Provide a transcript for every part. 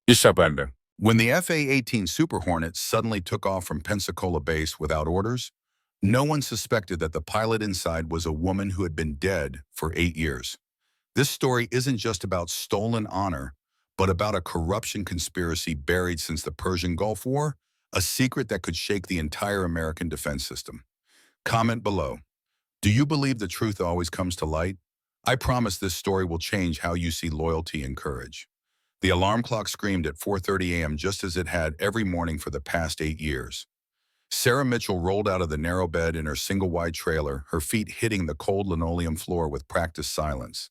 İşe bende. When the FA-18 Super Hornet suddenly took off from Pensacola Base without orders, no one suspected that the pilot inside was a woman who had been dead for 8 years. This story isn't just about stolen honor, but about a corruption conspiracy buried since the Persian Gulf War, a secret that could shake the entire American defense system. Comment below. Do you believe the truth always comes to light? I promise this story will change how you see loyalty and courage. The alarm clock screamed at 4:30 a.m. just as it had every morning for the past 8 years. Sarah Mitchell rolled out of the narrow bed in her single-wide trailer, her feet hitting the cold linoleum floor with practiced silence.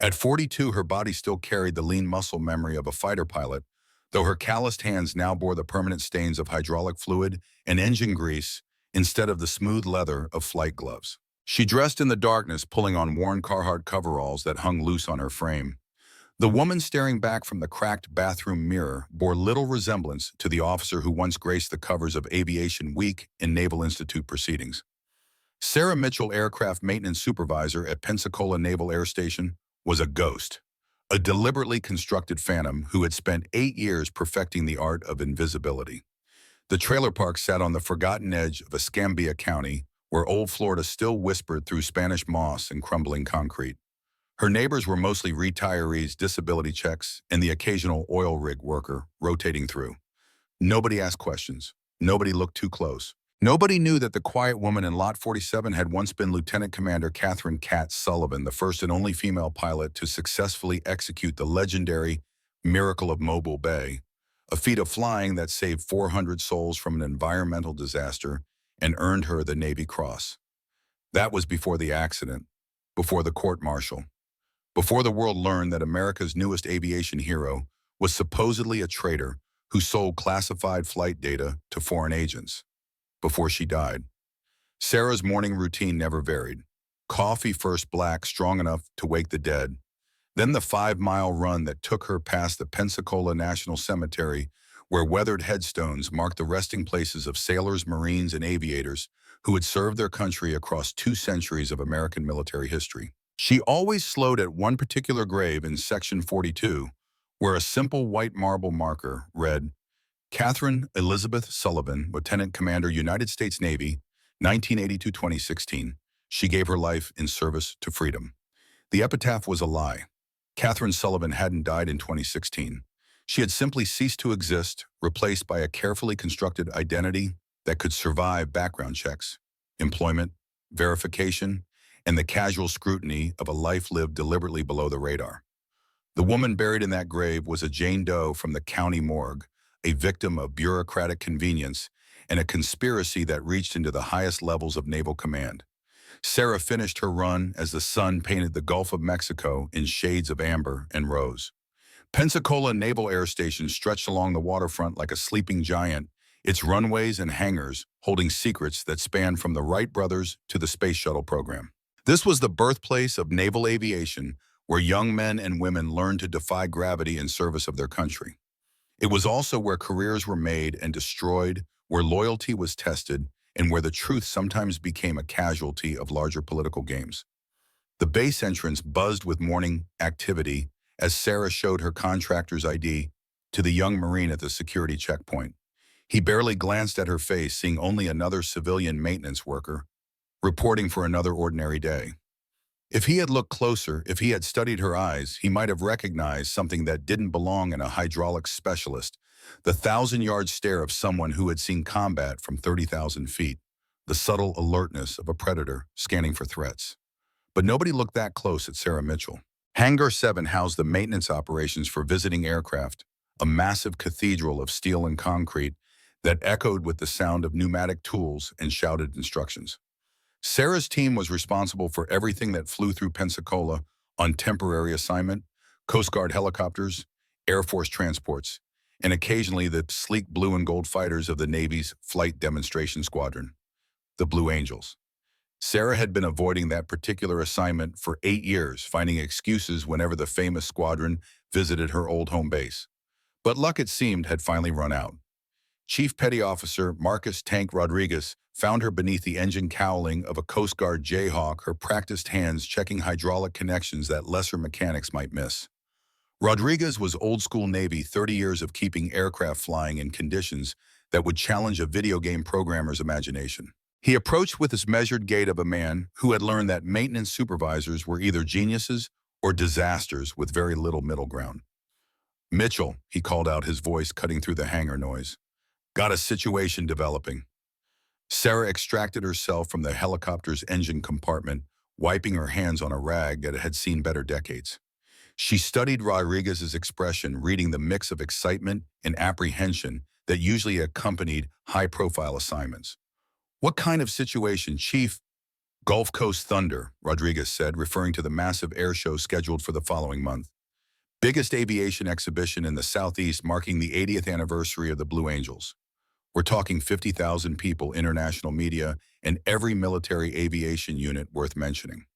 At 42, her body still carried the lean muscle memory of a fighter pilot, though her calloused hands now bore the permanent stains of hydraulic fluid and engine grease instead of the smooth leather of flight gloves. She dressed in the darkness, pulling on worn Carhartt coveralls that hung loose on her frame. The woman staring back from the cracked bathroom mirror bore little resemblance to the officer who once graced the covers of Aviation Week in Naval Institute proceedings. Sarah Mitchell, aircraft maintenance supervisor at Pensacola Naval Air Station, was a ghost, a deliberately constructed phantom who had spent 8 years perfecting the art of invisibility. The trailer park sat on the forgotten edge of Escambia County, where old Florida still whispered through Spanish moss and crumbling concrete. Her neighbors were mostly retirees, disability checks, and the occasional oil rig worker rotating through. Nobody asked questions. Nobody looked too close. Nobody knew that the quiet woman in Lot 47 had once been Lieutenant Commander Catherine "Cat" Sullivan, the first and only female pilot to successfully execute the legendary Miracle of Mobile Bay, a feat of flying that saved 400 souls from an environmental disaster and earned her the Navy Cross. That was before the accident, before the court-martial, before the world learned that America's newest aviation hero was supposedly a traitor who sold classified flight data to foreign agents. Before she died. Sarah's morning routine never varied. Coffee first black, strong enough to wake the dead. Then the 5-mile run that took her past the Pensacola National Cemetery, where weathered headstones marked the resting places of sailors, Marines, and aviators who had served their country across 2 centuries of American military history. She always slowed at one particular grave in Section 42, where a simple white marble marker read, Catherine Elizabeth Sullivan, Lieutenant Commander, United States Navy, 1982-2016. She gave her life in service to freedom. The epitaph was a lie. Catherine Sullivan hadn't died in 2016. She had simply ceased to exist, replaced by a carefully constructed identity that could survive background checks, employment, verification, and the casual scrutiny of a life lived deliberately below the radar. The woman buried in that grave was a Jane Doe from the county morgue, a victim of bureaucratic convenience and a conspiracy that reached into the highest levels of naval command. Sarah finished her run as the sun painted the Gulf of Mexico in shades of amber and rose. Pensacola Naval Air Station stretched along the waterfront like a sleeping giant, its runways and hangars holding secrets that spanned from the Wright brothers to the Space Shuttle program. This was the birthplace of naval aviation, where young men and women learned to defy gravity in service of their country. It was also where careers were made and destroyed, where loyalty was tested, and where the truth sometimes became a casualty of larger political games. The base entrance buzzed with morning activity as Sarah showed her contractor's ID to the young Marine at the security checkpoint. He barely glanced at her face, seeing only another civilian maintenance worker, reporting for another ordinary day. If he had looked closer, if he had studied her eyes, he might have recognized something that didn't belong in a hydraulics specialist, the 1,000-yard stare of someone who had seen combat from 30,000 feet, the subtle alertness of a predator scanning for threats. But nobody looked that close at Sarah Mitchell. Hangar 7 housed the maintenance operations for visiting aircraft, a massive cathedral of steel and concrete that echoed with the sound of pneumatic tools and shouted instructions. Sarah's team was responsible for everything that flew through Pensacola on temporary assignment, Coast Guard helicopters, Air Force transports, and occasionally the sleek blue and gold fighters of the Navy's Flight Demonstration Squadron, the Blue Angels. Sarah had been avoiding that particular assignment for 8 years, finding excuses whenever the famous squadron visited her old home base. But luck, it seemed, had finally run out. Chief Petty Officer Marcus "Tank" Rodriguez found her beneath the engine cowling of a Coast Guard Jayhawk, her practiced hands checking hydraulic connections that lesser mechanics might miss. Rodriguez was old-school Navy, 30 years of keeping aircraft flying in conditions that would challenge a video game programmer's imagination. He approached with this measured gait of a man who had learned that maintenance supervisors were either geniuses or disasters with very little middle ground. "Mitchell," he called out, his voice cutting through the hangar noise. "Got a situation developing." Sarah extracted herself from the helicopter's engine compartment, wiping her hands on a rag that had seen better decades. She studied Rodriguez's expression, reading the mix of excitement and apprehension that usually accompanied high-profile assignments. "What kind of situation, Chief?" "Gulf Coast Thunder," Rodriguez said, referring to the massive air show scheduled for the following month. "Biggest aviation exhibition in the Southeast, marking the 80th anniversary of the Blue Angels. We're talking 50,000 people, international media, and every military aviation unit worth mentioning."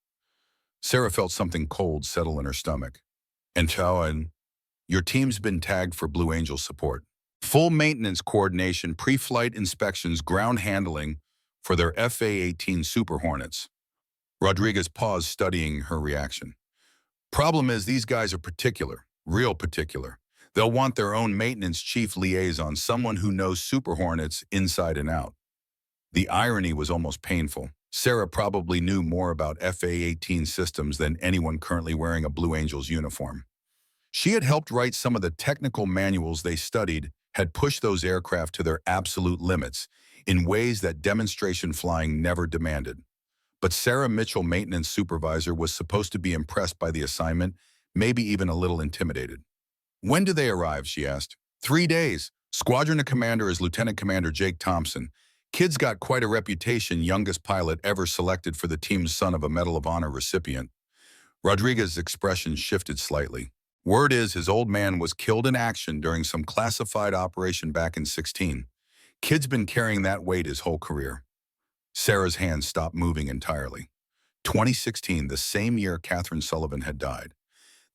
Sarah felt something cold settle in her stomach. "And your team's been tagged for Blue Angel support. Full maintenance coordination, pre-flight inspections, ground handling for their FA-18 Super Hornets." Rodriguez paused, studying her reaction. "Problem is, these guys are particular, real particular. They'll want their own maintenance chief liaison, someone who knows Super Hornets inside and out." The irony was almost painful. Sarah probably knew more about FA-18 systems than anyone currently wearing a Blue Angels uniform. She had helped write some of the technical manuals they studied, had pushed those aircraft to their absolute limits in ways that demonstration flying never demanded. But Sarah Mitchell, maintenance supervisor, was supposed to be impressed by the assignment, maybe even a little intimidated. "When do they arrive?" she asked. 3 days. Squadron commander is Lieutenant Commander Jake Thompson. Kid's got quite a reputation, youngest pilot ever selected for the team's son of a Medal of Honor recipient. Rodriguez's expression shifted slightly. "Word is his old man was killed in action during some classified operation back in 16. Kid's been carrying that weight his whole career." Sarah's hands stopped moving entirely. 2016, the same year Catherine Sullivan had died.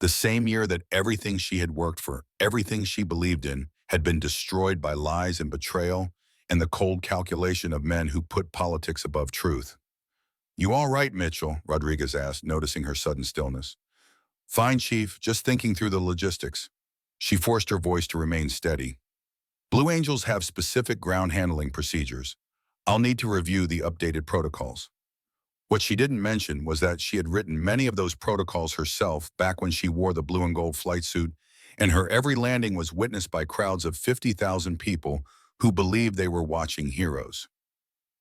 The same year that everything she had worked for, everything she believed in, had been destroyed by lies and betrayal and the cold calculation of men who put politics above truth. "You all right, Mitchell?" Rodriguez asked, noticing her sudden stillness. "Fine, Chief, just thinking through the logistics." She forced her voice to remain steady. "Blue Angels have specific ground handling procedures. I'll need to review the updated protocols." What she didn't mention was that she had written many of those protocols herself back when she wore the blue and gold flight suit, and her every landing was witnessed by crowds of 50,000 people who believed they were watching heroes.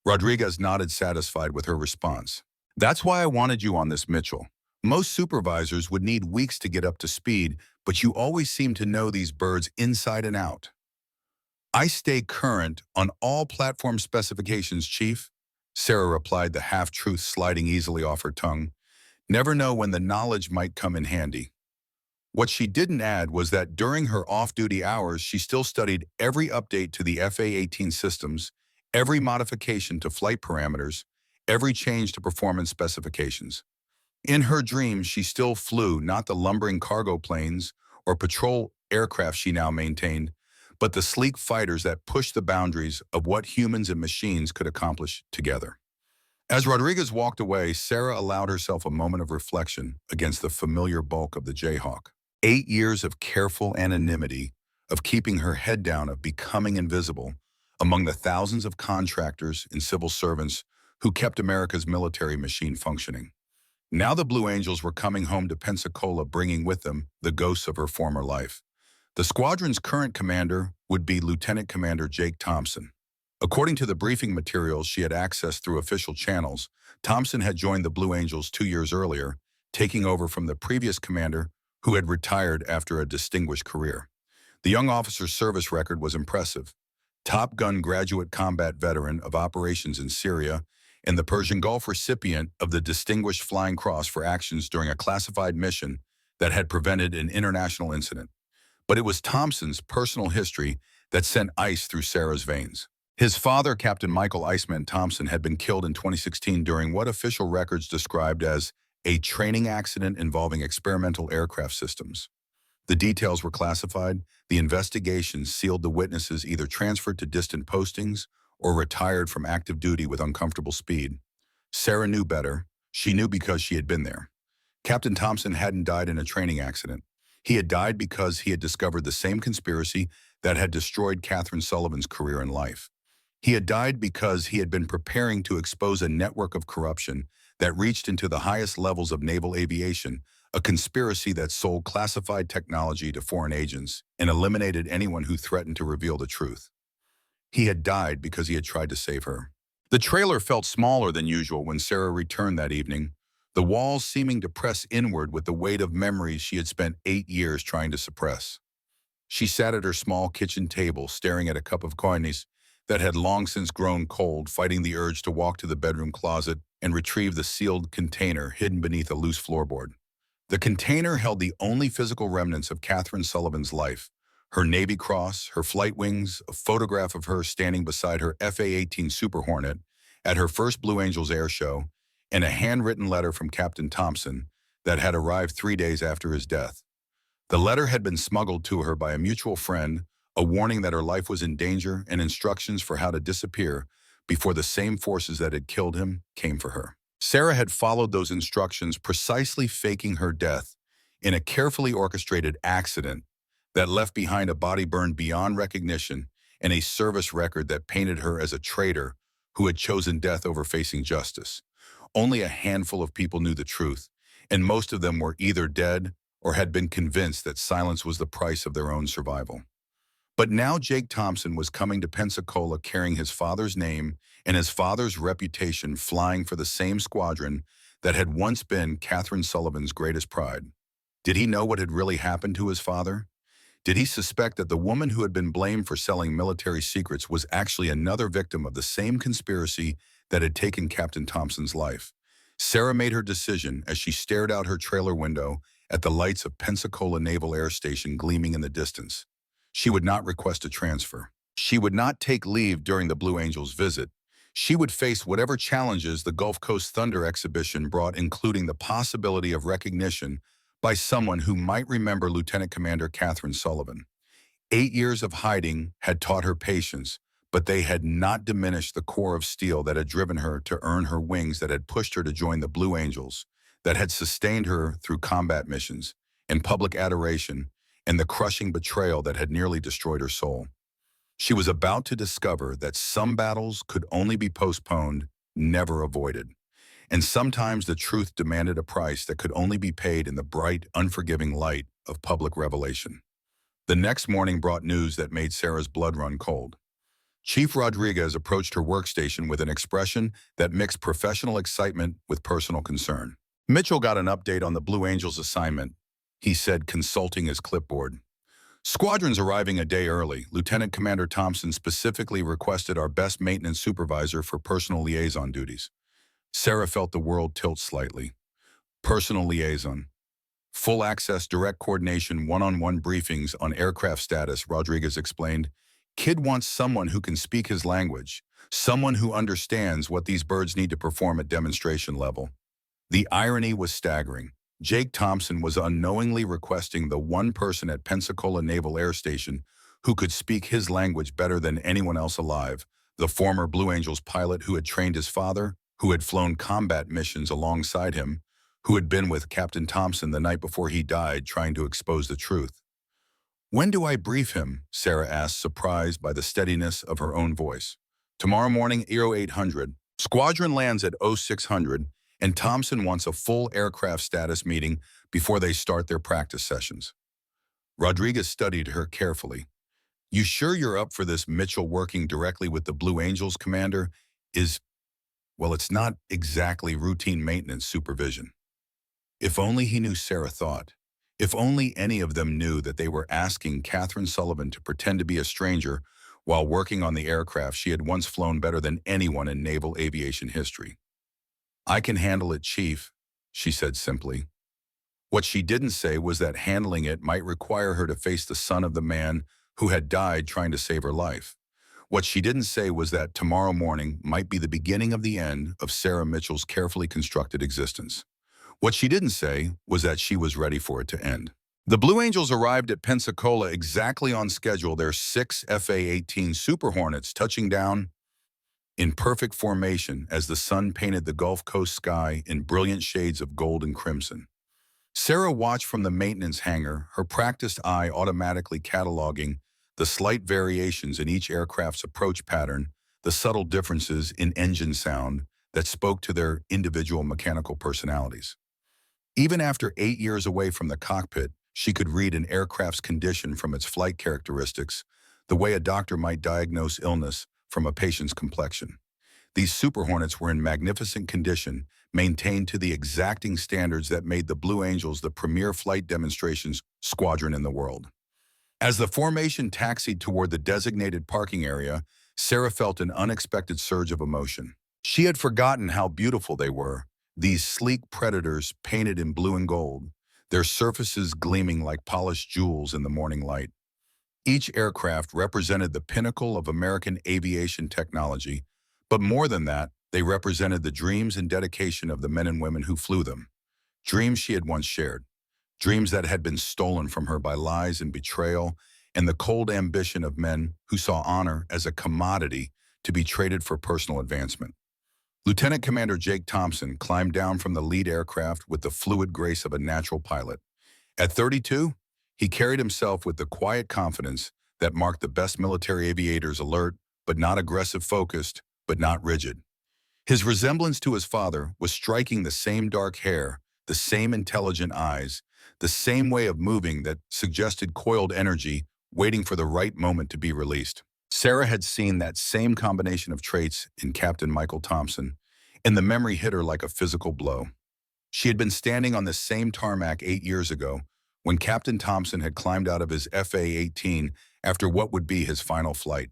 Rodriguez nodded, satisfied with her response. "That's why I wanted you on this, Mitchell. Most supervisors would need weeks to get up to speed, but you always seem to know these birds inside and out." "I stay current on all platform specifications, Chief," Sarah replied, the half-truth sliding easily off her tongue. "Never know when the knowledge might come in handy." What she didn't add was that during her off-duty hours, she still studied every update to the FA-18 systems, every modification to flight parameters, every change to performance specifications. In her dreams, she still flew not the lumbering cargo planes or patrol aircraft she now maintained, but the sleek fighters that pushed the boundaries of what humans and machines could accomplish together. As Rodriguez walked away, Sarah allowed herself a moment of reflection against the familiar bulk of the Jayhawk. 8 years of careful anonymity, of keeping her head down, of becoming invisible among the thousands of contractors and civil servants who kept America's military machine functioning. Now the Blue Angels were coming home to Pensacola, bringing with them the ghosts of her former life. The squadron's current commander would be Lieutenant Commander Jake Thompson. According to the briefing materials she had accessed through official channels, Thompson had joined the Blue Angels 2 years earlier, taking over from the previous commander who had retired after a distinguished career. The young officer's service record was impressive. Top Gun graduate combat veteran of operations in Syria and the Persian Gulf recipient of the Distinguished Flying Cross for actions during a classified mission that had prevented an international incident. But it was Thompson's personal history that sent ice through Sarah's veins. His father, Captain Michael Iceman Thompson, had been killed in 2016 during what official records described as a training accident involving experimental aircraft systems. The details were classified. The investigation sealed. The witnesses either transferred to distant postings or retired from active duty with uncomfortable speed. Sarah knew better. She knew because she had been there. Captain Thompson hadn't died in a training accident. He had died because he had discovered the same conspiracy that had destroyed Catherine Sullivan's career and life. He had died because he had been preparing to expose a network of corruption that reached into the highest levels of naval aviation, a conspiracy that sold classified technology to foreign agents and eliminated anyone who threatened to reveal the truth. He had died because he had tried to save her. The trailer felt smaller than usual when Sarah returned that evening, the walls seeming to press inward with the weight of memories she had spent 8 years trying to suppress. She sat at her small kitchen table, staring at a cup of coinies that had long since grown cold, fighting the urge to walk to the bedroom closet and retrieve the sealed container hidden beneath a loose floorboard. The container held the only physical remnants of Catherine Sullivan's life: her Navy Cross, her flight wings, a photograph of her standing beside her FA-18 Super Hornet at her first Blue Angels air show, and a handwritten letter from Captain Thompson that had arrived 3 days after his death. The letter had been smuggled to her by a mutual friend, a warning that her life was in danger and instructions for how to disappear before the same forces that had killed him came for her. Sarah had followed those instructions, precisely faking her death in a carefully orchestrated accident that left behind a body burned beyond recognition and a service record that painted her as a traitor who had chosen death over facing justice. Only a handful of people knew the truth, and most of them were either dead or had been convinced that silence was the price of their own survival. But now Jake Thompson was coming to Pensacola carrying his father's name and his father's reputation, flying for the same squadron that had once been Catherine Sullivan's greatest pride. Did he know what had really happened to his father? Did he suspect that the woman who had been blamed for selling military secrets was actually another victim of the same conspiracy that had taken Captain Thompson's life? Sarah made her decision as she stared out her trailer window at the lights of Pensacola Naval Air Station gleaming in the distance. She would not request a transfer. She would not take leave during the Blue Angels' visit. She would face whatever challenges the Gulf Coast Thunder exhibition brought, including the possibility of recognition by someone who might remember Lieutenant Commander Catherine Sullivan. 8 years of hiding had taught her patience, but they had not diminished the core of steel that had driven her to earn her wings, that had pushed her to join the Blue Angels, that had sustained her through combat missions and public adoration, and the crushing betrayal that had nearly destroyed her soul. She was about to discover that some battles could only be postponed, never avoided. And sometimes the truth demanded a price that could only be paid in the bright, unforgiving light of public revelation. The next morning brought news that made Sarah's blood run cold. Chief Rodriguez approached her workstation with an expression that mixed professional excitement with personal concern. Mitchell got an update on the Blue Angels' assignment, he said, consulting his clipboard. Squadron's arriving a day early. Lieutenant Commander Thompson specifically requested our best maintenance supervisor for personal liaison duties. Sarah felt the world tilt slightly. Personal liaison. Full access, direct coordination, one-on-one briefings on aircraft status, Rodriguez explained. Kid wants someone who can speak his language, someone who understands what these birds need to perform at demonstration level. The irony was staggering. Jake Thompson was unknowingly requesting the one person at Pensacola Naval Air Station who could speak his language better than anyone else alive, the former Blue Angels pilot who had trained his father, who had flown combat missions alongside him, who had been with Captain Thompson the night before he died trying to expose the truth. When do I brief him? Sarah asked, surprised by the steadiness of her own voice. Tomorrow morning, 0800. Squadron lands at 0600. And Thompson wants a full aircraft status meeting before they start their practice sessions. Rodriguez studied her carefully. You sure you're up for this? Mitchell, working directly with the Blue Angels commander, well, it's not exactly routine maintenance supervision. If only he knew, Sarah thought. If only any of them knew that they were asking Catherine Sullivan to pretend to be a stranger while working on the aircraft she had once flown better than anyone in naval aviation history. I can handle it, Chief, she said simply. What she didn't say was that handling it might require her to face the son of the man who had died trying to save her life. What she didn't say was that tomorrow morning might be the beginning of the end of Sarah Mitchell's carefully constructed existence. What she didn't say was that she was ready for it to end. The Blue Angels arrived at Pensacola exactly on schedule, their 6 FA-18 Super Hornets touching down in perfect formation as the sun painted the Gulf Coast sky in brilliant shades of gold and crimson. Sarah watched from the maintenance hangar, her practiced eye automatically cataloging the slight variations in each aircraft's approach pattern, the subtle differences in engine sound that spoke to their individual mechanical personalities. Even after 8 years away from the cockpit, she could read an aircraft's condition from its flight characteristics, the way a doctor might diagnose illness from a patient's complexion. These Super Hornets were in magnificent condition, maintained to the exacting standards that made the Blue Angels the premier flight demonstrations squadron in the world. As the formation taxied toward the designated parking area, Sarah felt an unexpected surge of emotion. She had forgotten how beautiful they were, these sleek predators painted in blue and gold, their surfaces gleaming like polished jewels in the morning light. Each aircraft represented the pinnacle of American aviation technology, but more than that, they represented the dreams and dedication of the men and women who flew them. Dreams she had once shared, dreams that had been stolen from her by lies and betrayal, and the cold ambition of men who saw honor as a commodity to be traded for personal advancement. Lieutenant Commander Jake Thompson climbed down from the lead aircraft with the fluid grace of a natural pilot. At 32, he carried himself with the quiet confidence that marked the best military aviators, alert, but not aggressive, focused, but not rigid. His resemblance to his father was striking: the same dark hair, the same intelligent eyes, the same way of moving that suggested coiled energy waiting for the right moment to be released. Sarah had seen that same combination of traits in Captain Michael Thompson, and the memory hit her like a physical blow. She had been standing on the same tarmac 8 years ago when Captain Thompson had climbed out of his FA-18 after what would be his final flight.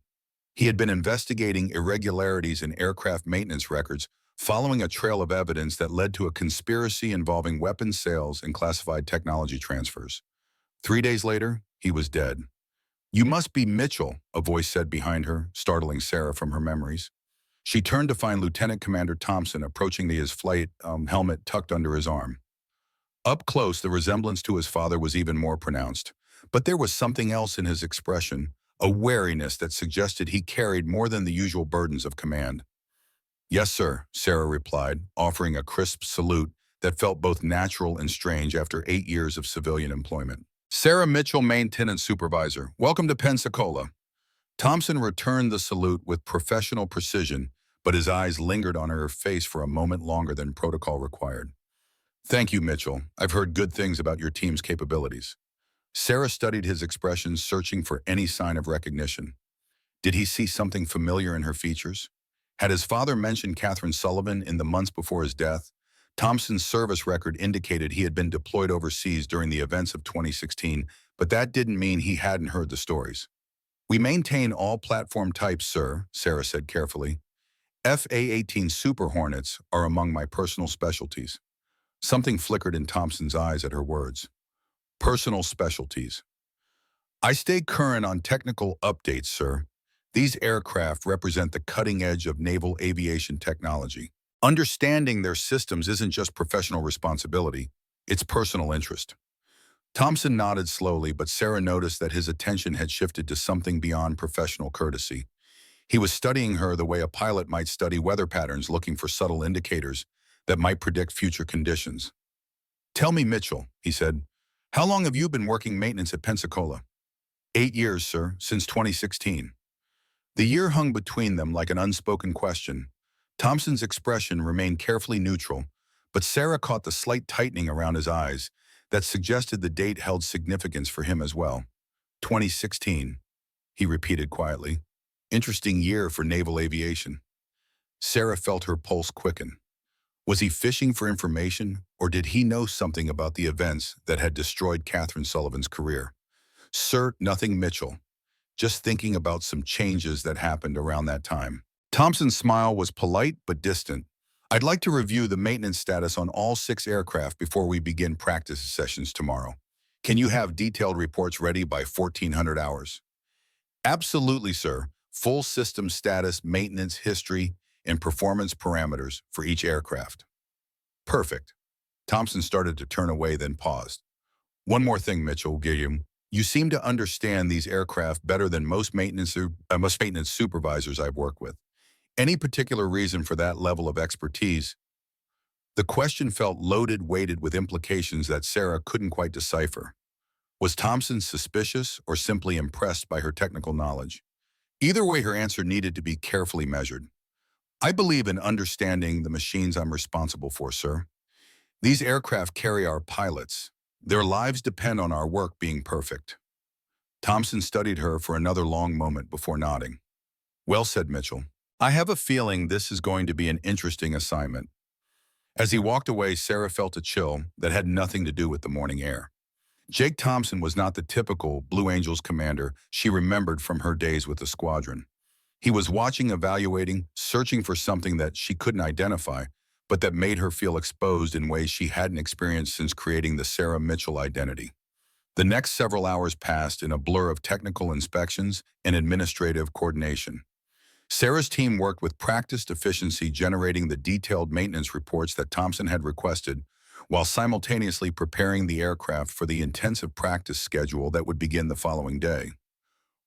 He had been investigating irregularities in aircraft maintenance records, following a trail of evidence that led to a conspiracy involving weapons sales and classified technology transfers. 3 days later, he was dead. "You must be Mitchell," a voice said behind her, startling Sarah from her memories. She turned to find Lieutenant Commander Thompson approaching his flight helmet tucked under his arm. Up close, the resemblance to his father was even more pronounced, but there was something else in his expression, a wariness that suggested he carried more than the usual burdens of command. "Yes, sir," Sarah replied, offering a crisp salute that felt both natural and strange after 8 years of civilian employment. "Sarah Mitchell, Maintenance Supervisor. Welcome to Pensacola." Thompson returned the salute with professional precision, but his eyes lingered on her face for a moment longer than protocol required. "Thank you, Mitchell. I've heard good things about your team's capabilities." Sarah studied his expression, searching for any sign of recognition. Did he see something familiar in her features? Had his father mentioned Catherine Sullivan in the months before his death? Thompson's service record indicated he had been deployed overseas during the events of 2016, but that didn't mean he hadn't heard the stories. "We maintain all platform types, sir," Sarah said carefully. "FA-18 Super Hornets are among my personal specialties." Something flickered in Thompson's eyes at her words. "Personal specialties." "I stay current on technical updates, sir. These aircraft represent the cutting edge of naval aviation technology. Understanding their systems isn't just professional responsibility, it's personal interest." Thompson nodded slowly, but Sarah noticed that his attention had shifted to something beyond professional courtesy. He was studying her the way a pilot might study weather patterns, looking for subtle indicators that might predict future conditions. "Tell me, Mitchell," he said, "how long have you been working maintenance at Pensacola?" 8 years, sir, since 2016. The year hung between them like an unspoken question. Thompson's expression remained carefully neutral, but Sarah caught the slight tightening around his eyes that suggested the date held significance for him as well. 2016, he repeated quietly. Interesting year for naval aviation. Sarah felt her pulse quicken. Was he fishing for information, or did he know something about the events that had destroyed Catherine Sullivan's career? "Sir, nothing, Mitchell. Just thinking about some changes that happened around that time." Thompson's smile was polite but distant. "I'd like to review the maintenance status on all 6 aircraft before we begin practice sessions tomorrow. Can you have detailed reports ready by 1400 hours? "Absolutely, sir. Full system status, maintenance history, and performance parameters for each aircraft." "Perfect." Thompson started to turn away, then paused. "One more thing, Mitchell, Gilliam. You seem to understand these aircraft better than most maintenance supervisors I've worked with. Any particular reason for that level of expertise?" The question felt loaded, weighted with implications that Sarah couldn't quite decipher. Was Thompson suspicious or simply impressed by her technical knowledge? Either way, her answer needed to be carefully measured. I believe in understanding the machines I'm responsible for, sir. These aircraft carry our pilots. Their lives depend on our work being perfect. Thompson studied her for another long moment before nodding. Well said, Mitchell. I have a feeling this is going to be an interesting assignment. As he walked away, Sarah felt a chill that had nothing to do with the morning air. Jake Thompson was not the typical Blue Angels commander she remembered from her days with the squadron. He was watching, evaluating, searching for something that she couldn't identify, but that made her feel exposed in ways she hadn't experienced since creating the Sarah Mitchell identity. The next several hours passed in a blur of technical inspections and administrative coordination. Sarah's team worked with practiced efficiency, generating the detailed maintenance reports that Thompson had requested, while simultaneously preparing the aircraft for the intensive practice schedule that would begin the following day.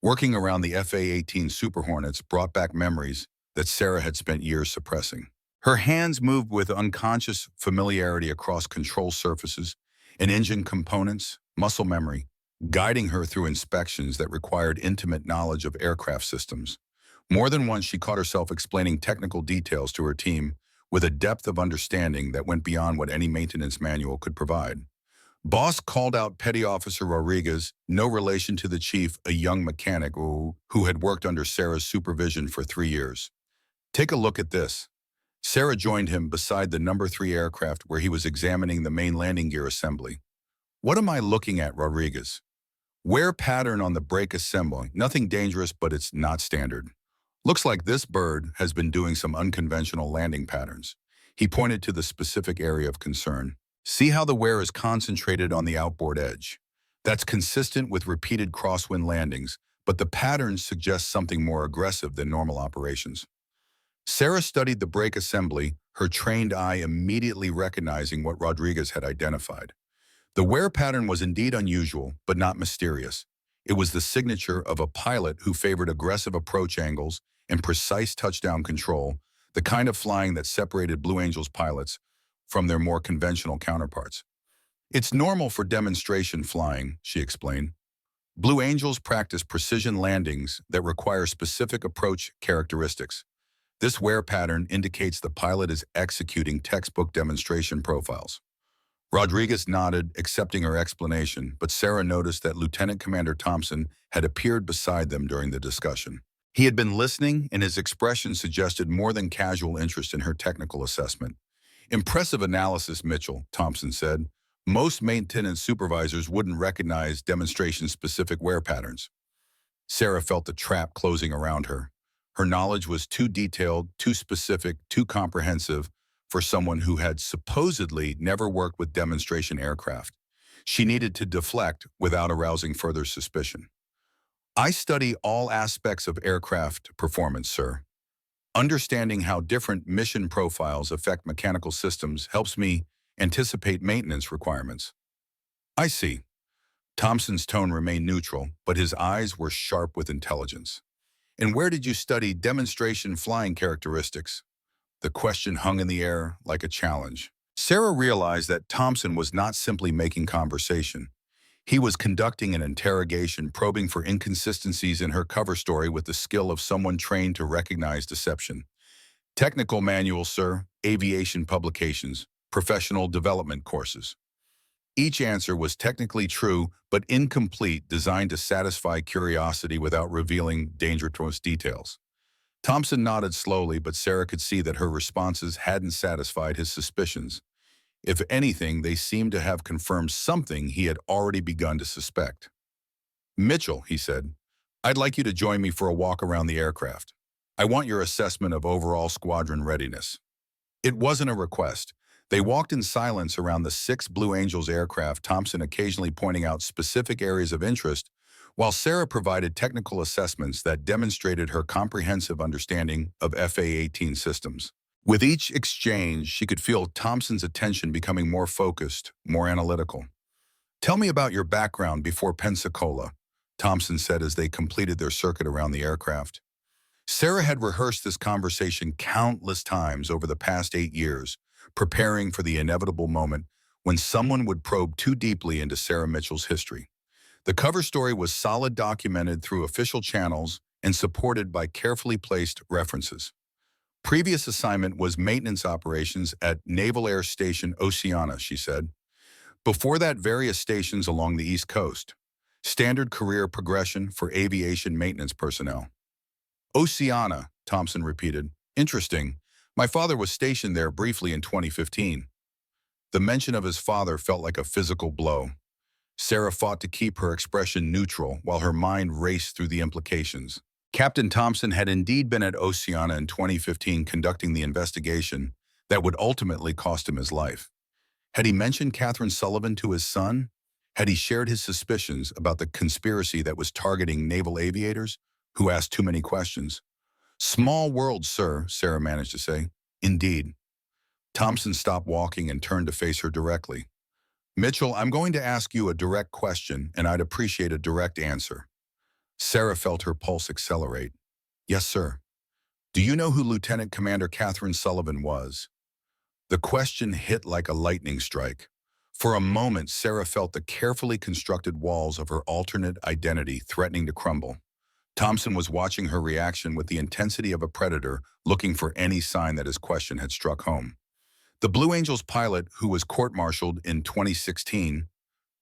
Working around the FA-18 Super Hornets brought back memories that Sarah had spent years suppressing. Her hands moved with unconscious familiarity across control surfaces and engine components, muscle memory, guiding her through inspections that required intimate knowledge of aircraft systems. More than once, she caught herself explaining technical details to her team with a depth of understanding that went beyond what any maintenance manual could provide. Boss called out Petty Officer Rodriguez, no relation to the chief, a young mechanic who had worked under Sarah's supervision for 3 years. Take a look at this. Sarah joined him beside the number 3 aircraft where he was examining the main landing gear assembly. What am I looking at, Rodriguez? Wear pattern on the brake assembly. Nothing dangerous, but it's not standard. Looks like this bird has been doing some unconventional landing patterns. He pointed to the specific area of concern. See how the wear is concentrated on the outboard edge. That's consistent with repeated crosswind landings, but the pattern suggests something more aggressive than normal operations. Sarah studied the brake assembly, her trained eye immediately recognizing what Rodriguez had identified. The wear pattern was indeed unusual, but not mysterious. It was the signature of a pilot who favored aggressive approach angles and precise touchdown control, the kind of flying that separated Blue Angels pilots from their more conventional counterparts. It's normal for demonstration flying, she explained. Blue Angels practice precision landings that require specific approach characteristics. This wear pattern indicates the pilot is executing textbook demonstration profiles. Rodriguez nodded, accepting her explanation, but Sarah noticed that Lieutenant Commander Thompson had appeared beside them during the discussion. He had been listening, and his expression suggested more than casual interest in her technical assessment. Impressive analysis, Mitchell, Thompson said. Most maintenance supervisors wouldn't recognize demonstration-specific wear patterns. Sarah felt the trap closing around her. Her knowledge was too detailed, too specific, too comprehensive for someone who had supposedly never worked with demonstration aircraft. She needed to deflect without arousing further suspicion. I study all aspects of aircraft performance, sir. Understanding how different mission profiles affect mechanical systems helps me anticipate maintenance requirements. I see. Thompson's tone remained neutral, but his eyes were sharp with intelligence. And where did you study demonstration flying characteristics? The question hung in the air like a challenge. Sarah realized that Thompson was not simply making conversation. He was conducting an interrogation, probing for inconsistencies in her cover story with the skill of someone trained to recognize deception. Technical manuals, sir, aviation publications, professional development courses. Each answer was technically true, but incomplete, designed to satisfy curiosity without revealing dangerous details. Thompson nodded slowly, but Sarah could see that her responses hadn't satisfied his suspicions. If anything, they seemed to have confirmed something he had already begun to suspect. Mitchell, he said, I'd like you to join me for a walk around the aircraft. I want your assessment of overall squadron readiness. It wasn't a request. They walked in silence around the 6 Blue Angels aircraft, Thompson occasionally pointing out specific areas of interest, while Sarah provided technical assessments that demonstrated her comprehensive understanding of FA-18 systems. With each exchange, she could feel Thompson's attention becoming more focused, more analytical. Tell me about your background before Pensacola, Thompson said as they completed their circuit around the aircraft. Sarah had rehearsed this conversation countless times over the past 8 years, preparing for the inevitable moment when someone would probe too deeply into Sarah Mitchell's history. The cover story was solid, documented through official channels and supported by carefully placed references. Previous assignment was maintenance operations at Naval Air Station Oceana, she said. Before that, various stations along the East Coast. Standard career progression for aviation maintenance personnel. Oceana, Thompson repeated. Interesting. My father was stationed there briefly in 2015. The mention of his father felt like a physical blow. Sarah fought to keep her expression neutral while her mind raced through the implications. Captain Thompson had indeed been at Oceana in 2015 conducting the investigation that would ultimately cost him his life. Had he mentioned Catherine Sullivan to his son? Had he shared his suspicions about the conspiracy that was targeting naval aviators who asked too many questions? Small world, sir, Sarah managed to say. Indeed. Thompson stopped walking and turned to face her directly. Mitchell, I'm going to ask you a direct question, and I'd appreciate a direct answer. Sarah felt her pulse accelerate. Yes, sir. Do you know who Lieutenant Commander Catherine Sullivan was? The question hit like a lightning strike. For a moment, Sarah felt the carefully constructed walls of her alternate identity threatening to crumble. Thompson was watching her reaction with the intensity of a predator looking for any sign that his question had struck home. The Blue Angels pilot, who was court-martialed in 2016,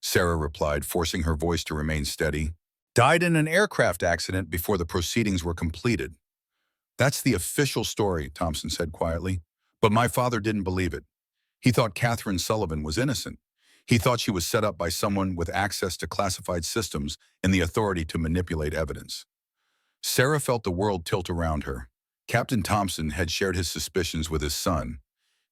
Sarah replied, forcing her voice to remain steady, died in an aircraft accident before the proceedings were completed. That's the official story, Thompson said quietly, but my father didn't believe it. He thought Catherine Sullivan was innocent. He thought she was set up by someone with access to classified systems and the authority to manipulate evidence. Sarah felt the world tilt around her. Captain Thompson had shared his suspicions with his son.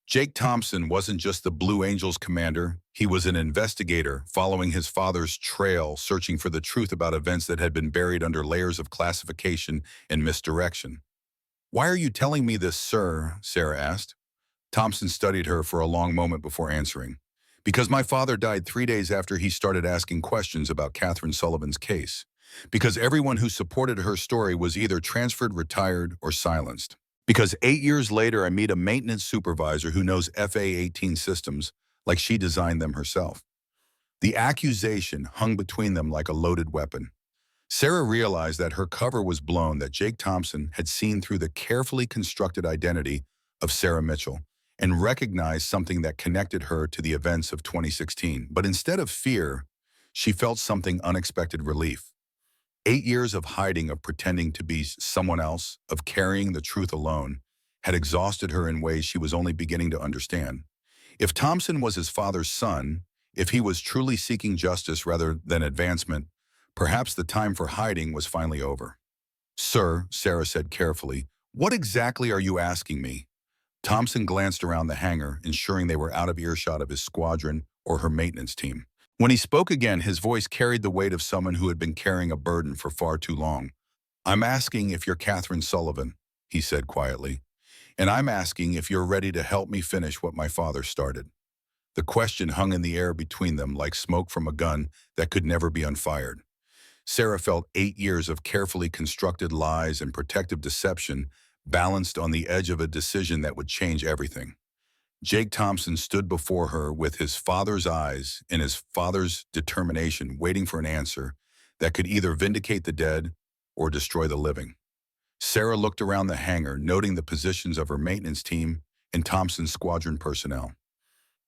Jake Thompson wasn't just the Blue Angels commander, he was an investigator following his father's trail, searching for the truth about events that had been buried under layers of classification and misdirection. Why are you telling me this, sir? Sarah asked. Thompson studied her for a long moment before answering. Because my father died 3 days after he started asking questions about Catherine Sullivan's case. Because everyone who supported her story was either transferred, retired, or silenced. Because 8 years later, I meet a maintenance supervisor who knows FA-18 systems like she designed them herself. The accusation hung between them like a loaded weapon. Sarah realized that her cover was blown, that Jake Thompson had seen through the carefully constructed identity of Sarah Mitchell and recognized something that connected her to the events of 2016. But instead of fear, she felt something unexpected: relief. 8 years of hiding, of pretending to be someone else, of carrying the truth alone, had exhausted her in ways she was only beginning to understand. If Thompson was his father's son, if he was truly seeking justice rather than advancement, perhaps the time for hiding was finally over. Sir, Sarah said carefully, what exactly are you asking me? Thompson glanced around the hangar, ensuring they were out of earshot of his squadron or her maintenance team. When he spoke again, his voice carried the weight of someone who had been carrying a burden for far too long. I'm asking if you're Catherine Sullivan, he said quietly, and I'm asking if you're ready to help me finish what my father started. The question hung in the air between them like smoke from a gun that could never be unfired. Sarah felt 8 years of carefully constructed lies and protective deception balanced on the edge of a decision that would change everything. Jake Thompson stood before her with his father's eyes and his father's determination, waiting for an answer that could either vindicate the dead or destroy the living. Sarah looked around the hangar, noting the positions of her maintenance team and Thompson's squadron personnel.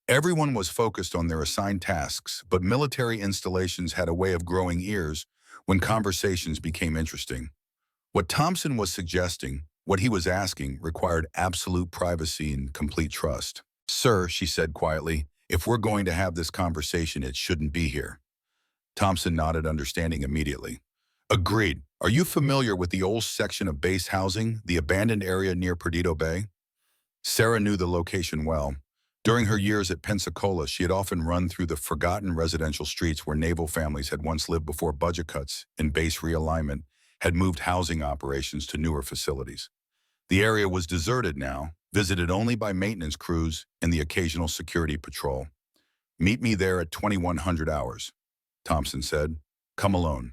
Everyone was focused on their assigned tasks, but military installations had a way of growing ears when conversations became interesting. What Thompson was suggesting, what he was asking, required absolute privacy and complete trust. Sir, she said quietly, if we're going to have this conversation, it shouldn't be here. Thompson nodded, understanding immediately. Agreed. Are you familiar with the old section of base housing, the abandoned area near Perdido Bay? Sarah knew the location well. During her years at Pensacola, she had often run through the forgotten residential streets where naval families had once lived before budget cuts and base realignment had moved housing operations to newer facilities. The area was deserted now, visited only by maintenance crews and the occasional security patrol. Meet me there at 2100 hours, Thompson said. Come alone.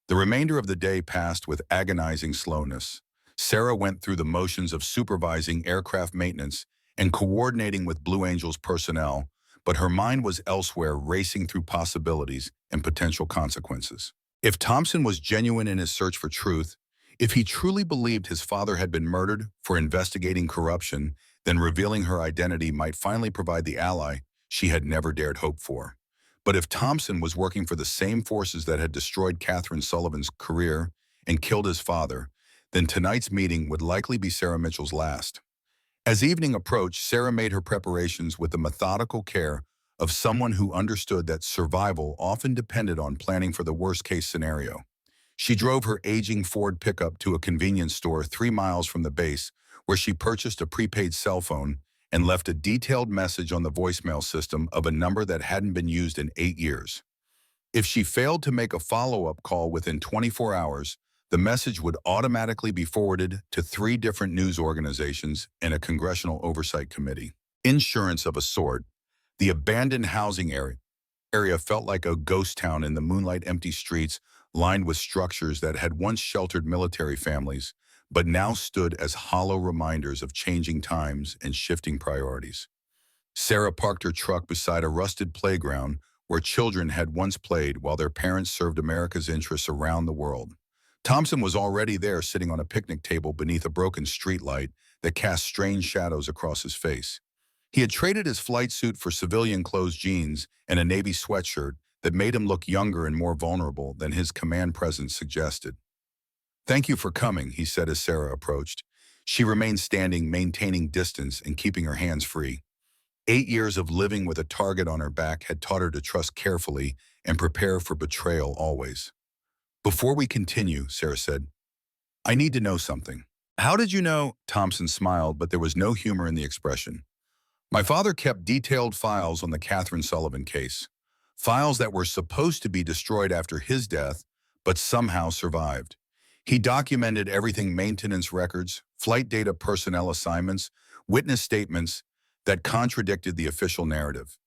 The remainder of the day passed with agonizing slowness. Sarah went through the motions of supervising aircraft maintenance and coordinating with Blue Angels personnel, but her mind was elsewhere, racing through possibilities and potential consequences. If Thompson was genuine in his search for truth, if he truly believed his father had been murdered for investigating corruption, then revealing her identity might finally provide the ally she had never dared hope for. But if Thompson was working for the same forces that had destroyed Catherine Sullivan's career and killed his father, then tonight's meeting would likely be Sarah Mitchell's last. As evening approached, Sarah made her preparations with the methodical care of someone who understood that survival often depended on planning for the worst-case scenario. She drove her aging Ford pickup to a convenience store 3 miles from the base, where she purchased a prepaid cell phone and left a detailed message on the voicemail system of a number that hadn't been used in 8 years. If she failed to make a follow-up call within 24 hours, the message would automatically be forwarded to 3 different news organizations and a congressional oversight committee. Insurance of a sort, the abandoned housing area felt like a ghost town in the moonlight, empty streets lined with structures that had once sheltered military families, but now stood as hollow reminders of changing times and shifting priorities. Sarah parked her truck beside a rusted playground where children had once played while their parents served America's interests around the world. Thompson was already there, sitting on a picnic table beneath a broken streetlight that cast strange shadows across his face. He had traded his flight suit for civilian-clothes jeans and a navy sweatshirt that made him look younger and more vulnerable than his command presence suggested. "Thank you for coming," he said as Sarah approached. She remained standing, maintaining distance and keeping her hands free. 8 years of living with a target on her back had taught her to trust carefully and prepare for betrayal always. "Before we continue," Sarah said, "I need to know something." "How did you know?" Thompson smiled, but there was no humor in the expression. "My father kept detailed files on the Catherine Sullivan case. Files that were supposed to be destroyed after his death, but somehow survived. He documented everything: maintenance records, flight data, personnel assignments, witness statements that contradicted the official narrative."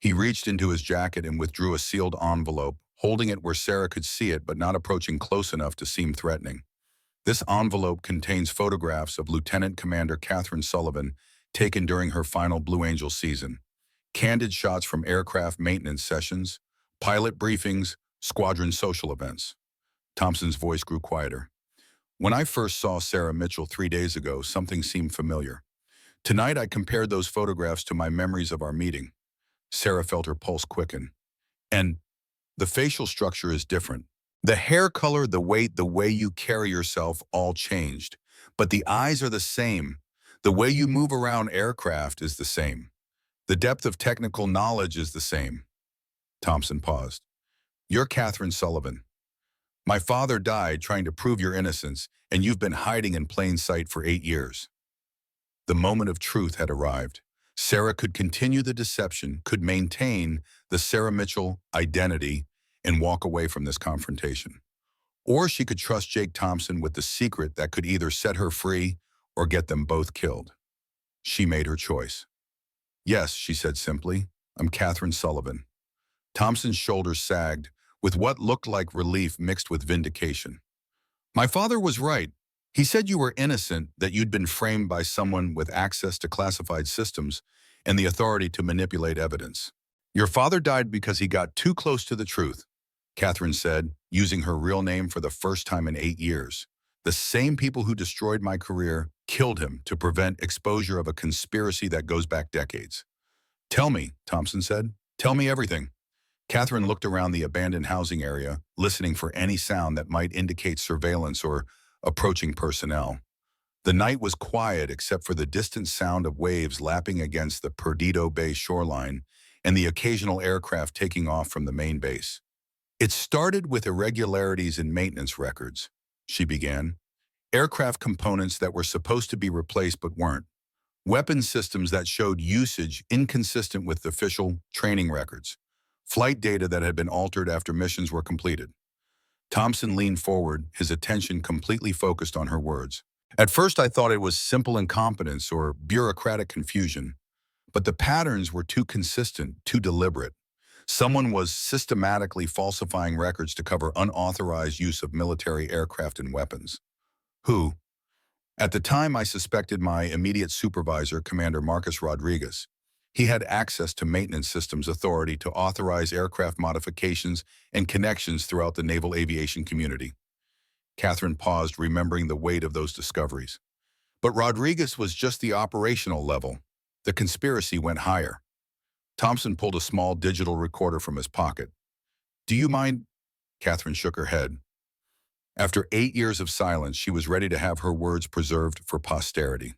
He reached into his jacket and withdrew a sealed envelope, holding it where Sarah could see it but not approaching close enough to seem threatening. This envelope contains photographs of Lieutenant Commander Catherine Sullivan taken during her final Blue Angel season. Candid shots from aircraft maintenance sessions, pilot briefings, squadron social events. Thompson's voice grew quieter. "When I first saw Sarah Mitchell 3 days ago, something seemed familiar. Tonight I compared those photographs to my memories of our meeting." Sarah felt her pulse quicken. "And the facial structure is different. The hair color, the weight, the way you carry yourself, all changed. But the eyes are the same. The way you move around aircraft is the same. The depth of technical knowledge is the same." Thompson paused. "You're Catherine Sullivan. My father died trying to prove your innocence, and you've been hiding in plain sight for 8 years." The moment of truth had arrived. Sarah could continue the deception, could maintain the Sarah Mitchell identity, and walk away from this confrontation. Or she could trust Jake Thompson with the secret that could either set her free or get them both killed. She made her choice. "Yes," she said simply, "I'm Catherine Sullivan." Thompson's shoulders sagged, with what looked like relief mixed with vindication. "My father was right. He said you were innocent, that you'd been framed by someone with access to classified systems and the authority to manipulate evidence. Your father died because he got too close to the truth," Catherine said, using her real name for the first time in 8 years. "The same people who destroyed my career killed him to prevent exposure of a conspiracy that goes back decades." "Tell me," Thompson said. "Tell me everything." Catherine looked around the abandoned housing area, listening for any sound that might indicate surveillance or approaching personnel. The night was quiet except for the distant sound of waves lapping against the Perdido Bay shoreline and the occasional aircraft taking off from the main base. "It started with irregularities in maintenance records," she began. "Aircraft components that were supposed to be replaced but weren't. Weapon systems that showed usage inconsistent with official training records. Flight data that had been altered after missions were completed." Thompson leaned forward, his attention completely focused on her words. "At first I thought it was simple incompetence or bureaucratic confusion, but the patterns were too consistent, too deliberate. Someone was systematically falsifying records to cover unauthorized use of military aircraft and weapons." "Who?" At the time, I suspected my immediate supervisor, Commander Marcus Rodriguez. He had access to maintenance systems authority to authorize aircraft modifications and connections throughout the naval aviation community. Catherine paused, remembering the weight of those discoveries. But Rodriguez was just the operational level. The conspiracy went higher. Thompson pulled a small digital recorder from his pocket. "Do you mind?" Catherine shook her head. After 8 years of silence, she was ready to have her words preserved for posterity.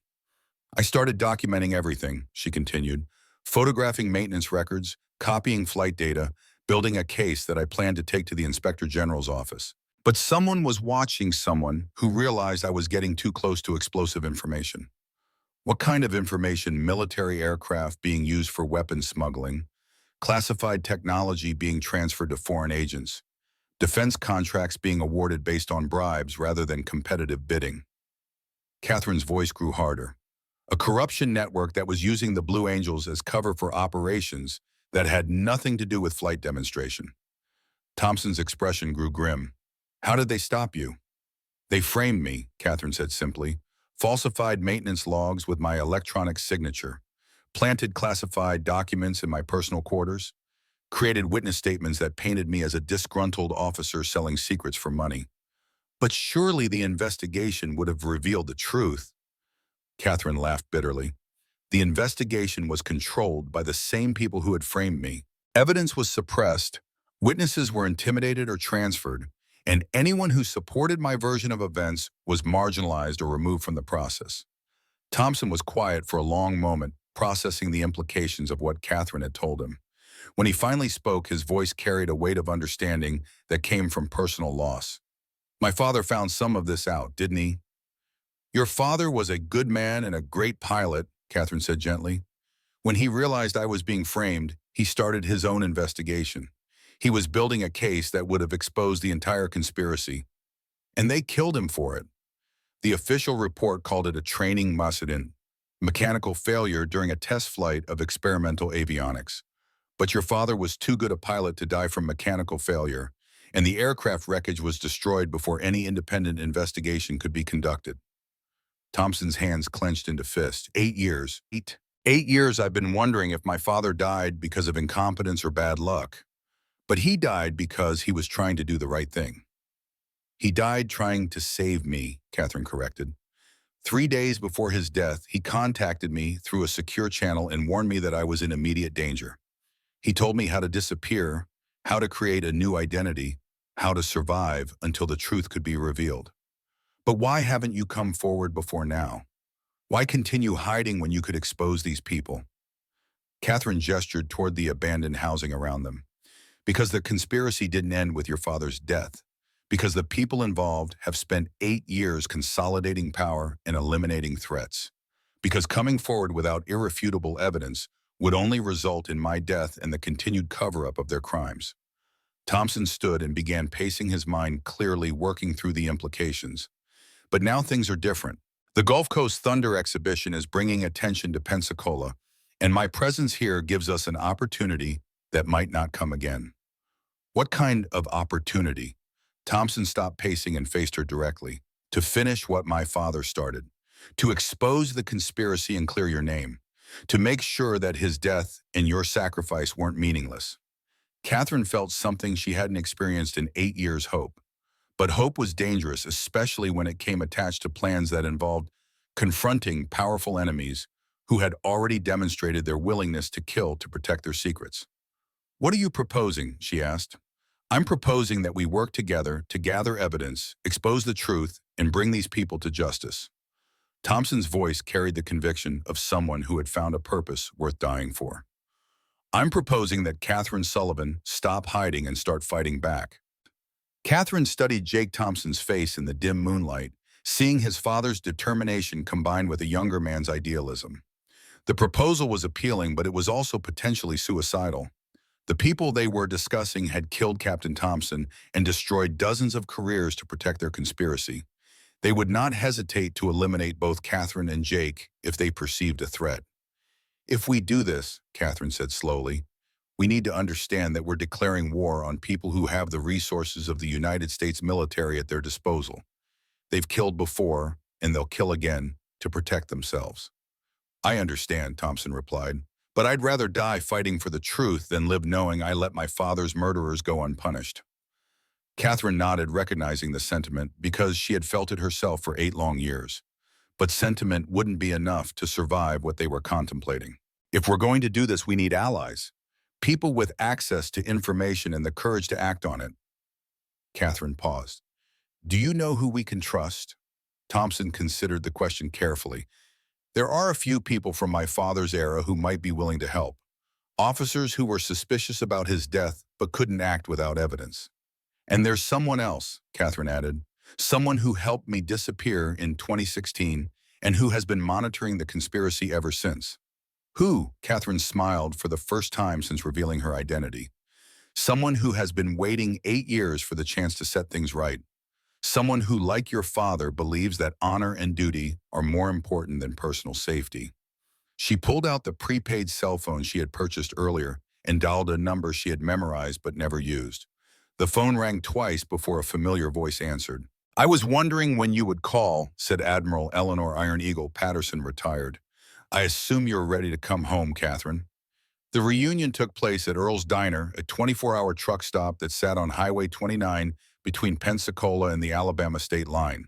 "I started documenting everything," she continued, "photographing maintenance records, copying flight data, building a case that I planned to take to the Inspector General's office. But someone was watching someone who realized I was getting too close to explosive information. What kind of information? Military aircraft being used for weapons smuggling, classified technology being transferred to foreign agents, defense contracts being awarded based on bribes rather than competitive bidding." Catherine's voice grew harder. "A corruption network that was using the Blue Angels as cover for operations that had nothing to do with flight demonstration." Thompson's expression grew grim. "How did they stop you?" "They framed me," Catherine said simply, "falsified maintenance logs with my electronic signature, planted classified documents in my personal quarters, created witness statements that painted me as a disgruntled officer selling secrets for money. But surely the investigation would have revealed the truth." Catherine laughed bitterly. "The investigation was controlled by the same people who had framed me. Evidence was suppressed, witnesses were intimidated or transferred, and anyone who supported my version of events was marginalized or removed from the process." Thompson was quiet for a long moment, processing the implications of what Catherine had told him. When he finally spoke, his voice carried a weight of understanding that came from personal loss. "My father found some of this out, didn't he?" "Your father was a good man and a great pilot," Catherine said gently. "When he realized I was being framed, he started his own investigation. He was building a case that would have exposed the entire conspiracy. And they killed him for it. The official report called it a training incident, mechanical failure during a test flight of experimental avionics. But your father was too good a pilot to die from mechanical failure, and the aircraft wreckage was destroyed before any independent investigation could be conducted." Thompson's hands clenched into fists. 8 years. 8 years I've been wondering if my father died because of incompetence or bad luck. But he died because he was trying to do the right thing. "He died trying to save me," Catherine corrected. 3 days before his death, he contacted me through a secure channel and warned me that I was in immediate danger. He told me how to disappear, how to create a new identity, how to survive until the truth could be revealed. But why haven't you come forward before now? Why continue hiding when you could expose these people?" Catherine gestured toward the abandoned housing around them. "Because the conspiracy didn't end with your father's death. Because the people involved have spent 8 years consolidating power and eliminating threats. Because coming forward without irrefutable evidence would only result in my death and the continued cover-up of their crimes." Thompson stood and began pacing his mind, clearly working through the implications. "But now things are different. The Gulf Coast Thunder exhibition is bringing attention to Pensacola, and my presence here gives us an opportunity that might not come again." "What kind of opportunity?" Thompson stopped pacing and faced her directly. "To finish what my father started. To expose the conspiracy and clear your name. To make sure that his death and your sacrifice weren't meaningless." Catherine felt something she hadn't experienced in 8 years: hope. But hope was dangerous, especially when it came attached to plans that involved confronting powerful enemies who had already demonstrated their willingness to kill to protect their secrets. "What are you proposing?" she asked. "I'm proposing that we work together to gather evidence, expose the truth, and bring these people to justice." Thompson's voice carried the conviction of someone who had found a purpose worth dying for. "I'm proposing that Catherine Sullivan stop hiding and start fighting back." Catherine studied Jake Thompson's face in the dim moonlight, seeing his father's determination combined with a younger man's idealism. The proposal was appealing, but it was also potentially suicidal. The people they were discussing had killed Captain Thompson and destroyed dozens of careers to protect their conspiracy. They would not hesitate to eliminate both Catherine and Jake if they perceived a threat. "If we do this," Catherine said slowly, "we need to understand that we're declaring war on people who have the resources of the United States military at their disposal. They've killed before, and they'll kill again to protect themselves. I understand, Thompson replied, but I'd rather die fighting for the truth than live knowing I let my father's murderers go unpunished. Catherine nodded, recognizing the sentiment because she had felt it herself for 8 long years. But sentiment wouldn't be enough to survive what they were contemplating. If we're going to do this, we need allies. People with access to information and the courage to act on it. Catherine paused. Do you know who we can trust? Thompson considered the question carefully. There are a few people from my father's era who might be willing to help. Officers who were suspicious about his death but couldn't act without evidence. And there's someone else, Catherine added, someone who helped me disappear in 2016 and who has been monitoring the conspiracy ever since. Who? Catherine smiled for the first time since revealing her identity. Someone who has been waiting 8 years for the chance to set things right. Someone who, like your father, believes that honor and duty are more important than personal safety. She pulled out the prepaid cell phone she had purchased earlier and dialed a number she had memorized but never used. The phone rang twice before a familiar voice answered. I was wondering when you would call, said Admiral Eleanor Iron Eagle Patterson, retired. I assume you're ready to come home, Catherine. The reunion took place at Earl's Diner, a 24-hour truck stop that sat on Highway 29 between Pensacola and the Alabama state line.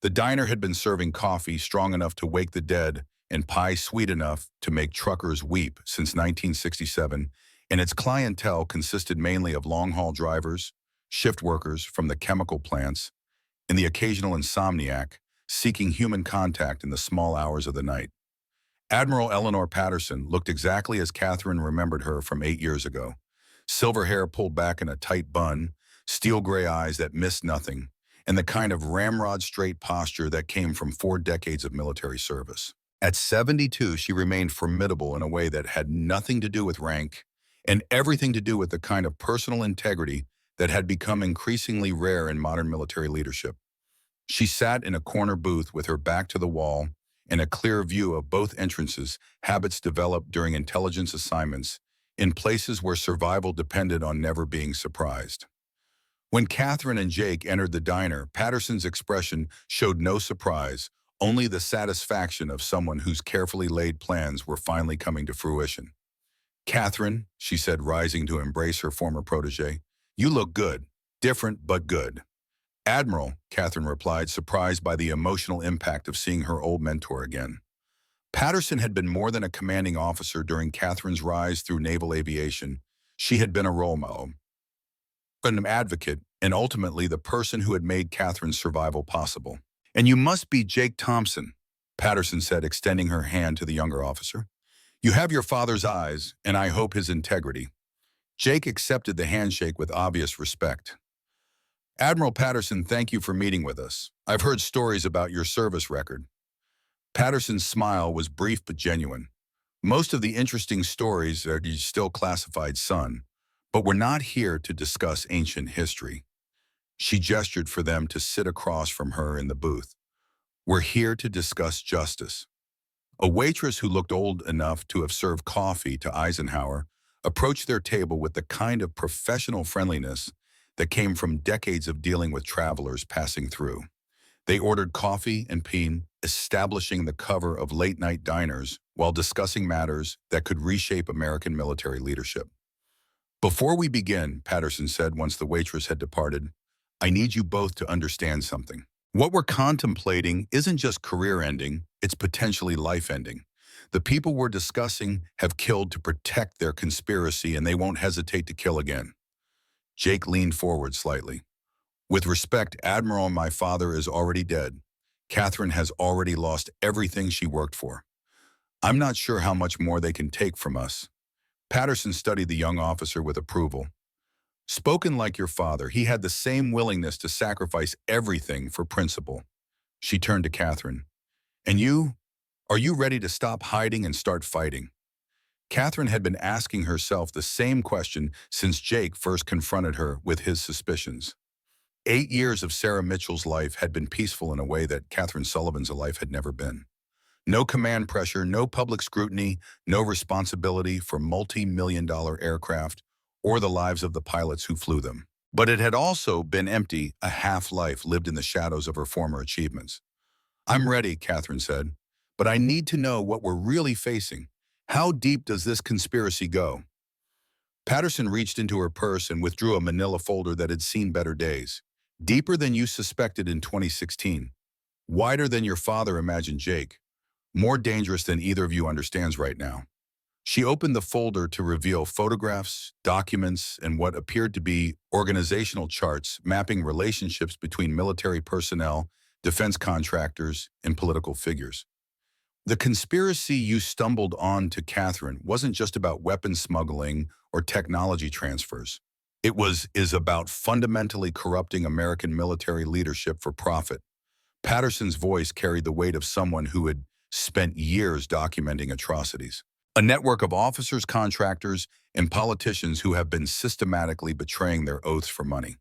The diner had been serving coffee strong enough to wake the dead and pie sweet enough to make truckers weep since 1967, and its clientele consisted mainly of long-haul drivers, shift workers from the chemical plants, and the occasional insomniac seeking human contact in the small hours of the night. Admiral Eleanor Patterson looked exactly as Catherine remembered her from 8 years ago. Silver hair pulled back in a tight bun, steel gray eyes that missed nothing, and the kind of ramrod-straight posture that came from 4 decades of military service. At 72, she remained formidable in a way that had nothing to do with rank and everything to do with the kind of personal integrity that had become increasingly rare in modern military leadership. She sat in a corner booth with her back to the wall and a clear view of both entrances, habits developed during intelligence assignments, in places where survival depended on never being surprised. When Catherine and Jake entered the diner, Patterson's expression showed no surprise, only the satisfaction of someone whose carefully laid plans were finally coming to fruition. Catherine, she said, rising to embrace her former protege, you look good, different but good. Admiral, Catherine replied, surprised by the emotional impact of seeing her old mentor again. Patterson had been more than a commanding officer during Catherine's rise through naval aviation. She had been a role model, an advocate, and ultimately the person who had made Catherine's survival possible. And you must be Jake Thompson, Patterson said, extending her hand to the younger officer. You have your father's eyes, and I hope his integrity. Jake accepted the handshake with obvious respect. Admiral Patterson, thank you for meeting with us. I've heard stories about your service record. Patterson's smile was brief but genuine. Most of the interesting stories are still classified, son, but we're not here to discuss ancient history. She gestured for them to sit across from her in the booth. We're here to discuss justice. A waitress who looked old enough to have served coffee to Eisenhower approached their table with the kind of professional friendliness that came from decades of dealing with travelers passing through. They ordered coffee and peen, establishing the cover of late-night diners while discussing matters that could reshape American military leadership. Before we begin, Patterson said once the waitress had departed, I need you both to understand something. What we're contemplating isn't just career ending, it's potentially life ending. The people we're discussing have killed to protect their conspiracy, and they won't hesitate to kill again. Jake leaned forward slightly. With respect, Admiral, my father is already dead. Catherine has already lost everything she worked for. I'm not sure how much more they can take from us. Patterson studied the young officer with approval. Spoken like your father, he had the same willingness to sacrifice everything for principle. She turned to Catherine. And you? Are you ready to stop hiding and start fighting? Catherine had been asking herself the same question since Jake first confronted her with his suspicions. 8 years of Sarah Mitchell's life had been peaceful in a way that Catherine Sullivan's life had never been. No command pressure, no public scrutiny, no responsibility for multi-million-dollar aircraft or the lives of the pilots who flew them. But it had also been empty, a half-life lived in the shadows of her former achievements. I'm ready, Catherine said, but I need to know what we're really facing. How deep does this conspiracy go? Patterson reached into her purse and withdrew a manila folder that had seen better days. Deeper than you suspected in 2016. Wider than your father imagined, Jake. More dangerous than either of you understands right now. She opened the folder to reveal photographs, documents, and what appeared to be organizational charts mapping relationships between military personnel, defense contractors, and political figures. The conspiracy you stumbled on to Catherine wasn't just about weapons smuggling or technology transfers. It is about fundamentally corrupting American military leadership for profit. Patterson's voice carried the weight of someone who had spent years documenting atrocities. A network of officers, contractors, and politicians who have been systematically betraying their oaths for money.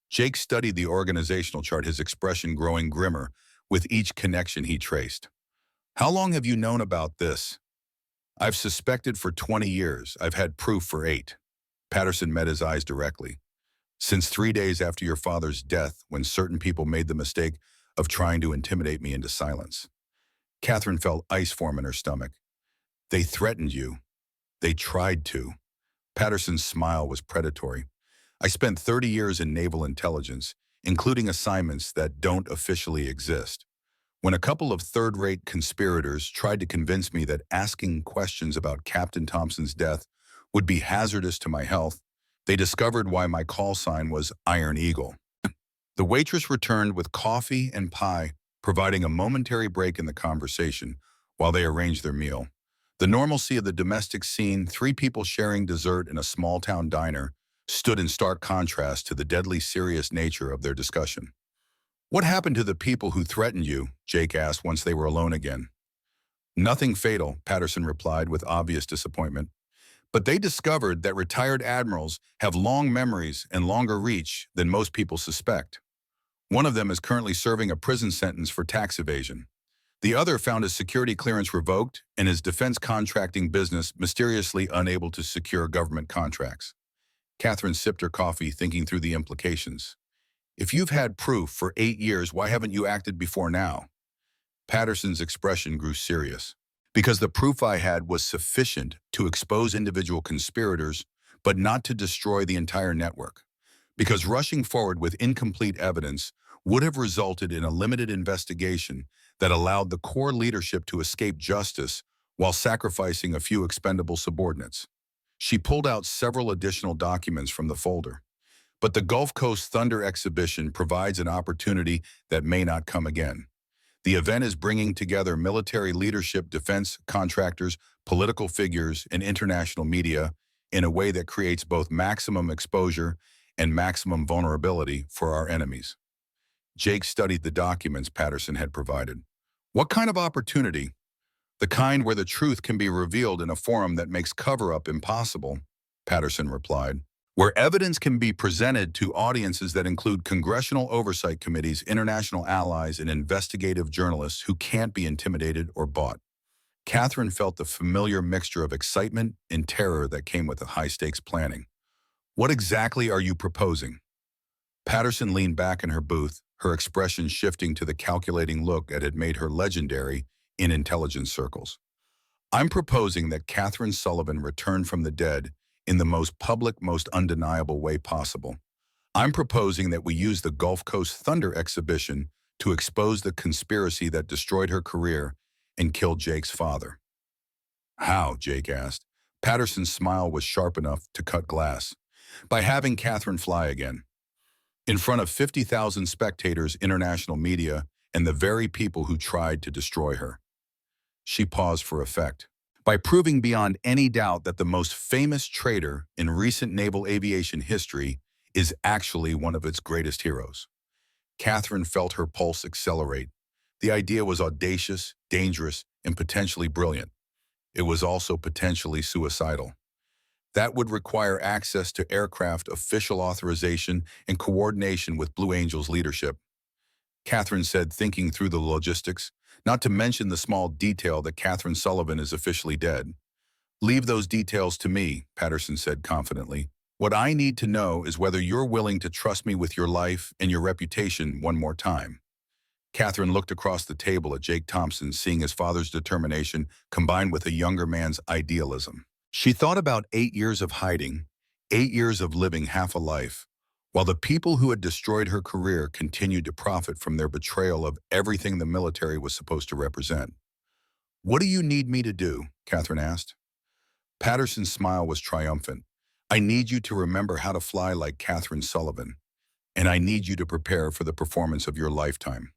Jake studied the organizational chart, his expression growing grimmer with each connection he traced. How long have you known about this? I've suspected for 20 years. I've had proof for 8. Patterson met his eyes directly. Since 3 days after your father's death, when certain people made the mistake of trying to intimidate me into silence. Catherine felt ice form in her stomach. They threatened you. They tried to. Patterson's smile was predatory. I spent 30 years in naval intelligence, including assignments that don't officially exist. When a couple of third-rate conspirators tried to convince me that asking questions about Captain Thompson's death would be hazardous to my health, they discovered why my call sign was Iron Eagle. The waitress returned with coffee and pie, providing a momentary break in the conversation while they arranged their meal. The normalcy of the domestic scene, 3 people sharing dessert in a small-town diner, stood in stark contrast to the deadly serious nature of their discussion. What happened to the people who threatened you? Jake asked once they were alone again. Nothing fatal, Patterson replied with obvious disappointment. But they discovered that retired admirals have long memories and longer reach than most people suspect. One of them is currently serving a prison sentence for tax evasion. The other found his security clearance revoked and his defense contracting business mysteriously unable to secure government contracts. Catherine sipped her coffee, thinking through the implications. If you've had proof for 8 years, why haven't you acted before now? Patterson's expression grew serious. Because the proof I had was sufficient to expose individual conspirators, but not to destroy the entire network. Because rushing forward with incomplete evidence would have resulted in a limited investigation that allowed the core leadership to escape justice while sacrificing a few expendable subordinates. She pulled out several additional documents from the folder. But the Gulf Coast Thunder exhibition provides an opportunity that may not come again. The event is bringing together military leadership, defense contractors, political figures, and international media in a way that creates both maximum exposure and maximum vulnerability for our enemies. Jake studied the documents Patterson had provided. What kind of opportunity? The kind where the truth can be revealed in a forum that makes cover-up impossible, Patterson replied. Where evidence can be presented to audiences that include congressional oversight committees, international allies, and investigative journalists who can't be intimidated or bought. Catherine felt the familiar mixture of excitement and terror that came with the high-stakes planning. What exactly are you proposing? Patterson leaned back in her booth, her expression shifting to the calculating look that had made her legendary in intelligence circles. I'm proposing that Catherine Sullivan return from the dead in the most public, most undeniable way possible. I'm proposing that we use the Gulf Coast Thunder exhibition to expose the conspiracy that destroyed her career and killed Jake's father. How? Jake asked. Patterson's smile was sharp enough to cut glass. By having Catherine fly again. In front of 50,000 spectators, international media, and the very people who tried to destroy her. She paused for effect. By proving beyond any doubt that the most famous traitor in recent naval aviation history is actually one of its greatest heroes. Catherine felt her pulse accelerate. The idea was audacious, dangerous, and potentially brilliant. It was also potentially suicidal. That would require access to aircraft, official authorization, and coordination with Blue Angels leadership. Catherine said, thinking through the logistics, not to mention the small detail that Catherine Sullivan is officially dead. Leave those details to me, Patterson said confidently. What I need to know is whether you're willing to trust me with your life and your reputation one more time. Catherine looked across the table at Jake Thompson, seeing his father's determination combined with a younger man's idealism. She thought about 8 years of hiding, 8 years of living half a life, while the people who had destroyed her career continued to profit from their betrayal of everything the military was supposed to represent. "What do you need me to do?" Catherine asked. Patterson's smile was triumphant. "I need you to remember how to fly like Catherine Sullivan, and I need you to prepare for the performance of your lifetime."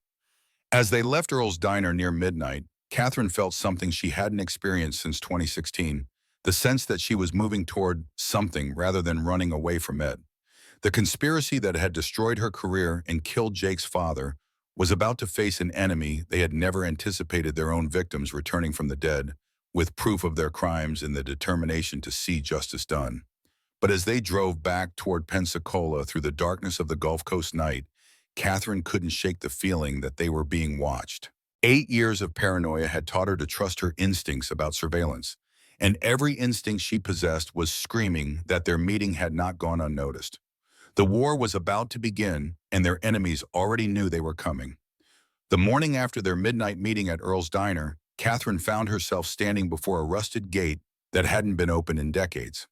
As they left Earl's Diner near midnight, Catherine felt something she hadn't experienced since 2016, the sense that she was moving toward something rather than running away from it. The conspiracy that had destroyed her career and killed Jake's father was about to face an enemy they had never anticipated, their own victims returning from the dead, with proof of their crimes and the determination to see justice done. But as they drove back toward Pensacola through the darkness of the Gulf Coast night, Catherine couldn't shake the feeling that they were being watched. 8 years of paranoia had taught her to trust her instincts about surveillance, and every instinct she possessed was screaming that their meeting had not gone unnoticed. The war was about to begin, and their enemies already knew they were coming. The morning after their midnight meeting at Earl's Diner, Catherine found herself standing before a rusted gate that hadn't been opened in decades.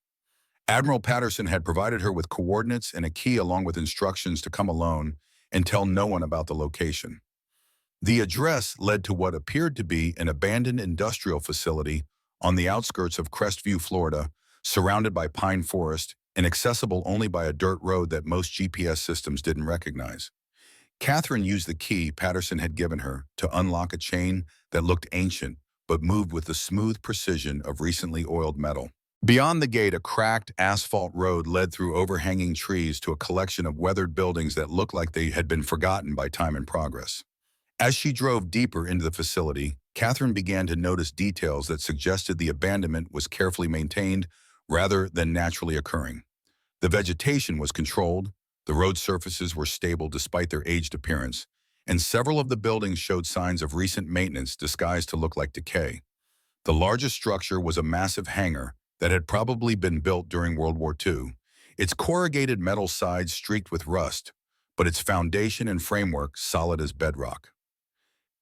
Admiral Patterson had provided her with coordinates and a key along with instructions to come alone and tell no one about the location. The address led to what appeared to be an abandoned industrial facility on the outskirts of Crestview, Florida, surrounded by pine forest and accessible only by a dirt road that most GPS systems didn't recognize. Catherine used the key Patterson had given her to unlock a chain that looked ancient but moved with the smooth precision of recently oiled metal. Beyond the gate, a cracked asphalt road led through overhanging trees to a collection of weathered buildings that looked like they had been forgotten by time and progress. As she drove deeper into the facility, Catherine began to notice details that suggested the abandonment was carefully maintained rather than naturally occurring. The vegetation was controlled, the road surfaces were stable despite their aged appearance, and several of the buildings showed signs of recent maintenance disguised to look like decay. The largest structure was a massive hangar that had probably been built during World War II, its corrugated metal sides streaked with rust, but its foundation and framework solid as bedrock.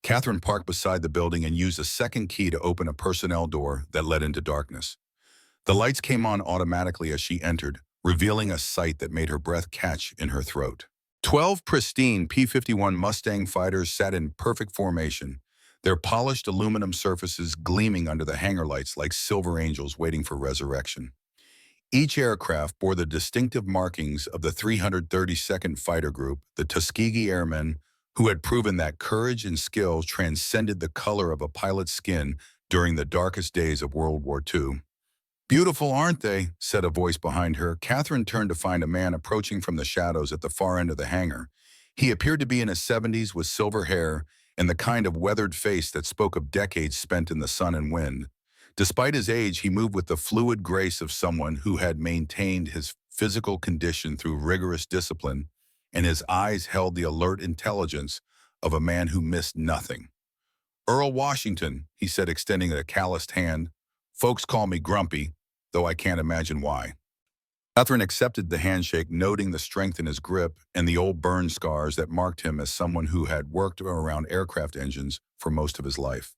Catherine parked beside the building and used a second key to open a personnel door that led into darkness. The lights came on automatically as she entered, revealing a sight that made her breath catch in her throat. 12 pristine P-51 Mustang fighters sat in perfect formation, their polished aluminum surfaces gleaming under the hangar lights like silver angels waiting for resurrection. Each aircraft bore the distinctive markings of the 332nd Fighter Group, the Tuskegee Airmen, who had proven that courage and skill transcended the color of a pilot's skin during the darkest days of World War II. "Beautiful, aren't they?" said a voice behind her. Catherine turned to find a man approaching from the shadows at the far end of the hangar. He appeared to be in his 70s with silver hair and the kind of weathered face that spoke of decades spent in the sun and wind. Despite his age, he moved with the fluid grace of someone who had maintained his physical condition through rigorous discipline, and his eyes held the alert intelligence of a man who missed nothing. "Earl Washington," he said, extending a calloused hand. "Folks call me Grumpy, though I can't imagine why." Catherine accepted the handshake, noting the strength in his grip and the old burn scars that marked him as someone who had worked around aircraft engines for most of his life.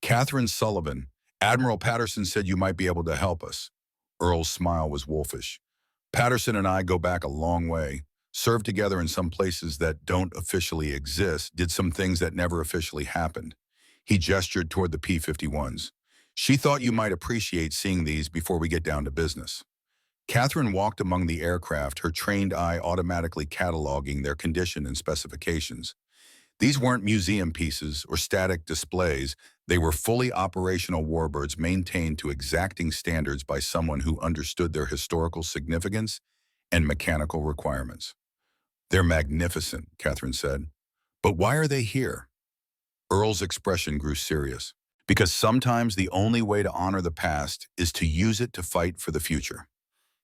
"Catherine Sullivan, Admiral Patterson said you might be able to help us." Earl's smile was wolfish. "Patterson and I go back a long way, served together in some places that don't officially exist, did some things that never officially happened." He gestured toward the P-51s. "She thought you might appreciate seeing these before we get down to business." Catherine walked among the aircraft, her trained eye automatically cataloging their condition and specifications. These weren't museum pieces or static displays. They were fully operational warbirds maintained to exacting standards by someone who understood their historical significance and mechanical requirements. "They're magnificent," Catherine said. "But why are they here?" Earl's expression grew serious. "Because sometimes the only way to honor the past is to use it to fight for the future."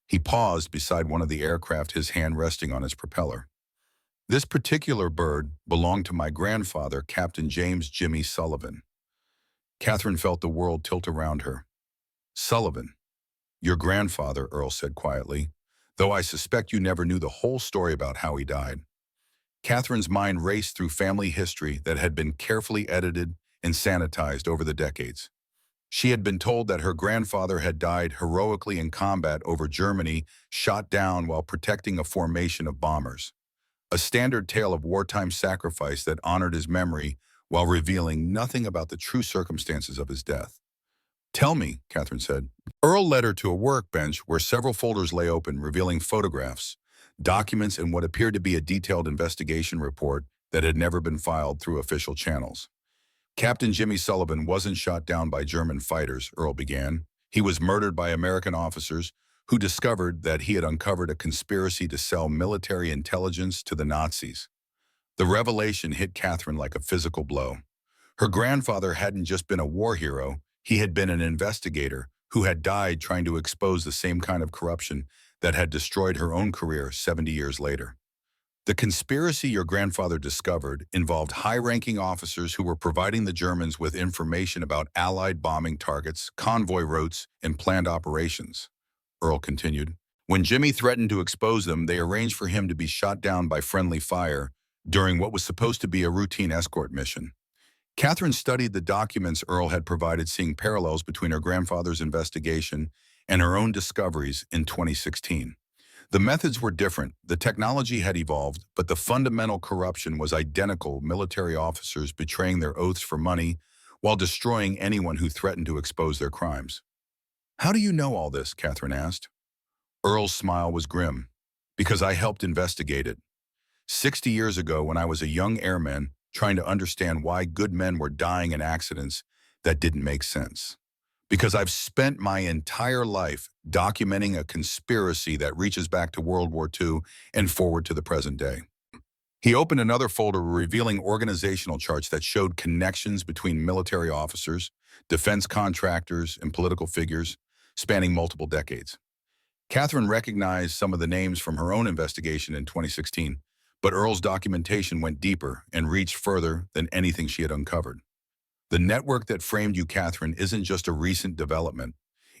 He paused beside one of the aircraft, his hand resting on its propeller. "This particular bird belonged to my grandfather, Captain James Jimmy Sullivan." Catherine felt the world tilt around her. "Sullivan, your grandfather," Earl said quietly, "though I suspect you never knew the whole story about how he died." Catherine's mind raced through family history that had been carefully edited and sanitized over the decades. She had been told that her grandfather had died heroically in combat over Germany, shot down while protecting a formation of bombers. A standard tale of wartime sacrifice that honored his memory while revealing nothing about the true circumstances of his death. "Tell me," Catherine said. Earl led her to a workbench where several folders lay open, revealing photographs, documents, and what appeared to be a detailed investigation report that had never been filed through official channels. "Captain Jimmy Sullivan wasn't shot down by German fighters," Earl began. "He was murdered by American officers who discovered that he had uncovered a conspiracy to sell military intelligence to the Nazis." The revelation hit Catherine like a physical blow. Her grandfather hadn't just been a war hero, he had been an investigator who had died trying to expose the same kind of corruption that had destroyed her own career 70 years later. "The conspiracy your grandfather discovered involved high-ranking officers who were providing the Germans with information about Allied bombing targets, convoy routes, and planned operations," Earl continued. "When Jimmy threatened to expose them, they arranged for him to be shot down by friendly fire during what was supposed to be a routine escort mission." Catherine studied the documents Earl had provided, seeing parallels between her grandfather's investigation and her own discoveries in 2016. The methods were different, the technology had evolved, but the fundamental corruption was identical: military officers betraying their oaths for money while destroying anyone who threatened to expose their crimes. "How do you know all this?" Catherine asked. Earl's smile was grim. "Because I helped investigate it. 60 years ago, when I was a young airman trying to understand why good men were dying in accidents that didn't make sense. Because I've spent my entire life documenting a conspiracy that reaches back to World War II and forward to the present day." He opened another folder revealing organizational charts that showed connections between military officers, defense contractors, and political figures spanning multiple decades. Catherine recognized some of the names from her own investigation in 2016, but Earl's documentation went deeper and reached further than anything she had uncovered. "The network that framed you, Catherine, isn't just a recent development.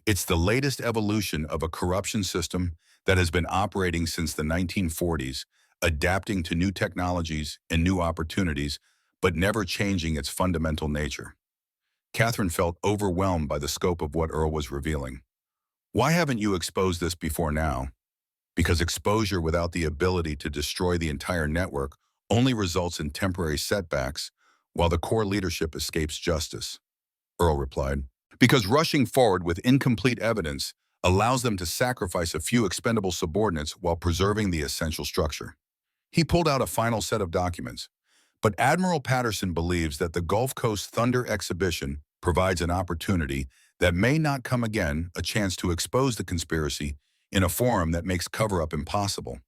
It's the latest evolution of a corruption system that has been operating since the 1940s, adapting to new technologies and new opportunities, but never changing its fundamental nature." Catherine felt overwhelmed by the scope of what Earl was revealing. "Why haven't you exposed this before now?" "Because exposure without the ability to destroy the entire network only results in temporary setbacks while the core leadership escapes justice," Earl replied. "Because rushing forward with incomplete evidence allows them to sacrifice a few expendable subordinates while preserving the essential structure." He pulled out a final set of documents. "But Admiral Patterson believes that the Gulf Coast Thunder exhibition provides an opportunity that may not come again, a chance to expose the conspiracy in a forum that makes cover-up impossible."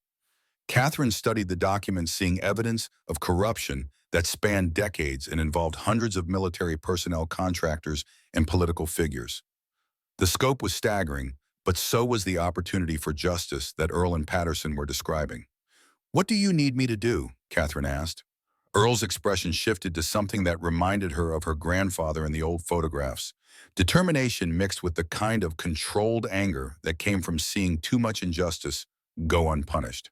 Catherine studied the documents, seeing evidence of corruption that spanned decades and involved hundreds of military personnel, contractors, and political figures. The scope was staggering, but so was the opportunity for justice that Earl and Patterson were describing. "What do you need me to do?" Catherine asked. Earl's expression shifted to something that reminded her of her grandfather in the old photographs: determination mixed with the kind of controlled anger that came from seeing too much injustice go unpunished.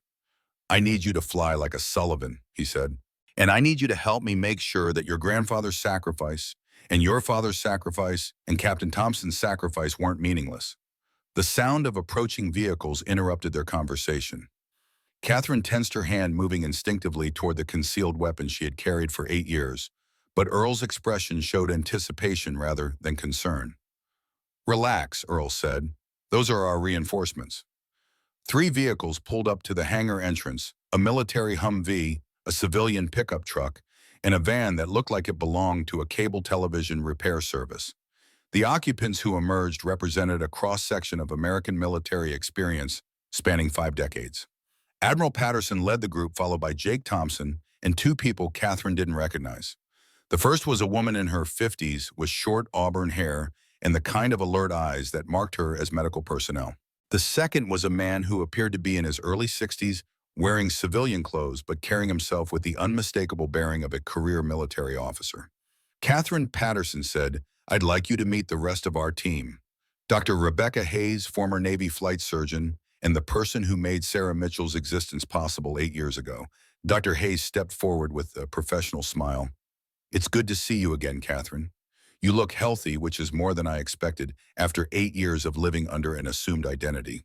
"I need you to fly like a Sullivan," he said. "And I need you to help me make sure that your grandfather's sacrifice and your father's sacrifice and Captain Thompson's sacrifice weren't meaningless." The sound of approaching vehicles interrupted their conversation. Catherine tensed her hand, moving instinctively toward the concealed weapon she had carried for 8 years, but Earl's expression showed anticipation rather than concern. "Relax," Earl said. "Those are our reinforcements." 3 vehicles pulled up to the hangar entrance: a military Humvee, a civilian pickup truck, and a van that looked like it belonged to a cable television repair service. The occupants who emerged represented a cross-section of American military experience spanning 5 decades. Admiral Patterson led the group, followed by Jake Thompson and 2 people Catherine didn't recognize. The first was a woman in her 50s with short auburn hair and the kind of alert eyes that marked her as medical personnel. The second was a man who appeared to be in his early 60s, wearing civilian clothes but carrying himself with the unmistakable bearing of a career military officer. Catherine Patterson said, "I'd like you to meet the rest of our team. Dr. Rebecca Hayes, former Navy flight surgeon, and the person who made Sarah Mitchell's existence possible 8 years ago. Dr. Hayes stepped forward with a professional smile. It's good to see you again, Catherine. You look healthy, which is more than I expected after 8 years of living under an assumed identity.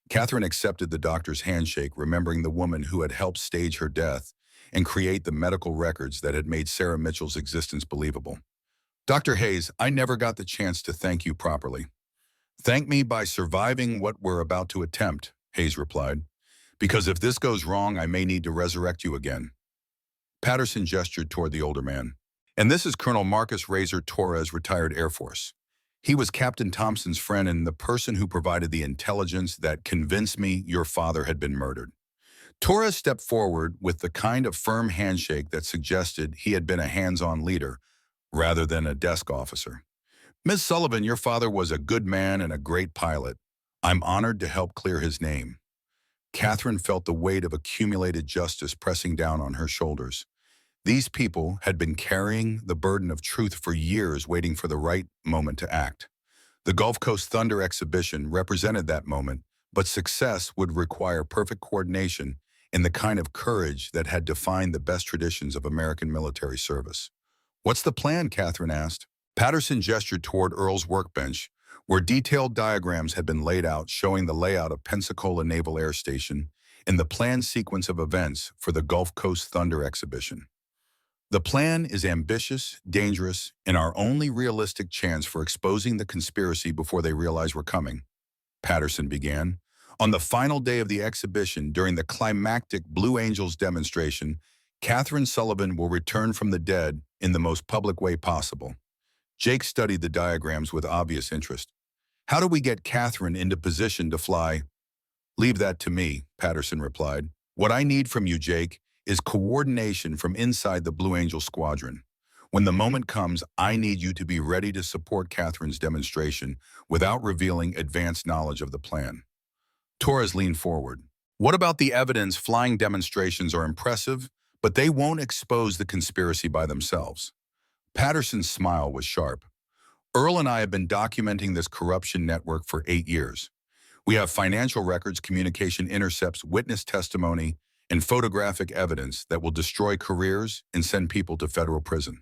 Catherine accepted the doctor's handshake, remembering the woman who had helped stage her death and create the medical records that had made Sarah Mitchell's existence believable. Dr. Hayes, I never got the chance to thank you properly. Thank me by surviving what we're about to attempt, Hayes replied. Because if this goes wrong, I may need to resurrect you again. Patterson gestured toward the older man. And this is Colonel Marcus Razor Torres, retired Air Force. He was Captain Thompson's friend and the person who provided the intelligence that convinced me your father had been murdered. Torres stepped forward with the kind of firm handshake that suggested he had been a hands-on leader rather than a desk officer. Ms. Sullivan, your father was a good man and a great pilot. I'm honored to help clear his name. Catherine felt the weight of accumulated justice pressing down on her shoulders. These people had been carrying the burden of truth for years, waiting for the right moment to act. The Gulf Coast Thunder exhibition represented that moment, but success would require perfect coordination and the kind of courage that had defined the best traditions of American military service. What's the plan? Catherine asked. Patterson gestured toward Earl's workbench, where detailed diagrams had been laid out showing the layout of Pensacola Naval Air Station and the planned sequence of events for the Gulf Coast Thunder exhibition. The plan is ambitious, dangerous, and our only realistic chance for exposing the conspiracy before they realize we're coming, Patterson began. On the final day of the exhibition, during the climactic Blue Angels demonstration, Catherine Sullivan will return from the dead in the most public way possible. Jake studied the diagrams with obvious interest. How do we get Catherine into position to fly? Leave that to me, Patterson replied. What I need from you, Jake, is coordination from inside the Blue Angel squadron. When the moment comes, I need you to be ready to support Catherine's demonstration without revealing advanced knowledge of the plan. Torres leaned forward. What about the evidence? Flying demonstrations are impressive, but they won't expose the conspiracy by themselves. Patterson's smile was sharp. Earl and I have been documenting this corruption network for 8 years. We have financial records, communication intercepts, witness testimony, and photographic evidence that will destroy careers and send people to federal prison.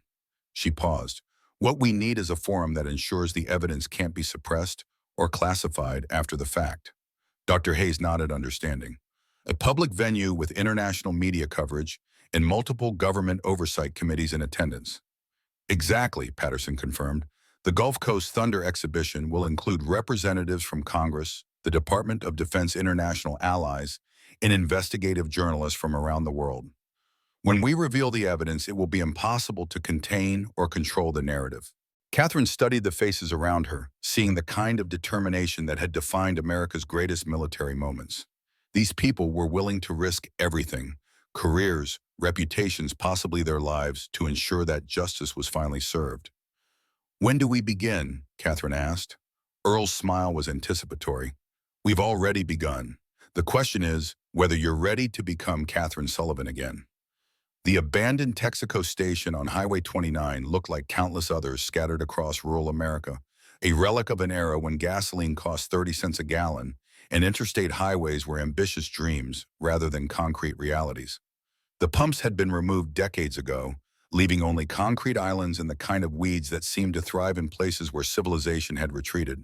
She paused. What we need is a forum that ensures the evidence can't be suppressed or classified after the fact. Dr. Hayes nodded understanding. A public venue with international media coverage and multiple government oversight committees in attendance. Exactly, Patterson confirmed. The Gulf Coast Thunder exhibition will include representatives from Congress, the Department of Defense, international allies, and investigative journalists from around the world. When we reveal the evidence, it will be impossible to contain or control the narrative. Catherine studied the faces around her, seeing the kind of determination that had defined America's greatest military moments. These people were willing to risk everything, careers, reputations, possibly their lives, to ensure that justice was finally served. When do we begin? Catherine asked. Earl's smile was anticipatory. We've already begun. The question is whether you're ready to become Catherine Sullivan again. The abandoned Texaco station on Highway 29 looked like countless others scattered across rural America, a relic of an era when gasoline cost 30 cents a gallon and interstate highways were ambitious dreams rather than concrete realities. The pumps had been removed decades ago, leaving only concrete islands and the kind of weeds that seemed to thrive in places where civilization had retreated.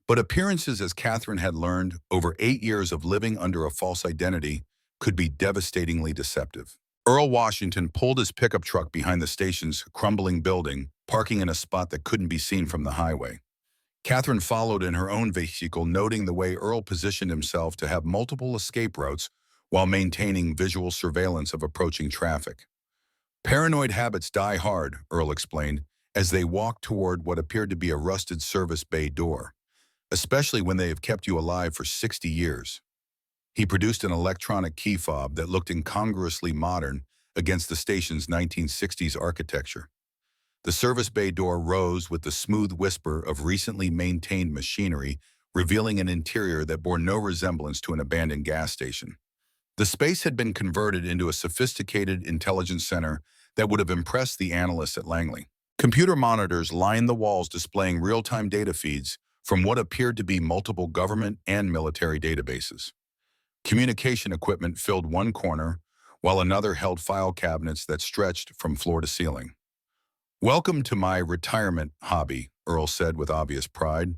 But appearances, as Catherine had learned over 8 years of living under a false identity, could be devastatingly deceptive. Earl Washington pulled his pickup truck behind the station's crumbling building, parking in a spot that couldn't be seen from the highway. Catherine followed in her own vehicle, noting the way Earl positioned himself to have multiple escape routes while maintaining visual surveillance of approaching traffic. Paranoid habits die hard, Earl explained, as they walked toward what appeared to be a rusted service bay door, especially when they have kept you alive for 60 years. He produced an electronic key fob that looked incongruously modern against the station's 1960s architecture. The service bay door rose with the smooth whisper of recently maintained machinery, revealing an interior that bore no resemblance to an abandoned gas station. The space had been converted into a sophisticated intelligence center that would have impressed the analysts at Langley. Computer monitors lined the walls displaying real-time data feeds from what appeared to be multiple government and military databases. Communication equipment filled one corner, while another held file cabinets that stretched from floor to ceiling. "Welcome to my retirement hobby," Earl said with obvious pride.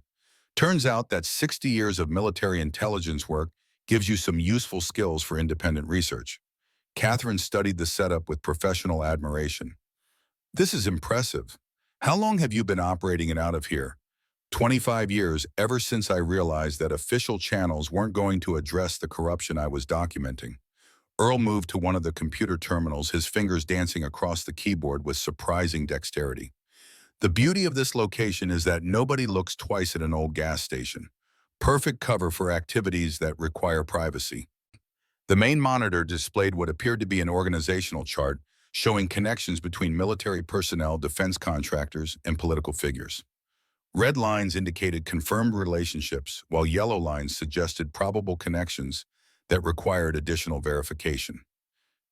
"Turns out that 60 years of military intelligence work gives you some useful skills for independent research." Catherine studied the setup with professional admiration. "This is impressive. How long have you been operating it out of here?" 25 years, ever since I realized that official channels weren't going to address the corruption I was documenting." Earl moved to one of the computer terminals, his fingers dancing across the keyboard with surprising dexterity. "The beauty of this location is that nobody looks twice at an old gas station. Perfect cover for activities that require privacy." The main monitor displayed what appeared to be an organizational chart showing connections between military personnel, defense contractors, and political figures. Red lines indicated confirmed relationships, while yellow lines suggested probable connections that required additional verification.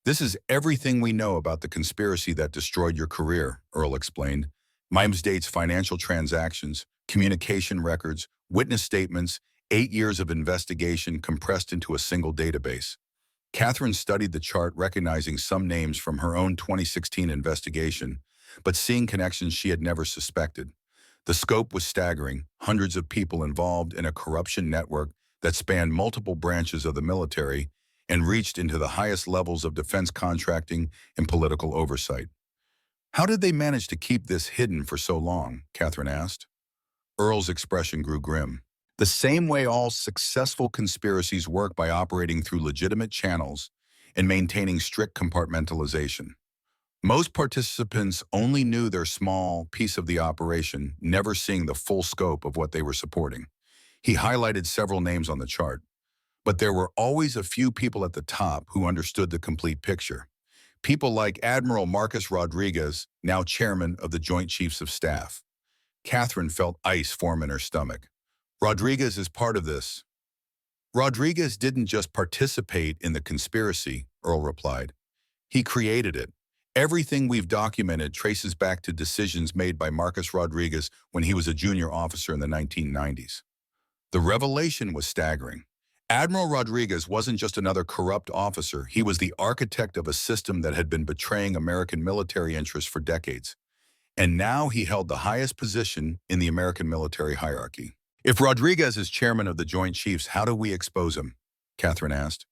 "This is everything we know about the conspiracy that destroyed your career," Earl explained. "Mimes dates financial transactions, communication records, witness statements, 8 years of investigation compressed into a single database." Catherine studied the chart, recognizing some names from her own 2016 investigation, but seeing connections she had never suspected. The scope was staggering, hundreds of people involved in a corruption network that spanned multiple branches of the military and reached into the highest levels of defense contracting and political oversight. "How did they manage to keep this hidden for so long?" Catherine asked. Earl's expression grew grim. "The same way all successful conspiracies work, by operating through legitimate channels and maintaining strict compartmentalization. Most participants only knew their small piece of the operation, never seeing the full scope of what they were supporting." He highlighted several names on the chart. "But there were always a few people at the top who understood the complete picture. People like Admiral Marcus Rodriguez, now chairman of the Joint Chiefs of Staff." Catherine felt ice form in her stomach. "Rodriguez is part of this." "Rodriguez didn't just participate in the conspiracy," Earl replied. "He created it. Everything we've documented traces back to decisions made by Marcus Rodriguez when he was a junior officer in the 1990s. The revelation was staggering. Admiral Rodriguez wasn't just another corrupt officer, he was the architect of a system that had been betraying American military interests for decades. And now he held the highest position in the American military hierarchy. "If Rodriguez is chairman of the Joint Chiefs, how do we expose him?" Catherine asked.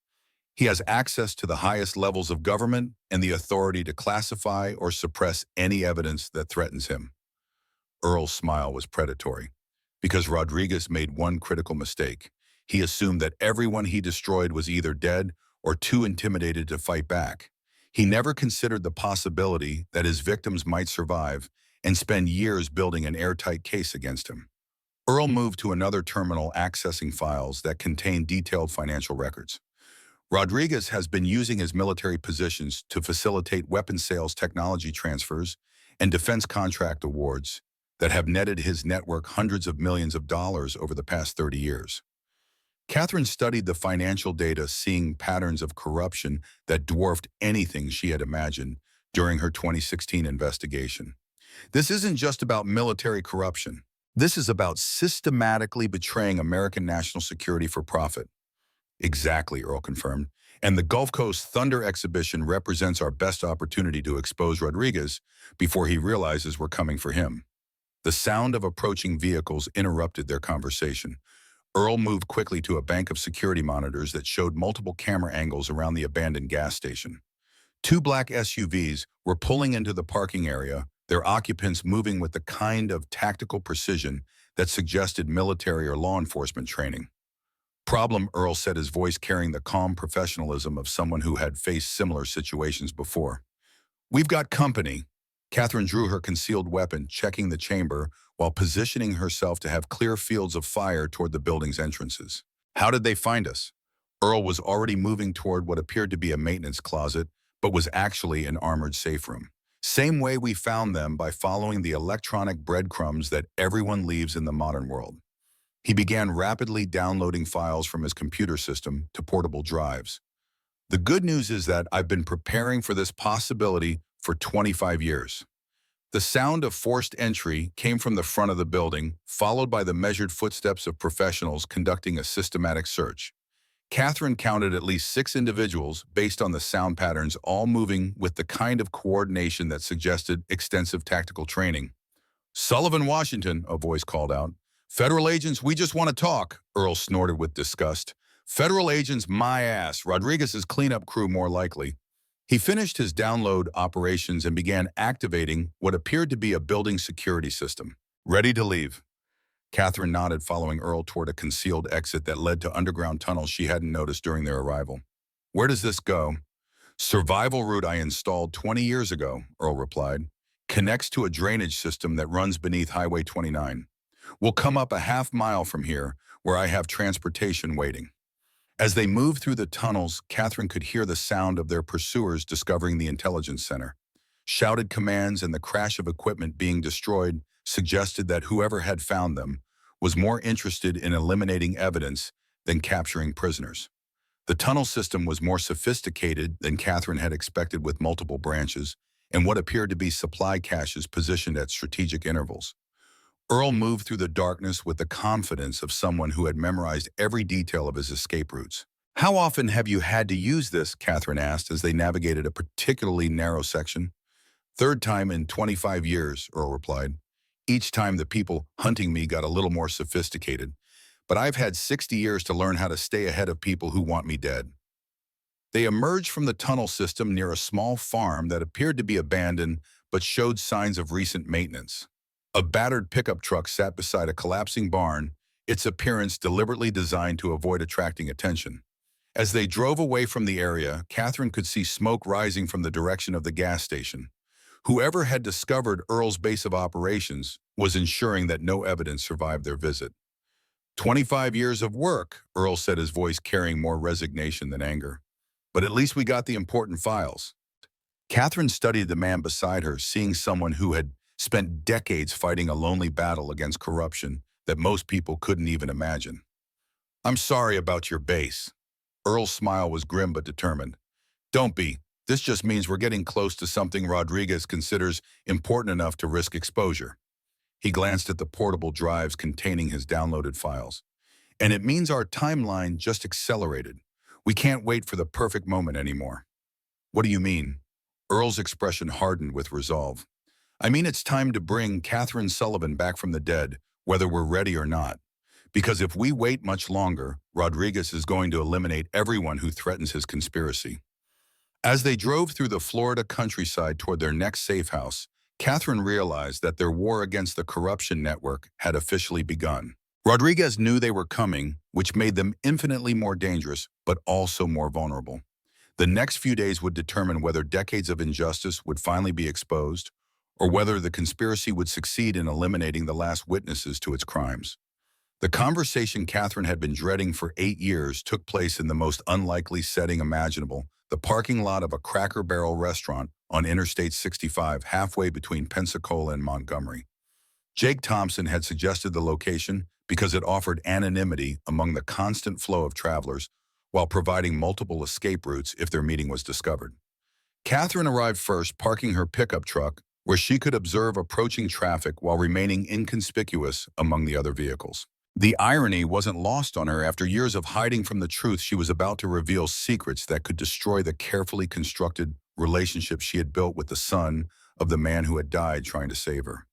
"He has access to the highest levels of government and the authority to classify or suppress any evidence that threatens him." Earl's smile was predatory. Because Rodriguez made one critical mistake. He assumed that everyone he destroyed was either dead or too intimidated to fight back. He never considered the possibility that his victims might survive and spend years building an airtight case against him. Earl moved to another terminal, accessing files that contained detailed financial records. "Rodriguez has been using his military positions to facilitate weapons sales, technology transfers, and defense contract awards that have netted his network hundreds of millions of dollars over the past 30 years. Catherine studied the financial data, seeing patterns of corruption that dwarfed anything she had imagined during her 2016 investigation. "This isn't just about military corruption. This is about systematically betraying American national security for profit." "Exactly," Earl confirmed. "And the Gulf Coast Thunder exhibition represents our best opportunity to expose Rodriguez before he realizes we're coming for him." The sound of approaching vehicles interrupted their conversation. Earl moved quickly to a bank of security monitors that showed multiple camera angles around the abandoned gas station. Two black SUVs were pulling into the parking area, their occupants moving with the kind of tactical precision that suggested military or law enforcement training. "Problem," Earl said, his voice carrying the calm professionalism of someone who had faced similar situations before. "We've got company." Catherine drew her concealed weapon, checking the chamber while positioning herself to have clear fields of fire toward the building's entrances. "How did they find us?" Earl was already moving toward what appeared to be a maintenance closet, but was actually an armored safe room. "Same way we found them, by following the electronic breadcrumbs that everyone leaves in the modern world." He began rapidly downloading files from his computer system to portable drives. "The good news is that I've been preparing for this possibility for 25 years. The sound of forced entry came from the front of the building, followed by the measured footsteps of professionals conducting a systematic search. Catherine counted at least 6 individuals based on the sound patterns, all moving with the kind of coordination that suggested extensive tactical training. "Sullivan, Washington," a voice called out. "Federal agents, we just want to talk," Earl snorted with disgust. "Federal agents, my ass. Rodriguez's cleanup crew, more likely." He finished his download operations and began activating what appeared to be a building security system. "Ready to leave." Catherine nodded, following Earl toward a concealed exit that led to underground tunnels she hadn't noticed during their arrival. "Where does this go?" "Survival route I installed 20 years ago," Earl replied. "Connects to a drainage system that runs beneath Highway 29. We'll come up a half-mile from here, where I have transportation waiting." As they moved through the tunnels, Catherine could hear the sound of their pursuers discovering the intelligence center. Shouted commands and the crash of equipment being destroyed suggested that whoever had found them was more interested in eliminating evidence than capturing prisoners. The tunnel system was more sophisticated than Catherine had expected, with multiple branches and what appeared to be supply caches positioned at strategic intervals. Earl moved through the darkness with the confidence of someone who had memorized every detail of his escape routes. "How often have you had to use this?" Catherine asked as they navigated a particularly narrow section. "Third time in 25 years, Earl replied. "Each time the people hunting me got a little more sophisticated, but I've had 60 years to learn how to stay ahead of people who want me dead." They emerged from the tunnel system near a small farm that appeared to be abandoned but showed signs of recent maintenance. A battered pickup truck sat beside a collapsing barn, its appearance deliberately designed to avoid attracting attention. As they drove away from the area, Catherine could see smoke rising from the direction of the gas station. Whoever had discovered Earl's base of operations was ensuring that no evidence survived their visit. 25 years of work," Earl said, his voice carrying more resignation than anger. "But at least we got the important files." Catherine studied the man beside her, seeing someone who had spent decades fighting a lonely battle against corruption that most people couldn't even imagine. "I'm sorry about your base." Earl's smile was grim but determined. "Don't be. This just means we're getting close to something Rodriguez considers important enough to risk exposure." He glanced at the portable drives containing his downloaded files. "And it means our timeline just accelerated. We can't wait for the perfect moment anymore." "What do you mean?" Earl's expression hardened with resolve. "I mean, it's time to bring Catherine Sullivan back from the dead, whether we're ready or not. Because if we wait much longer, Rodriguez is going to eliminate everyone who threatens his conspiracy." As they drove through the Florida countryside toward their next safe house, Catherine realized that their war against the corruption network had officially begun. Rodriguez knew they were coming, which made them infinitely more dangerous, but also more vulnerable. The next few days would determine whether decades of injustice would finally be exposed, or whether the conspiracy would succeed in eliminating the last witnesses to its crimes. The conversation Catherine had been dreading for 8 years took place in the most unlikely setting imaginable, the parking lot of a Cracker Barrel restaurant on Interstate 65, halfway between Pensacola and Montgomery. Jake Thompson had suggested the location because it offered anonymity among the constant flow of travelers, while providing multiple escape routes if their meeting was discovered. Catherine arrived first, parking her pickup truck where she could observe approaching traffic while remaining inconspicuous among the other vehicles. The irony wasn't lost on her. After years of hiding from the truth, she was about to reveal secrets that could destroy the carefully constructed relationship she had built with the son of the man who had died trying to save her.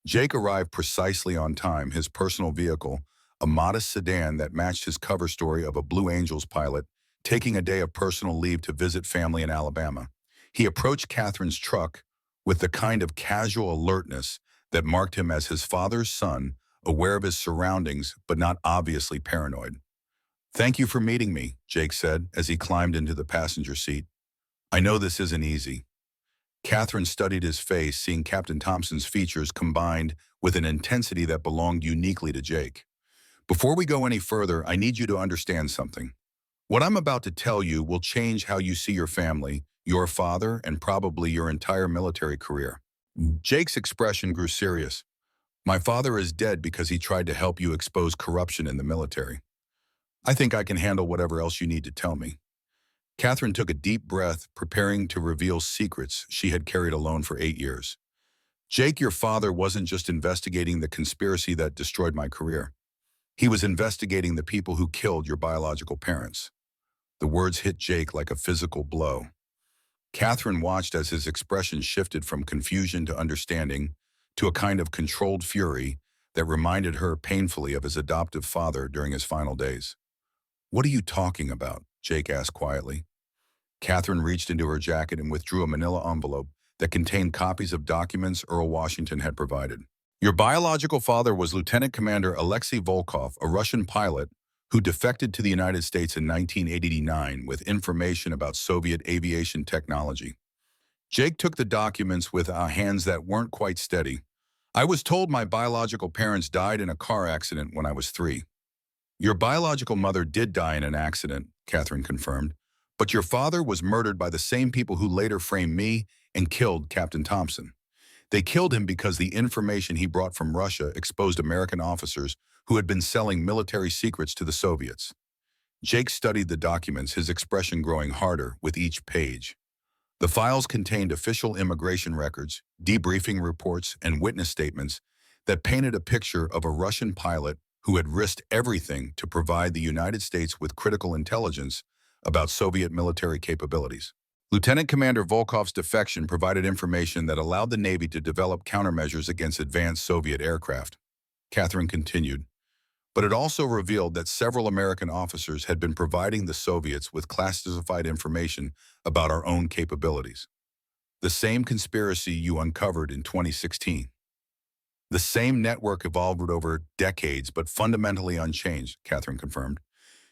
Jake arrived precisely on time, his personal vehicle, a modest sedan that matched his cover story of a Blue Angels pilot taking a day of personal leave to visit family in Alabama. He approached Catherine's truck with the kind of casual alertness that marked him as his father's son, aware of his surroundings but not obviously paranoid. "Thank you for meeting me," Jake said as he climbed into the passenger seat. "I know this isn't easy." Catherine studied his face, seeing Captain Thompson's features combined with an intensity that belonged uniquely to Jake. "Before we go any further, I need you to understand something. What I'm about to tell you will change how you see your family, your father, and probably your entire military career." Jake's expression grew serious. "My father is dead because he tried to help you expose corruption in the military. I think I can handle whatever else you need to tell me." Catherine took a deep breath, preparing to reveal secrets she had carried alone for 8 years. "Jake, your father wasn't just investigating the conspiracy that destroyed my career. He was investigating the people who killed your biological parents. The words hit Jake like a physical blow. Catherine watched as his expression shifted from confusion to understanding to a kind of controlled fury that reminded her painfully of his adoptive father during his final days. "What are you talking about?" Jake asked quietly. Catherine reached into her jacket and withdrew a manila envelope that contained copies of documents Earl Washington had provided. "Your biological father was Lieutenant Commander Alexei Volkov, a Russian pilot who defected to the United States in 1989 with information about Soviet aviation technology." Jake took the documents with hands that weren't quite steady. "I was told my biological parents died in a car accident when I was 3. "Your biological mother did die in an accident," Catherine confirmed, "but your father was murdered by the same people who later framed me and killed Captain Thompson. They killed him because the information he brought from Russia exposed American officers who had been selling military secrets to the Soviets." Jake studied the documents, his expression growing harder with each page. The files contained official immigration records, debriefing reports, and witness statements that painted a picture of a Russian pilot who had risked everything to provide the United States with critical intelligence about Soviet military capabilities. Lieutenant Commander Volkov's defection provided information that allowed the Navy to develop countermeasures against advanced Soviet aircraft. Catherine continued, "But it also revealed that several American officers had been providing the Soviets with classified information about our own capabilities. The same conspiracy you uncovered in 2016. The same network evolved over decades, but fundamentally unchanged," Catherine confirmed.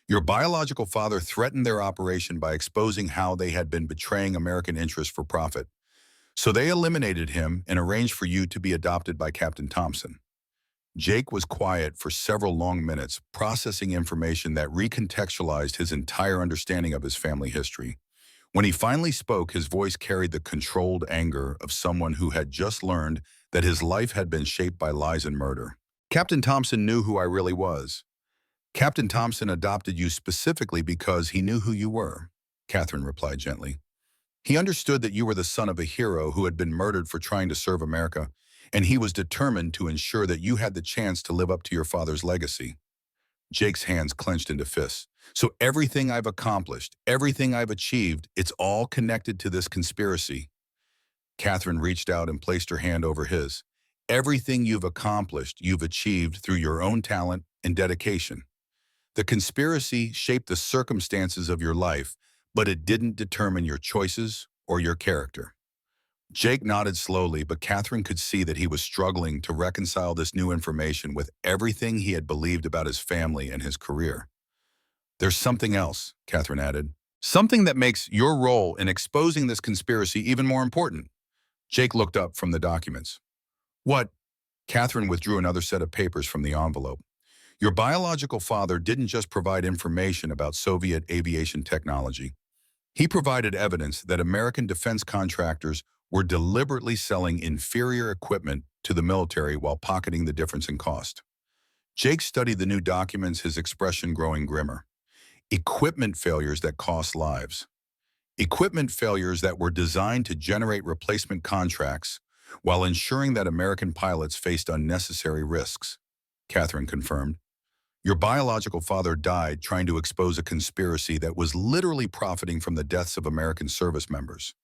"Your biological father threatened their operation by exposing how they had been betraying American interests for profit. So they eliminated him and arranged for you to be adopted by Captain Thompson." Jake was quiet for several long minutes, processing information that recontextualized his entire understanding of his family history. When he finally spoke, his voice carried the controlled anger of someone who had just learned that his life had been shaped by lies and murder. "Captain Thompson knew who I really was. Captain Thompson adopted you specifically because he knew who you were," Catherine replied gently. "He understood that you were the son of a hero who had been murdered for trying to serve America, and he was determined to ensure that you had the chance to live up to your father's legacy." Jake's hands clenched into fists. "So everything I've accomplished, everything I've achieved, it's all connected to this conspiracy." Catherine reached out and placed her hand over his. "Everything you've accomplished, you've achieved through your own talent and dedication. The conspiracy shaped the circumstances of your life, but it didn't determine your choices or your character." Jake nodded slowly, but Catherine could see that he was struggling to reconcile this new information with everything he had believed about his family and his career. "There's something else," Catherine added. "Something that makes your role in exposing this conspiracy even more important." Jake looked up from the documents. "What?" Catherine withdrew another set of papers from the envelope. "Your biological father didn't just provide information about Soviet aviation technology. He provided evidence that American defense contractors were deliberately selling inferior equipment to the military while pocketing the difference in cost." Jake studied the new documents, his expression growing grimmer. Equipment failures that cost lives. Equipment failures that were designed to generate replacement contracts while ensuring that American pilots faced unnecessary risks, Catherine confirmed. "Your biological father died trying to expose a conspiracy that was literally profiting from the deaths of American service members."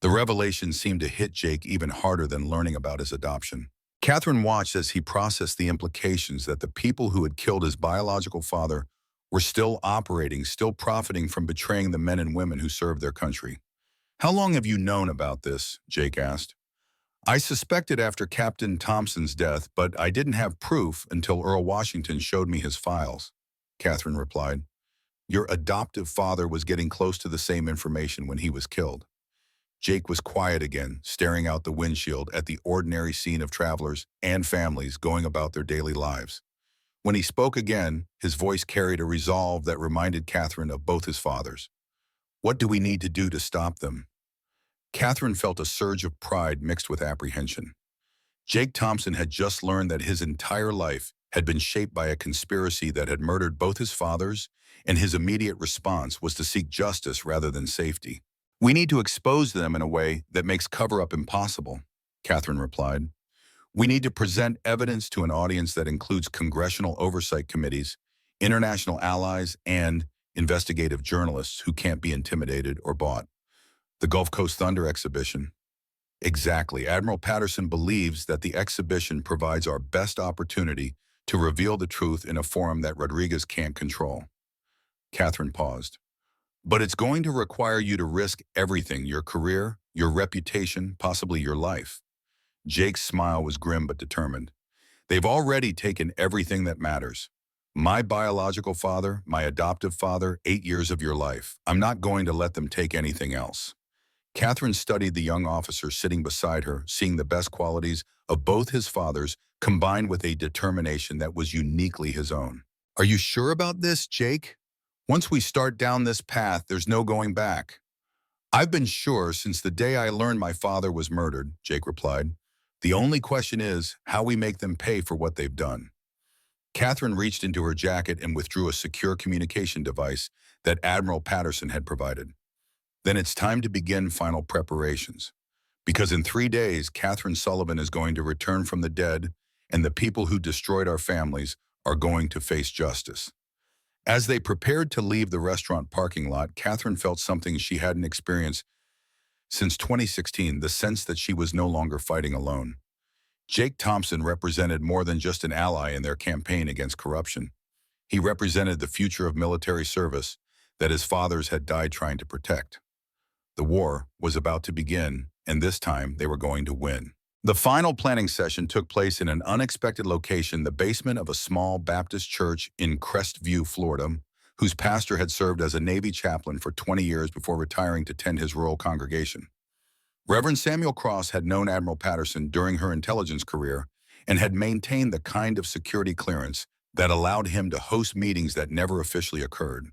The revelation seemed to hit Jake even harder than learning about his adoption. Catherine watched as he processed the implications that the people who had killed his biological father were still operating, still profiting from betraying the men and women who served their country. "How long have you known about this?" Jake asked. "I suspected after Captain Thompson's death, but I didn't have proof until Earl Washington showed me his files," Catherine replied. "Your adoptive father was getting close to the same information when he was killed." Jake was quiet again, staring out the windshield at the ordinary scene of travelers and families going about their daily lives. When he spoke again, his voice carried a resolve that reminded Catherine of both his fathers. "What do we need to do to stop them?" Catherine felt a surge of pride mixed with apprehension. Jake Thompson had just learned that his entire life had been shaped by a conspiracy that had murdered both his fathers, and his immediate response was to seek justice rather than safety. "We need to expose them in a way that makes cover-up impossible," Catherine replied. We need to present evidence to an audience that includes congressional oversight committees, international allies, and investigative journalists who can't be intimidated or bought. The Gulf Coast Thunder exhibition. Exactly. Admiral Patterson believes that the exhibition provides our best opportunity to reveal the truth in a forum that Rodriguez can't control. Catherine paused. But it's going to require you to risk everything, your career, your reputation, possibly your life. Jake's smile was grim but determined. They've already taken everything that matters. My biological father, my adoptive father, 8 years of your life. I'm not going to let them take anything else. Catherine studied the young officer sitting beside her, seeing the best qualities of both his fathers combined with a determination that was uniquely his own. Are you sure about this, Jake? Once we start down this path, there's no going back. I've been sure since the day I learned my father was murdered, Jake replied. The only question is how we make them pay for what they've done. Catherine reached into her jacket and withdrew a secure communication device that Admiral Patterson had provided. Then it's time to begin final preparations. Because in 3 days, Catherine Sullivan is going to return from the dead, and the people who destroyed our families are going to face justice. As they prepared to leave the restaurant parking lot, Catherine felt something she hadn't experienced since 2016, the sense that she was no longer fighting alone. Jake Thompson represented more than just an ally in their campaign against corruption. He represented the future of military service that his fathers had died trying to protect. The war was about to begin, and this time they were going to win. The final planning session took place in an unexpected location, the basement of a small Baptist church in Crestview, Florida, whose pastor had served as a Navy chaplain for 20 years before retiring to tend his rural congregation. Reverend Samuel Cross had known Admiral Patterson during her intelligence career and had maintained the kind of security clearance that allowed him to host meetings that never officially occurred.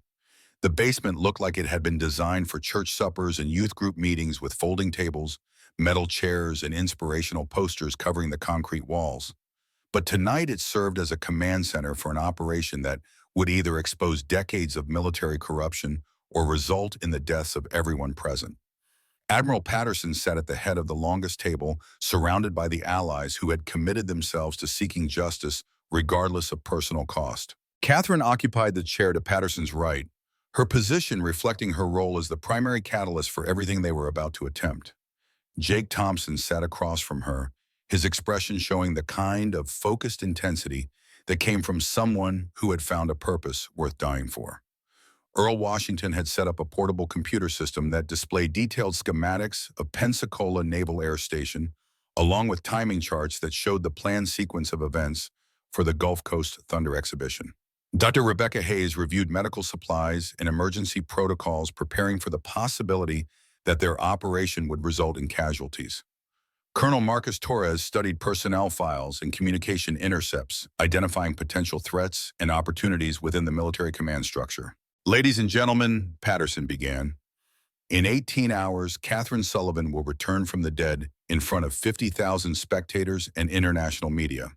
The basement looked like it had been designed for church suppers and youth group meetings with folding tables, metal chairs, and inspirational posters covering the concrete walls. But tonight it served as a command center for an operation that would either expose decades of military corruption or result in the deaths of everyone present. Admiral Patterson sat at the head of the longest table, surrounded by the allies who had committed themselves to seeking justice regardless of personal cost. Catherine occupied the chair to Patterson's right, her position reflecting her role as the primary catalyst for everything they were about to attempt. Jake Thompson sat across from her, his expression showing the kind of focused intensity that came from someone who had found a purpose worth dying for. Earl Washington had set up a portable computer system that displayed detailed schematics of Pensacola Naval Air Station, along with timing charts that showed the planned sequence of events for the Gulf Coast Thunder exhibition. Dr. Rebecca Hayes reviewed medical supplies and emergency protocols, preparing for the possibility that their operation would result in casualties. Colonel Marcus Torres studied personnel files and communication intercepts, identifying potential threats and opportunities within the military command structure. Ladies and gentlemen, Patterson began. In 18 hours, Catherine Sullivan will return from the dead in front of 50,000 spectators and international media.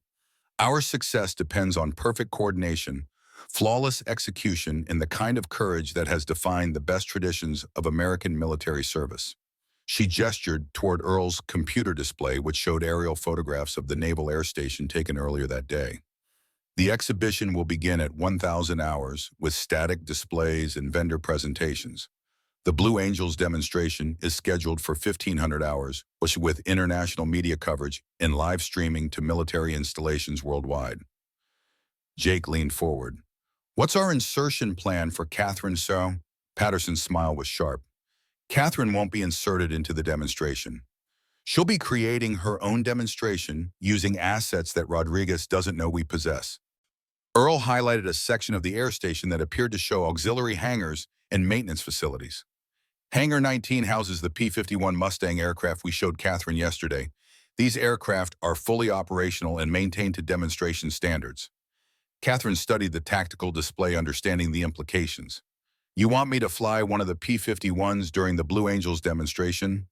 Our success depends on perfect coordination, flawless execution, and the kind of courage that has defined the best traditions of American military service. She gestured toward Earl's computer display, which showed aerial photographs of the Naval Air Station taken earlier that day. The exhibition will begin at 1,000 hours with static displays and vendor presentations. The Blue Angels demonstration is scheduled for 1,500 hours, with international media coverage and live streaming to military installations worldwide. Jake leaned forward. What's our insertion plan for Catherine, sir? Patterson's smile was sharp. Catherine won't be inserted into the demonstration. She'll be creating her own demonstration using assets that Rodriguez doesn't know we possess. Earl highlighted a section of the air station that appeared to show auxiliary hangars and maintenance facilities. Hangar 19 houses the P-51 Mustang aircraft we showed Catherine yesterday. These aircraft are fully operational and maintained to demonstration standards. Catherine studied the tactical display, understanding the implications. You want me to fly one of the P-51s during the Blue Angels demonstration?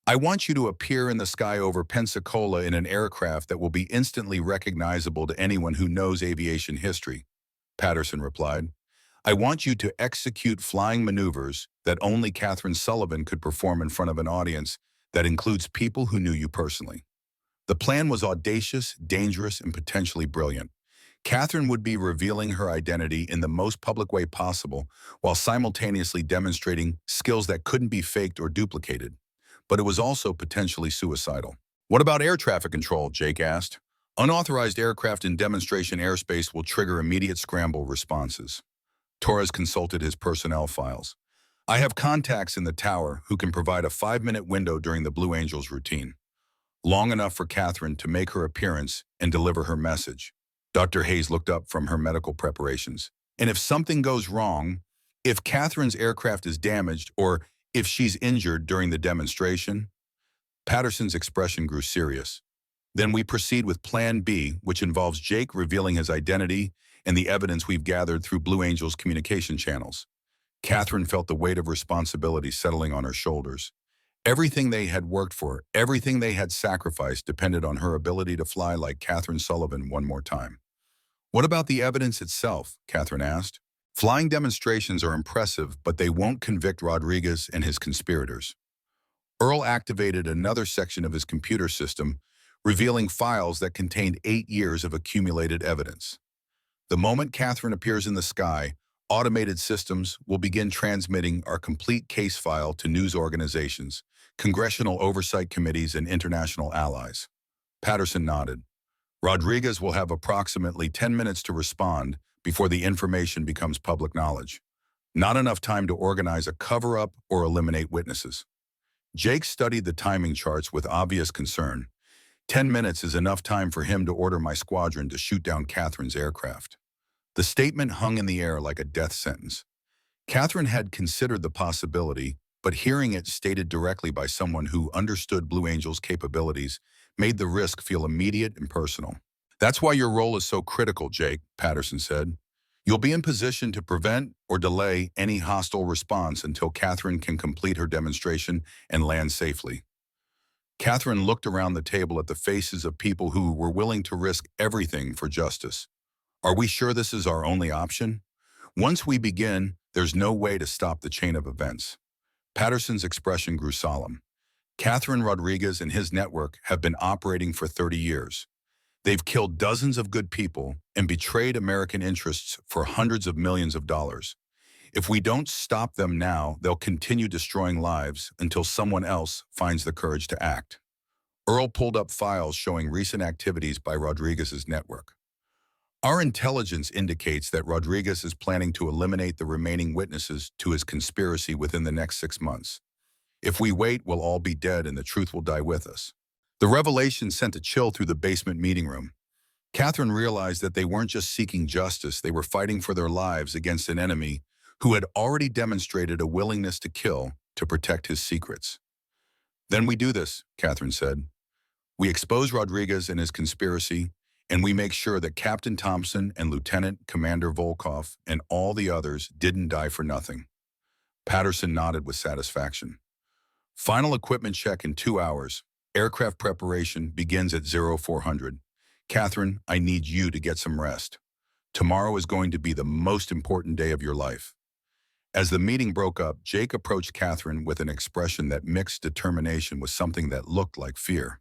I want you to appear in the sky over Pensacola in an aircraft that will be instantly recognizable to anyone who knows aviation history, Patterson replied. I want you to execute flying maneuvers that only Catherine Sullivan could perform in front of an audience that includes people who knew you personally. The plan was audacious, dangerous, and potentially brilliant. Catherine would be revealing her identity in the most public way possible while simultaneously demonstrating skills that couldn't be faked or duplicated. But it was also potentially suicidal. What about air traffic control? Jake asked. Unauthorized aircraft in demonstration airspace will trigger immediate scramble responses. Torres consulted his personnel files. I have contacts in the tower who can provide a 5-minute window during the Blue Angels routine, long enough for Catherine to make her appearance and deliver her message. Dr. Hayes looked up from her medical preparations. And if something goes wrong, if Catherine's aircraft is damaged or if she's injured during the demonstration, Patterson's expression grew serious. Then we proceed with Plan B, which involves Jake revealing his identity and the evidence we've gathered through Blue Angel's communication channels. Catherine felt the weight of responsibility settling on her shoulders. Everything they had worked for, everything they had sacrificed depended on her ability to fly like Catherine Sullivan one more time. What about the evidence itself? Catherine asked. Flying demonstrations are impressive, but they won't convict Rodriguez and his conspirators. Earl activated another section of his computer system, revealing files that contained 8 years of accumulated evidence. The moment Catherine appears in the sky, automated systems will begin transmitting our complete case file to news organizations, congressional oversight committees, and international allies. Patterson nodded. Rodriguez will have approximately 10 minutes to respond before the information becomes public knowledge. Not enough time to organize a cover-up or eliminate witnesses. Jake studied the timing charts with obvious concern. 10 minutes is enough time for him to order my squadron to shoot down Catherine's aircraft. The statement hung in the air like a death sentence. Catherine had considered the possibility, but hearing it stated directly by someone who understood Blue Angel's capabilities made the risk feel immediate and personal. That's why your role is so critical, Jake, Patterson said. You'll be in position to prevent or delay any hostile response until Catherine can complete her demonstration and land safely. Catherine looked around the table at the faces of people who were willing to risk everything for justice. Are we sure this is our only option? Once we begin, there's no way to stop the chain of events. Patterson's expression grew solemn. Catherine Rodriguez and his network have been operating for 30 years. They've killed dozens of good people and betrayed American interests for hundreds of millions of dollars. If we don't stop them now, they'll continue destroying lives until someone else finds the courage to act. Earl pulled up files showing recent activities by Rodriguez's network. Our intelligence indicates that Rodriguez is planning to eliminate the remaining witnesses to his conspiracy within the next 6 months. If we wait, we'll all be dead and the truth will die with us. The revelation sent a chill through the basement meeting room. Catherine realized that they weren't just seeking justice, they were fighting for their lives against an enemy who had already demonstrated a willingness to kill to protect his secrets. Then we do this, Catherine said. We expose Rodriguez and his conspiracy, and we make sure that Captain Thompson and Lieutenant Commander Volkov and all the others didn't die for nothing. Patterson nodded with satisfaction. Final equipment check in 2 hours. Aircraft preparation begins at 0400. Catherine, I need you to get some rest. Tomorrow is going to be the most important day of your life. As the meeting broke up, Jake approached Catherine with an expression that mixed determination with something that looked like fear.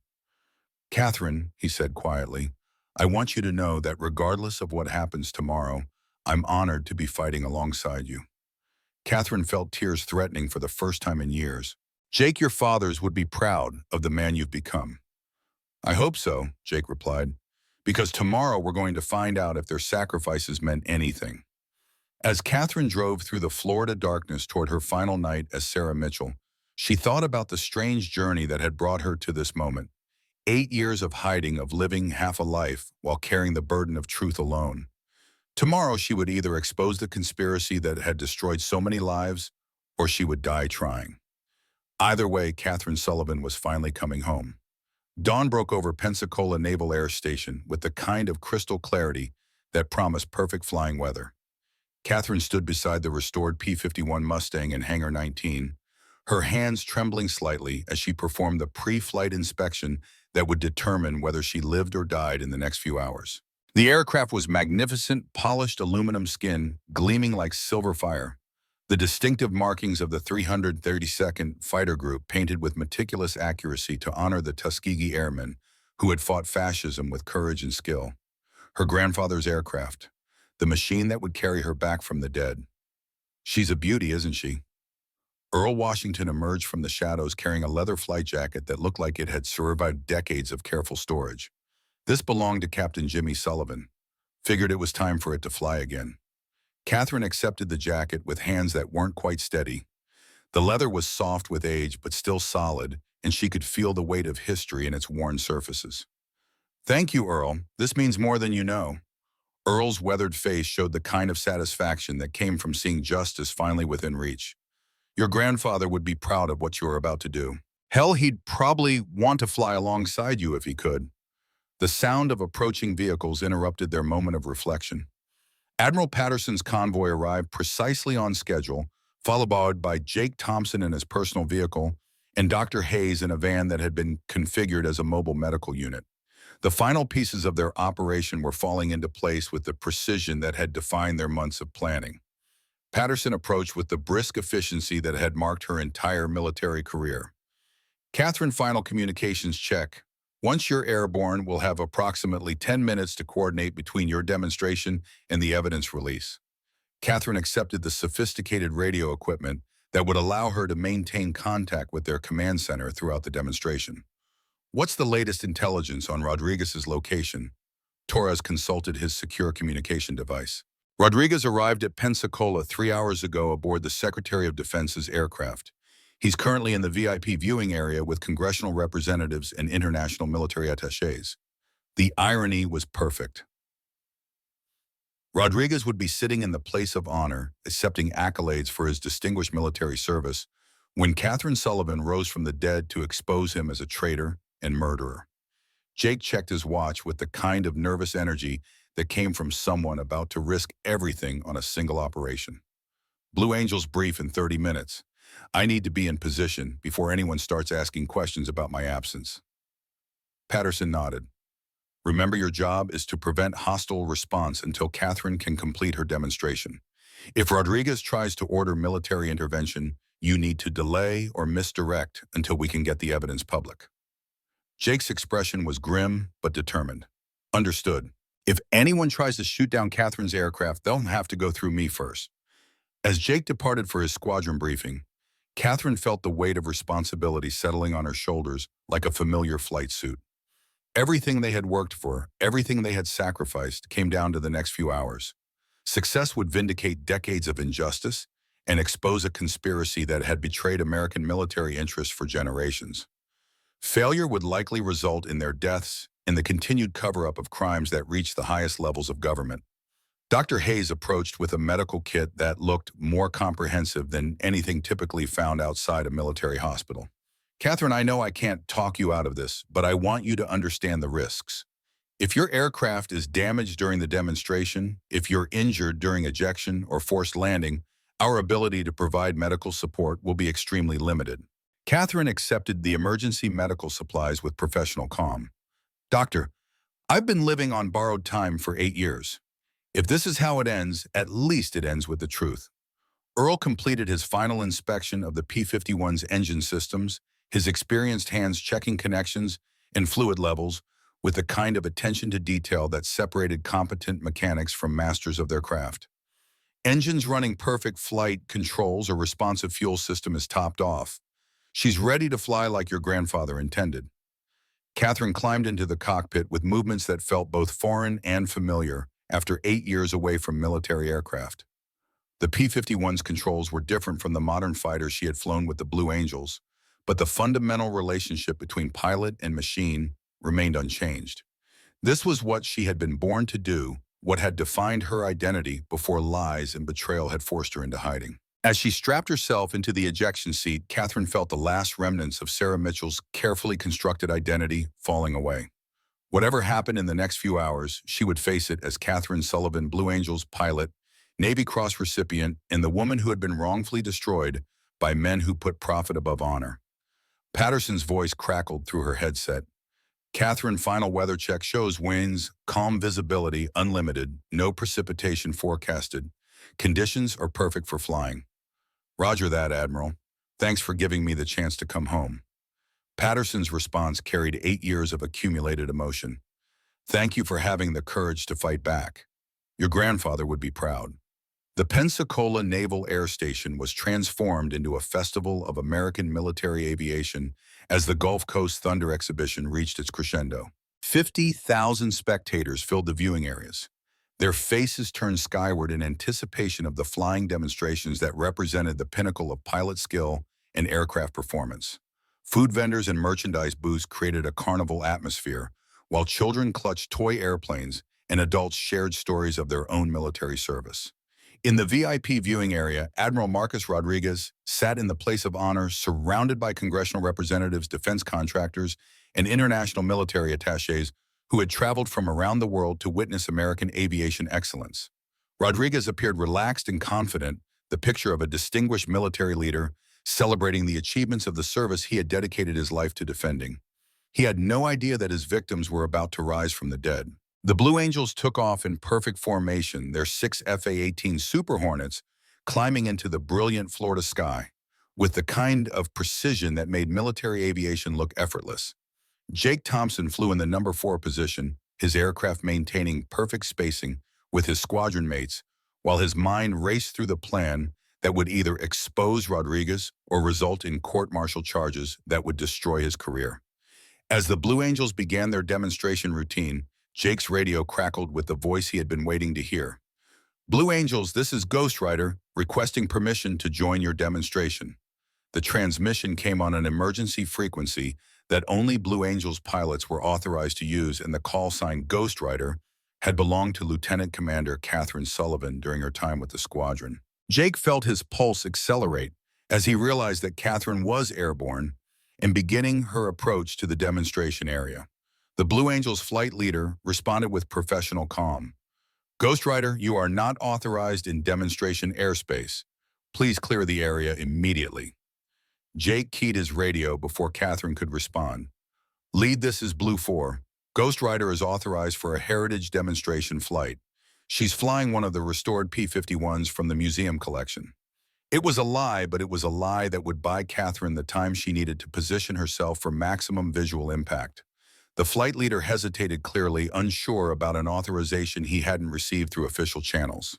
Catherine, he said quietly, I want you to know that regardless of what happens tomorrow, I'm honored to be fighting alongside you. Catherine felt tears threatening for the first time in years. Jake, your fathers would be proud of the man you've become. I hope so, Jake replied, because tomorrow we're going to find out if their sacrifices meant anything. As Catherine drove through the Florida darkness toward her final night as Sarah Mitchell, she thought about the strange journey that had brought her to this moment. 8 years of hiding, of living half a life while carrying the burden of truth alone. Tomorrow she would either expose the conspiracy that had destroyed so many lives, or she would die trying. Either way, Catherine Sullivan was finally coming home. Dawn broke over Pensacola Naval Air Station with the kind of crystal clarity that promised perfect flying weather. Catherine stood beside the restored P-51 Mustang in Hangar 19, her hands trembling slightly as she performed the pre-flight inspection that would determine whether she lived or died in the next few hours. The aircraft was magnificent, polished aluminum skin, gleaming like silver fire. The distinctive markings of the 332nd Fighter Group painted with meticulous accuracy to honor the Tuskegee Airmen, who had fought fascism with courage and skill. Her grandfather's aircraft, the machine that would carry her back from the dead. She's a beauty, isn't she? Earl Washington emerged from the shadows carrying a leather flight jacket that looked like it had survived decades of careful storage. This belonged to Captain Jimmy Sullivan. Figured it was time for it to fly again. Catherine accepted the jacket with hands that weren't quite steady. The leather was soft with age but still solid, and she could feel the weight of history in its worn surfaces. "Thank you, Earl. This means more than you know." Earl's weathered face showed the kind of satisfaction that came from seeing justice finally within reach. "Your grandfather would be proud of what you are about to do. Hell, he'd probably want to fly alongside you if he could." The sound of approaching vehicles interrupted their moment of reflection. Admiral Patterson's convoy arrived precisely on schedule, followed by Jake Thompson in his personal vehicle and Dr. Hayes in a van that had been configured as a mobile medical unit. The final pieces of their operation were falling into place with the precision that had defined their months of planning. Patterson approached with the brisk efficiency that had marked her entire military career. "Catherine, final communications check. Once you're airborne, we'll have approximately 10 minutes to coordinate between your demonstration and the evidence release." Catherine accepted the sophisticated radio equipment that would allow her to maintain contact with their command center throughout the demonstration. "What's the latest intelligence on Rodriguez's location?" Torres consulted his secure communication device. "Rodriguez arrived at Pensacola 3 hours ago aboard the Secretary of Defense's aircraft. He's currently in the VIP viewing area with congressional representatives and international military attachés." The irony was perfect. Rodriguez would be sitting in the place of honor, accepting accolades for his distinguished military service, when Catherine Sullivan rose from the dead to expose him as a traitor and murderer. Jake checked his watch with the kind of nervous energy that came from someone about to risk everything on a single operation. "Blue Angels brief in 30 minutes. I need to be in position before anyone starts asking questions about my absence." Patterson nodded. "Remember, your job is to prevent hostile response until Catherine can complete her demonstration. If Rodriguez tries to order military intervention, you need to delay or misdirect until we can get the evidence public." Jake's expression was grim but determined. "Understood. If anyone tries to shoot down Catherine's aircraft, they'll have to go through me first." As Jake departed for his squadron briefing, Catherine felt the weight of responsibility settling on her shoulders like a familiar flight suit. Everything they had worked for, everything they had sacrificed, came down to the next few hours. Success would vindicate decades of injustice and expose a conspiracy that had betrayed American military interests for generations. Failure would likely result in their deaths and the continued cover-up of crimes that reached the highest levels of government. Dr. Hayes approached with a medical kit that looked more comprehensive than anything typically found outside a military hospital. "Catherine, I know I can't talk you out of this, but I want you to understand the risks. If your aircraft is damaged during the demonstration, if you're injured during ejection or forced landing, our ability to provide medical support will be extremely limited." Catherine accepted the emergency medical supplies with professional calm. "Doctor, I've been living on borrowed time for 8 years. If this is how it ends, at least it ends with the truth." Earl completed his final inspection of the P-51's engine systems, his experienced hands checking connections and fluid levels with the kind of attention to detail that separated competent mechanics from masters of their craft. "Engines running perfect, flight controls or responsive fuel system is topped off. She's ready to fly like your grandfather intended." Catherine climbed into the cockpit with movements that felt both foreign and familiar after 8 years away from military aircraft. The P-51's controls were different from the modern fighters she had flown with the Blue Angels, but the fundamental relationship between pilot and machine remained unchanged. This was what she had been born to do, what had defined her identity before lies and betrayal had forced her into hiding. As she strapped herself into the ejection seat, Catherine felt the last remnants of Sarah Mitchell's carefully constructed identity falling away. Whatever happened in the next few hours, she would face it as Catherine Sullivan, Blue Angels pilot, Navy Cross recipient, and the woman who had been wrongfully destroyed by men who put profit above honor. Patterson's voice crackled through her headset. "Catherine, final weather check shows winds, calm visibility, unlimited, no precipitation forecasted. Conditions are perfect for flying." "Roger that, Admiral. Thanks for giving me the chance to come home." Patterson's response carried 8 years of accumulated emotion. "Thank you for having the courage to fight back. Your grandfather would be proud." The Pensacola Naval Air Station was transformed into a festival of American military aviation as the Gulf Coast Thunder exhibition reached its crescendo. 50,000 spectators filled the viewing areas. Their faces turned skyward in anticipation of the flying demonstrations that represented the pinnacle of pilot skill and aircraft performance. Food vendors and merchandise booths created a carnival atmosphere, while children clutched toy airplanes and adults shared stories of their own military service. In the VIP viewing area, Admiral Marcus Rodriguez sat in the place of honor surrounded by congressional representatives, defense contractors, and international military attachés who had traveled from around the world to witness American aviation excellence. Rodriguez appeared relaxed and confident, the picture of a distinguished military leader celebrating the achievements of the service he had dedicated his life to defending. He had no idea that his victims were about to rise from the dead. The Blue Angels took off in perfect formation, their 6 FA-18 Super Hornets climbing into the brilliant Florida sky, with the kind of precision that made military aviation look effortless. Jake Thompson flew in the number 4 position, his aircraft maintaining perfect spacing with his squadron mates, while his mind raced through the plan that would either expose Rodriguez or result in court-martial charges that would destroy his career. As the Blue Angels began their demonstration routine, Jake's radio crackled with the voice he had been waiting to hear. "Blue Angels, this is Ghost Rider, requesting permission to join your demonstration." The transmission came on an emergency frequency that only Blue Angels pilots were authorized to use, and the call sign Ghost Rider had belonged to Lieutenant Commander Catherine Sullivan during her time with the squadron. Jake felt his pulse accelerate as he realized that Catherine was airborne and beginning her approach to the demonstration area. The Blue Angels flight leader responded with professional calm. "Ghost Rider, you are not authorized in demonstration airspace. Please clear the area immediately." Jake keyed his radio before Catherine could respond. "Lead, this is Blue 4. Ghost Rider is authorized for a heritage demonstration flight. She's flying one of the restored P-51s from the museum collection." It was a lie, but it was a lie that would buy Catherine the time she needed to position herself for maximum visual impact. The flight leader hesitated, clearly unsure about an authorization he hadn't received through official channels.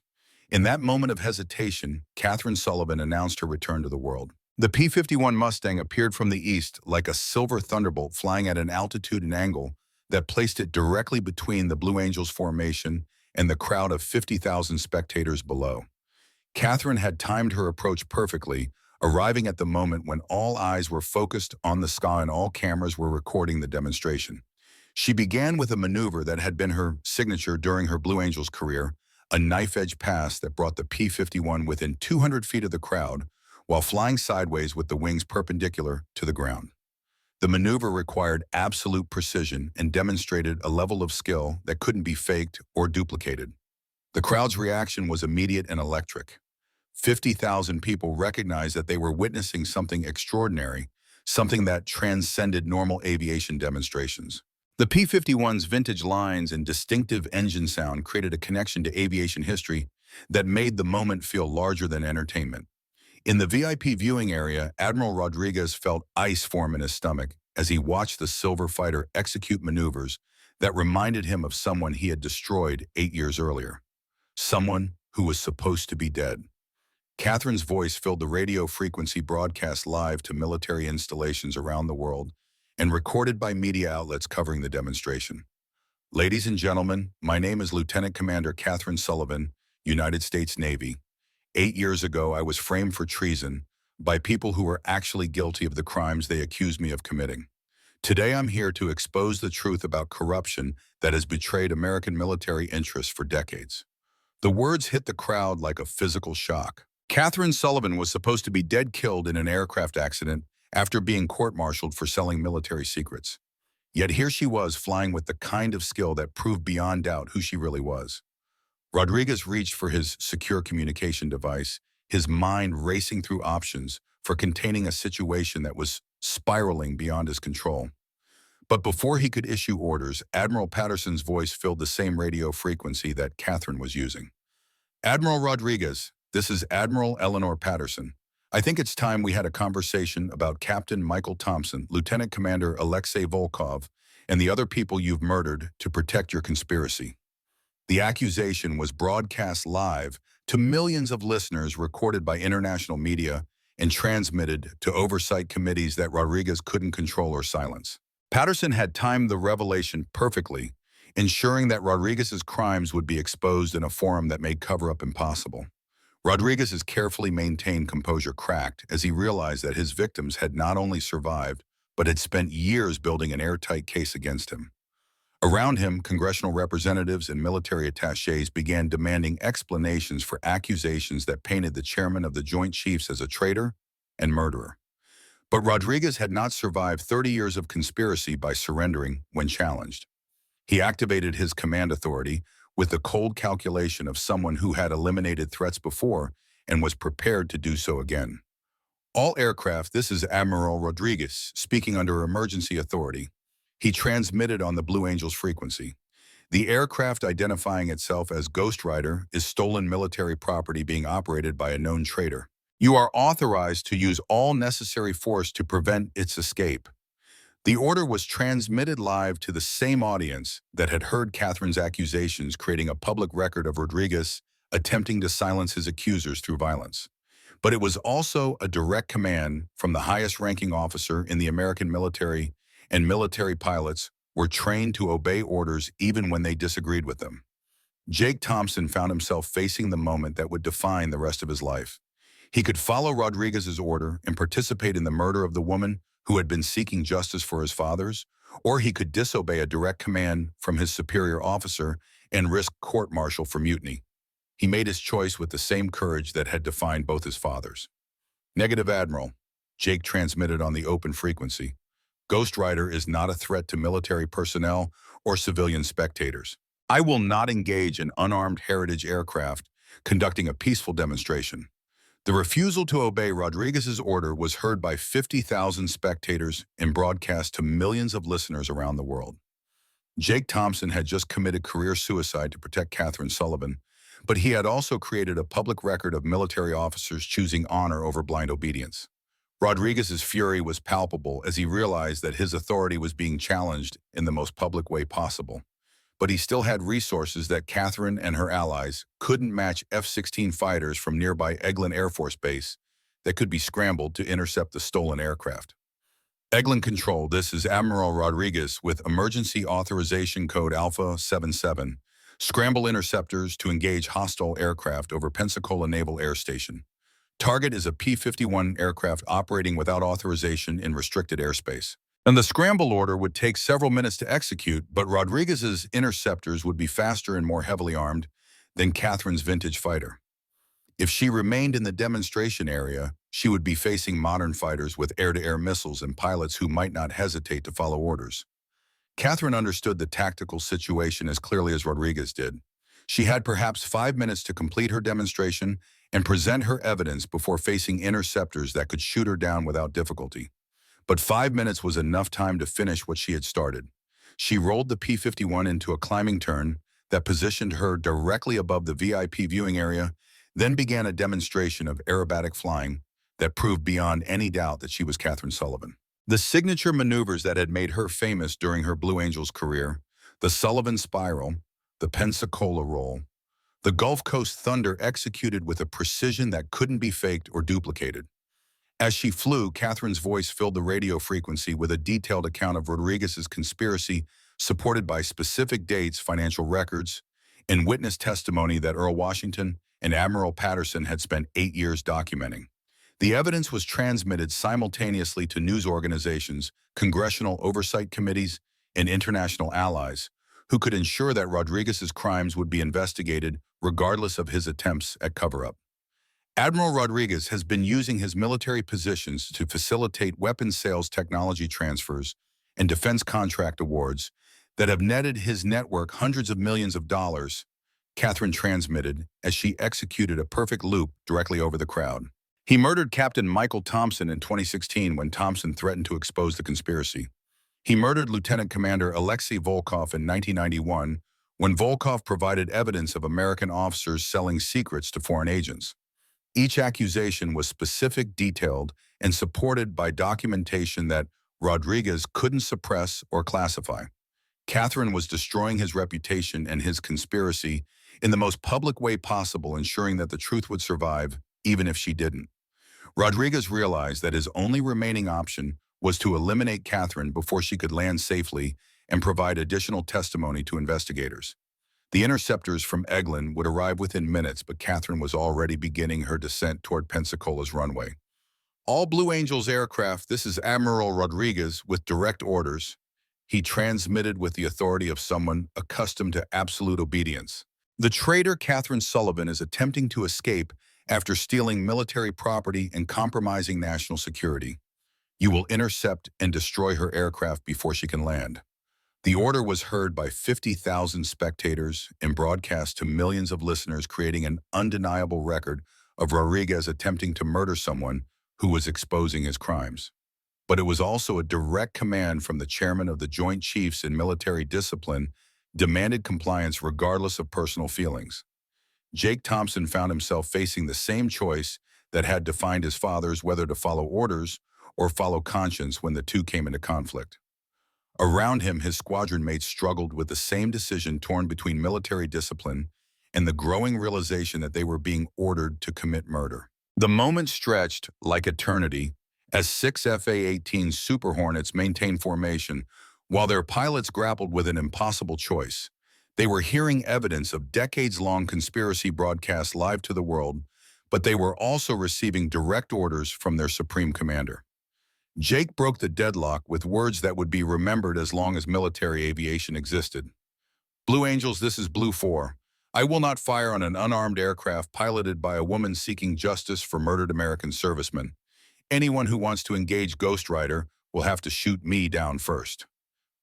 In that moment of hesitation, Catherine Sullivan announced her return to the world. The P-51 Mustang appeared from the east like a silver thunderbolt, flying at an altitude and angle that placed it directly between the Blue Angels formation and the crowd of 50,000 spectators below. Catherine had timed her approach perfectly, arriving at the moment when all eyes were focused on the sky and all cameras were recording the demonstration. She began with a maneuver that had been her signature during her Blue Angels career, a knife-edge pass that brought the P-51 within 200 feet of the crowd while flying sideways with the wings perpendicular to the ground. The maneuver required absolute precision and demonstrated a level of skill that couldn't be faked or duplicated. The crowd's reaction was immediate and electric. 50,000 people recognized that they were witnessing something extraordinary, something that transcended normal aviation demonstrations. The P-51's vintage lines and distinctive engine sound created a connection to aviation history that made the moment feel larger than entertainment. In the VIP viewing area, Admiral Rodriguez felt ice form in his stomach as he watched the silver fighter execute maneuvers that reminded him of someone he had destroyed 8 years earlier. Someone who was supposed to be dead. Catherine's voice filled the radio frequency broadcast live to military installations around the world and recorded by media outlets covering the demonstration. "Ladies and gentlemen, my name is Lieutenant Commander Catherine Sullivan, United States Navy. 8 years ago, I was framed for treason by people who were actually guilty of the crimes they accused me of committing. Today, I'm here to expose the truth about corruption that has betrayed American military interests for decades." The words hit the crowd like a physical shock. Catherine Sullivan was supposed to be dead killed in an aircraft accident after being court-martialed for selling military secrets. Yet here she was flying with the kind of skill that proved beyond doubt who she really was. Rodriguez reached for his secure communication device, his mind racing through options for containing a situation that was spiraling beyond his control. But before he could issue orders, Admiral Patterson's voice filled the same radio frequency that Catherine was using. "Admiral Rodriguez, this is Admiral Eleanor Patterson. I think it's time we had a conversation about Captain Michael Thompson, Lieutenant Commander Alexei Volkov, and the other people you've murdered to protect your conspiracy. The accusation was broadcast live to millions of listeners, recorded by international media, and transmitted to oversight committees that Rodriguez couldn't control or silence. Patterson had timed the revelation perfectly, ensuring that Rodriguez's crimes would be exposed in a forum that made cover-up impossible. Rodriguez's carefully maintained composure cracked as he realized that his victims had not only survived, but had spent years building an airtight case against him. Around him, congressional representatives and military attachés began demanding explanations for accusations that painted the chairman of the Joint Chiefs as a traitor and murderer. But Rodriguez had not survived 30 years of conspiracy by surrendering when challenged. He activated his command authority with the cold calculation of someone who had eliminated threats before and was prepared to do so again. All aircraft, this is Admiral Rodriguez speaking under emergency authority. He transmitted on the Blue Angels frequency. The aircraft, identifying itself as Ghost Rider, is stolen military property being operated by a known traitor. You are authorized to use all necessary force to prevent its escape. The order was transmitted live to the same audience that had heard Catherine's accusations, creating a public record of Rodriguez attempting to silence his accusers through violence. But it was also a direct command from the highest-ranking officer in the American military, and military pilots were trained to obey orders even when they disagreed with them. Jake Thompson found himself facing the moment that would define the rest of his life. He could follow Rodriguez's order and participate in the murder of the woman who had been seeking justice for his fathers, or he could disobey a direct command from his superior officer and risk court-martial for mutiny. He made his choice with the same courage that had defined both his fathers. Negative, Admiral. Jake transmitted on the open frequency. Ghost Rider is not a threat to military personnel or civilian spectators. I will not engage an unarmed heritage aircraft conducting a peaceful demonstration. The refusal to obey Rodriguez's order was heard by 50,000 spectators and broadcast to millions of listeners around the world. Jake Thompson had just committed career suicide to protect Catherine Sullivan, but he had also created a public record of military officers choosing honor over blind obedience. Rodriguez's fury was palpable as he realized that his authority was being challenged in the most public way possible. But he still had resources that Catherine and her allies couldn't match. F-16 fighters from nearby Eglin Air Force Base that could be scrambled to intercept the stolen aircraft. Eglin Control, this is Admiral Rodriguez with emergency authorization code Alpha 77. Scramble interceptors to engage hostile aircraft over Pensacola Naval Air Station. Target is a P-51 aircraft operating without authorization in restricted airspace. And the scramble order would take several minutes to execute, but Rodriguez's interceptors would be faster and more heavily armed than Catherine's vintage fighter. If she remained in the demonstration area, she would be facing modern fighters with air-to-air missiles and pilots who might not hesitate to follow orders. Catherine understood the tactical situation as clearly as Rodriguez did. She had perhaps 5 minutes to complete her demonstration and present her evidence before facing interceptors that could shoot her down without difficulty. But 5 minutes was enough time to finish what she had started. She rolled the P-51 into a climbing turn that positioned her directly above the VIP viewing area, then began a demonstration of aerobatic flying that proved beyond any doubt that she was Catherine Sullivan. The signature maneuvers that had made her famous during her Blue Angels career, the Sullivan Spiral, the Pensacola Roll, the Gulf Coast Thunder, executed with a precision that couldn't be faked or duplicated. As she flew, Catherine's voice filled the radio frequency with a detailed account of Rodriguez's conspiracy, supported by specific dates, financial records, and witness testimony that Earl Washington and Admiral Patterson had spent 8 years documenting. The evidence was transmitted simultaneously to news organizations, congressional oversight committees, and international allies, who could ensure that Rodriguez's crimes would be investigated regardless of his attempts at cover-up. Admiral Rodriguez has been using his military positions to facilitate weapons sales, technology transfers, and defense contract awards that have netted his network hundreds of millions of dollars, Catherine transmitted as she executed a perfect loop directly over the crowd. He murdered Captain Michael Thompson in 2016 when Thompson threatened to expose the conspiracy. He murdered Lieutenant Commander Alexei Volkov in 1991 when Volkov provided evidence of American officers selling secrets to foreign agents. Each accusation was specific, detailed, and supported by documentation that Rodriguez couldn't suppress or classify. Catherine was destroying his reputation and his conspiracy in the most public way possible, ensuring that the truth would survive, even if she didn't. Rodriguez realized that his only remaining option was to eliminate Catherine before she could land safely and provide additional testimony to investigators. The interceptors from Eglin would arrive within minutes, but Catherine was already beginning her descent toward Pensacola's runway. All Blue Angels aircraft, this is Admiral Rodriguez with direct orders. He transmitted with the authority of someone accustomed to absolute obedience. The traitor Catherine Sullivan is attempting to escape after stealing military property and compromising national security. You will intercept and destroy her aircraft before she can land. The order was heard by 50,000 spectators and broadcast to millions of listeners, creating an undeniable record of Rodriguez attempting to murder someone who was exposing his crimes. But it was also a direct command from the chairman of the Joint Chiefs in military discipline, demanded compliance regardless of personal feelings. Jake Thompson found himself facing the same choice that had defined his father's, whether to follow orders or follow conscience when the two came into conflict. Around him, his squadron mates struggled with the same decision, torn between military discipline and the growing realization that they were being ordered to commit murder. The moment stretched like eternity as 6 FA-18 Super Hornets maintained formation while their pilots grappled with an impossible choice. They were hearing evidence of decades-long conspiracy broadcast live to the world, but they were also receiving direct orders from their supreme commander. Jake broke the deadlock with words that would be remembered as long as military aviation existed. Blue Angels, this is Blue 4. I will not fire on an unarmed aircraft piloted by a woman seeking justice for murdered American servicemen. Anyone who wants to engage Ghost Rider will have to shoot me down first.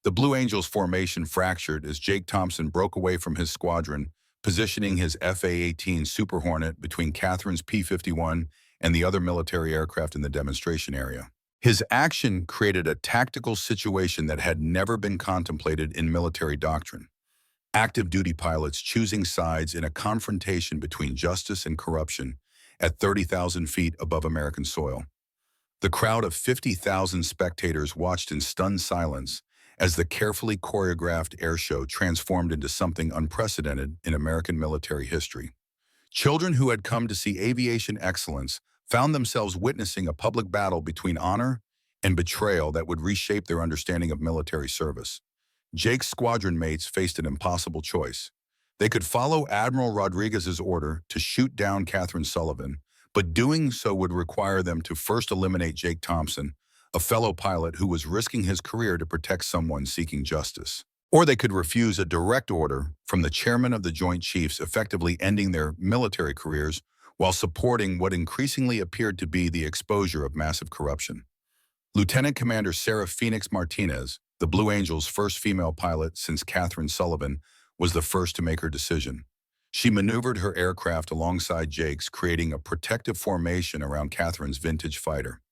The Blue Angels formation fractured as Jake Thompson broke away from his squadron, positioning his FA-18 Super Hornet between Catherine's P-51 and the other military aircraft in the demonstration area. His action created a tactical situation that had never been contemplated in military doctrine. Active duty pilots choosing sides in a confrontation between justice and corruption at 30,000 feet above American soil. The crowd of 50,000 spectators watched in stunned silence as the carefully choreographed airshow transformed into something unprecedented in American military history. Children who had come to see aviation excellence found themselves witnessing a public battle between honor and betrayal that would reshape their understanding of military service. Jake's squadron mates faced an impossible choice. They could follow Admiral Rodriguez's order to shoot down Catherine Sullivan, but doing so would require them to first eliminate Jake Thompson, a fellow pilot who was risking his career to protect someone seeking justice. Or they could refuse a direct order from the chairman of the Joint Chiefs, effectively ending their military careers while supporting what increasingly appeared to be the exposure of massive corruption. Lieutenant Commander Sarah Phoenix Martinez, the Blue Angels' first female pilot since Catherine Sullivan, was the first to make her decision. She maneuvered her aircraft alongside Jake's, creating a protective formation around Catherine's vintage fighter.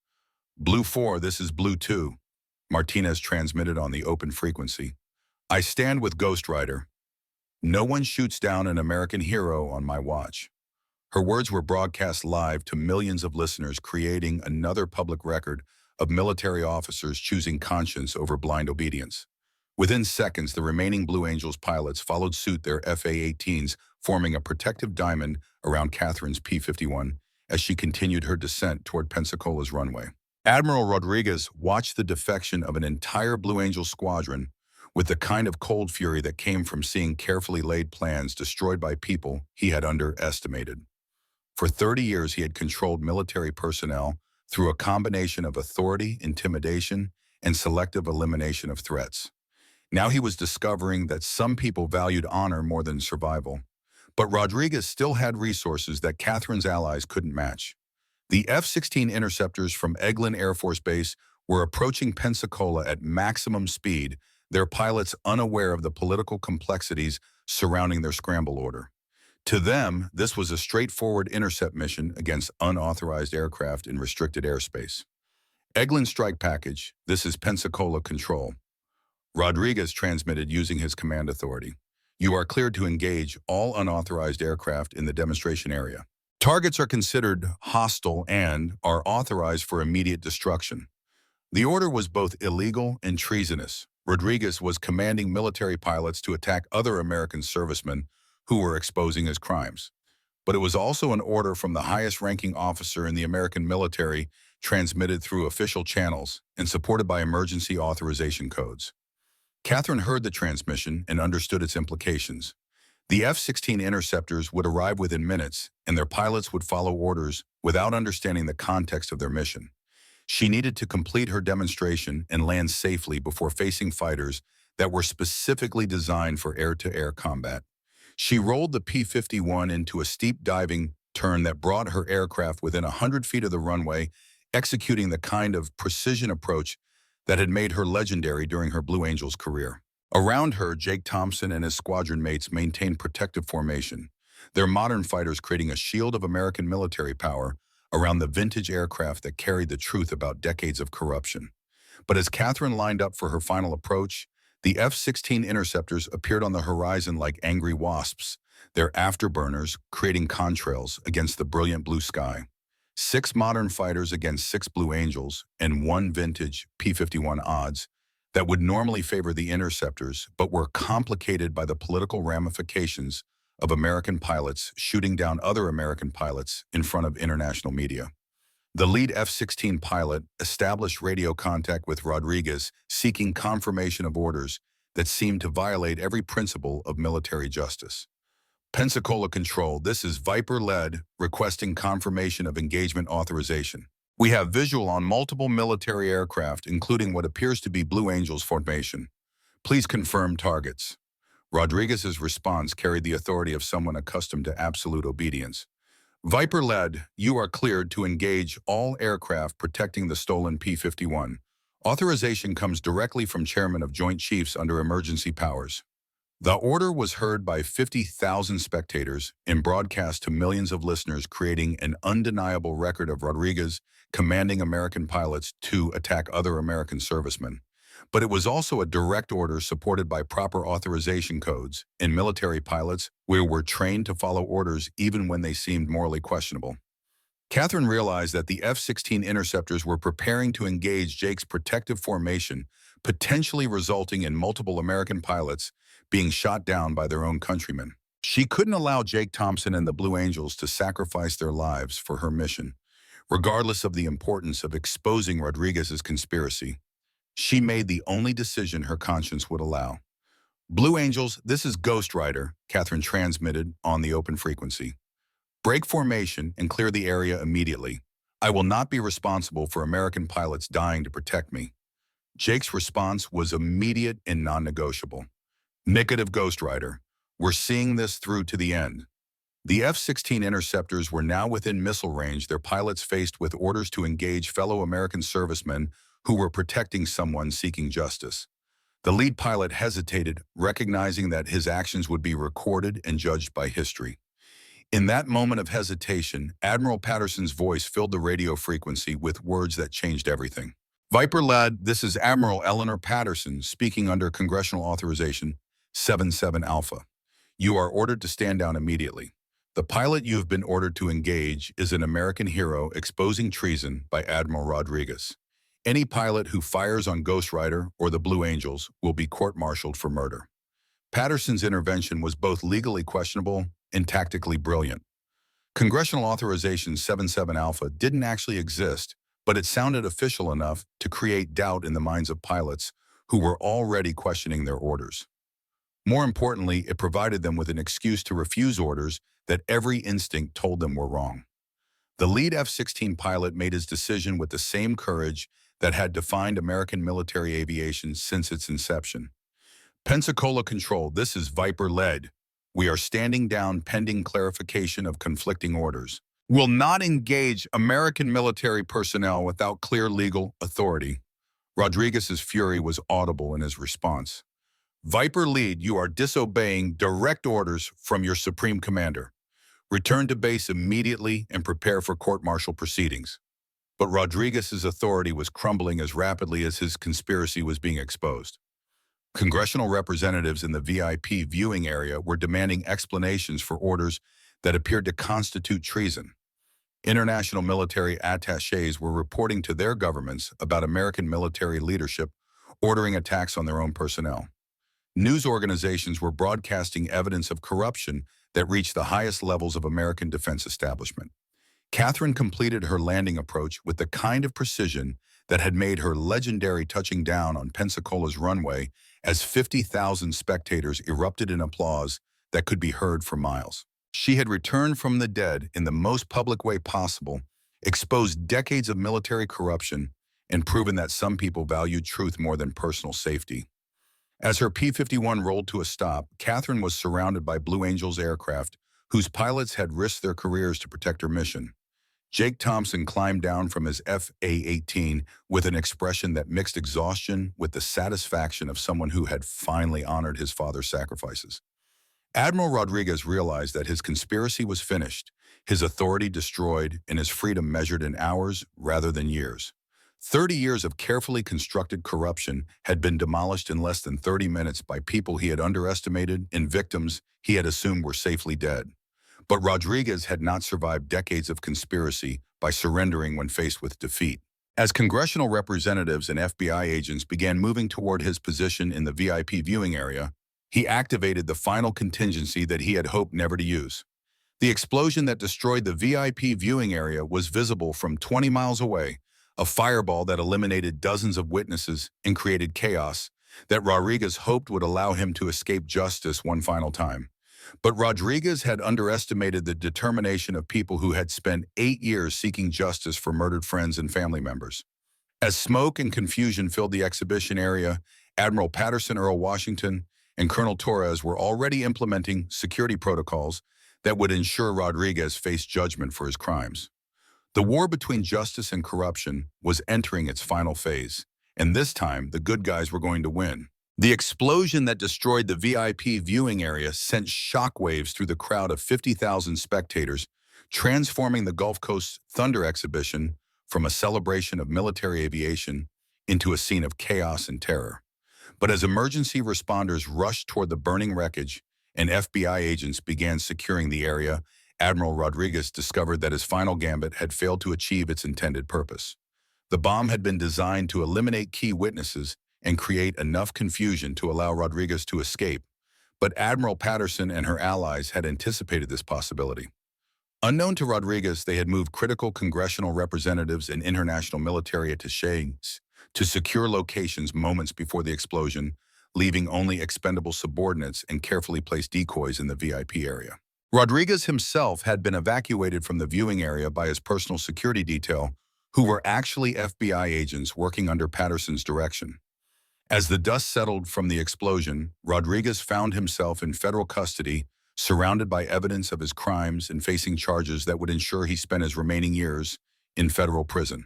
Blue 4, this is Blue 2, Martinez transmitted on the open frequency. I stand with Ghost Rider. No one shoots down an American hero on my watch. Her words were broadcast live to millions of listeners, creating another public record of military officers choosing conscience over blind obedience. Within seconds, the remaining Blue Angels pilots followed suit, their FA-18s forming a protective diamond around Catherine's P-51 as she continued her descent toward Pensacola's runway. Admiral Rodriguez watched the defection of an entire Blue Angel squadron with the kind of cold fury that came from seeing carefully laid plans destroyed by people he had underestimated. For 30 years, he had controlled military personnel through a combination of authority, intimidation, and selective elimination of threats. Now he was discovering that some people valued honor more than survival. But Rodriguez still had resources that Catherine's allies couldn't match. The F-16 interceptors from Eglin Air Force Base were approaching Pensacola at maximum speed, their pilots unaware of the political complexities surrounding their scramble order. To them, this was a straightforward intercept mission against unauthorized aircraft in restricted airspace. Eglin Strike Package, this is Pensacola Control. Rodriguez transmitted using his command authority. You are cleared to engage all unauthorized aircraft in the demonstration area. Targets are considered hostile and are authorized for immediate destruction. The order was both illegal and treasonous. Rodriguez was commanding military pilots to attack other American servicemen who were exposing his crimes. But it was also an order from the highest-ranking officer in the American military, transmitted through official channels and supported by emergency authorization codes. Catherine heard the transmission and understood its implications. The F-16 interceptors would arrive within minutes, and their pilots would follow orders without understanding the context of their mission. She needed to complete her demonstration and land safely before facing fighters that were specifically designed for air-to-air combat. She rolled the P-51 into a steep diving turn that brought her aircraft within 100 feet of the runway, executing the kind of precision approach that had made her legendary during her Blue Angels career. Around her, Jake Thompson and his squadron mates maintained protective formation, their modern fighters creating a shield of American military power around the vintage aircraft that carried the truth about decades of corruption. But as Catherine lined up for her final approach, the F-16 interceptors appeared on the horizon like angry wasps, their afterburners creating contrails against the brilliant blue sky. 6 modern fighters against 6 Blue Angels and 1 vintage P-51 odds that would normally favor the interceptors, but were complicated by the political ramifications of American pilots shooting down other American pilots in front of international media. The lead F-16 pilot established radio contact with Rodriguez, seeking confirmation of orders that seemed to violate every principle of military justice. Pensacola Control, this is Viper-led, requesting confirmation of engagement authorization. We have visual on multiple military aircraft, including what appears to be Blue Angels formation. Please confirm targets. Rodriguez's response carried the authority of someone accustomed to absolute obedience. Viper-led, you are cleared to engage all aircraft protecting the stolen P-51. Authorization comes directly from Chairman of Joint Chiefs under emergency powers. The order was heard by 50,000 spectators and broadcast to millions of listeners, creating an undeniable record of Rodriguez commanding American pilots to attack other American servicemen. But it was also a direct order supported by proper authorization codes, and military pilots were trained to follow orders even when they seemed morally questionable. Catherine realized that the F-16 interceptors were preparing to engage Jake's protective formation, potentially resulting in multiple American pilots being shot down by their own countrymen. She couldn't allow Jake Thompson and the Blue Angels to sacrifice their lives for her mission, regardless of the importance of exposing Rodriguez's conspiracy. She made the only decision her conscience would allow. Blue Angels, this is Ghost Rider, Catherine transmitted on the open frequency. Break formation and clear the area immediately. I will not be responsible for American pilots dying to protect me. Jake's response was immediate and non-negotiable. Negative, Ghost Rider. We're seeing this through to the end. The F-16 interceptors were now within missile range, their pilots faced with orders to engage fellow American servicemen who were protecting someone seeking justice. The lead pilot hesitated, recognizing that his actions would be recorded and judged by history. In that moment of hesitation, Admiral Patterson's voice filled the radio frequency with words that changed everything. Viper lad, this is Admiral Eleanor Patterson speaking under congressional authorization 77 Alpha. You are ordered to stand down immediately. The pilot you have been ordered to engage is an American hero exposing treason by Admiral Rodriguez. Any pilot who fires on Ghost Rider or the Blue Angels will be court-martialed for murder. Patterson's intervention was both legally questionable and tactically brilliant. Congressional authorization 77 Alpha didn't actually exist, but it sounded official enough to create doubt in the minds of pilots who were already questioning their orders. More importantly, it provided them with an excuse to refuse orders that every instinct told them were wrong. The lead F-16 pilot made his decision with the same courage that had defined American military aviation since its inception. Pensacola Control, this is Viper-led. We are standing down pending clarification of conflicting orders. Will not engage American military personnel without clear legal authority. Rodriguez's fury was audible in his response. Viper lead, you are disobeying direct orders from your supreme commander. Return to base immediately and prepare for court-martial proceedings. But Rodriguez's authority was crumbling as rapidly as his conspiracy was being exposed. Congressional representatives in the VIP viewing area were demanding explanations for orders that appeared to constitute treason. International military attachés were reporting to their governments about American military leadership ordering attacks on their own personnel. News organizations were broadcasting evidence of corruption that reached the highest levels of American defense establishment. Catherine completed her landing approach with the kind of precision that had made her legendary touching down on Pensacola's runway as 50,000 spectators erupted in applause that could be heard for miles. She had returned from the dead in the most public way possible, exposed decades of military corruption, and proven that some people valued truth more than personal safety. As her P-51 rolled to a stop, Catherine was surrounded by Blue Angels aircraft whose pilots had risked their careers to protect her mission. Jake Thompson climbed down from his FA-18 with an expression that mixed exhaustion with the satisfaction of someone who had finally honored his father's sacrifices. Admiral Rodriguez realized that his conspiracy was finished, his authority destroyed, and his freedom measured in hours rather than years. 30 years of carefully constructed corruption had been demolished in less than 30 minutes by people he had underestimated and victims he had assumed were safely dead. But Rodriguez had not survived decades of conspiracy by surrendering when faced with defeat. As congressional representatives and FBI agents began moving toward his position in the VIP viewing area, he activated the final contingency that he had hoped never to use. The explosion that destroyed the VIP viewing area was visible from 20 miles away, a fireball that eliminated dozens of witnesses and created chaos that Rodriguez hoped would allow him to escape justice one final time. But Rodriguez had underestimated the determination of people who had spent 8 years seeking justice for murdered friends and family members. As smoke and confusion filled the exhibition area, Admiral Patterson Earl Washington and Colonel Torres were already implementing security protocols that would ensure Rodriguez faced judgment for his crimes. The war between justice and corruption was entering its final phase, and this time the good guys were going to win. The explosion that destroyed the VIP viewing area sent shockwaves through the crowd of 50,000 spectators, transforming the Gulf Coast Thunder exhibition from a celebration of military aviation into a scene of chaos and terror. But as emergency responders rushed toward the burning wreckage and FBI agents began securing the area, Admiral Rodriguez discovered that his final gambit had failed to achieve its intended purpose. The bomb had been designed to eliminate key witnesses and create enough confusion to allow Rodriguez to escape, but Admiral Patterson and her allies had anticipated this possibility. Unknown to Rodriguez, they had moved critical congressional representatives and international military attachés to secure locations moments before the explosion, leaving only expendable subordinates and carefully placed decoys in the VIP area. Rodriguez himself had been evacuated from the viewing area by his personal security detail, who were actually FBI agents working under Patterson's direction. As the dust settled from the explosion, Rodriguez found himself in federal custody, surrounded by evidence of his crimes and facing charges that would ensure he spent his remaining years in federal prison.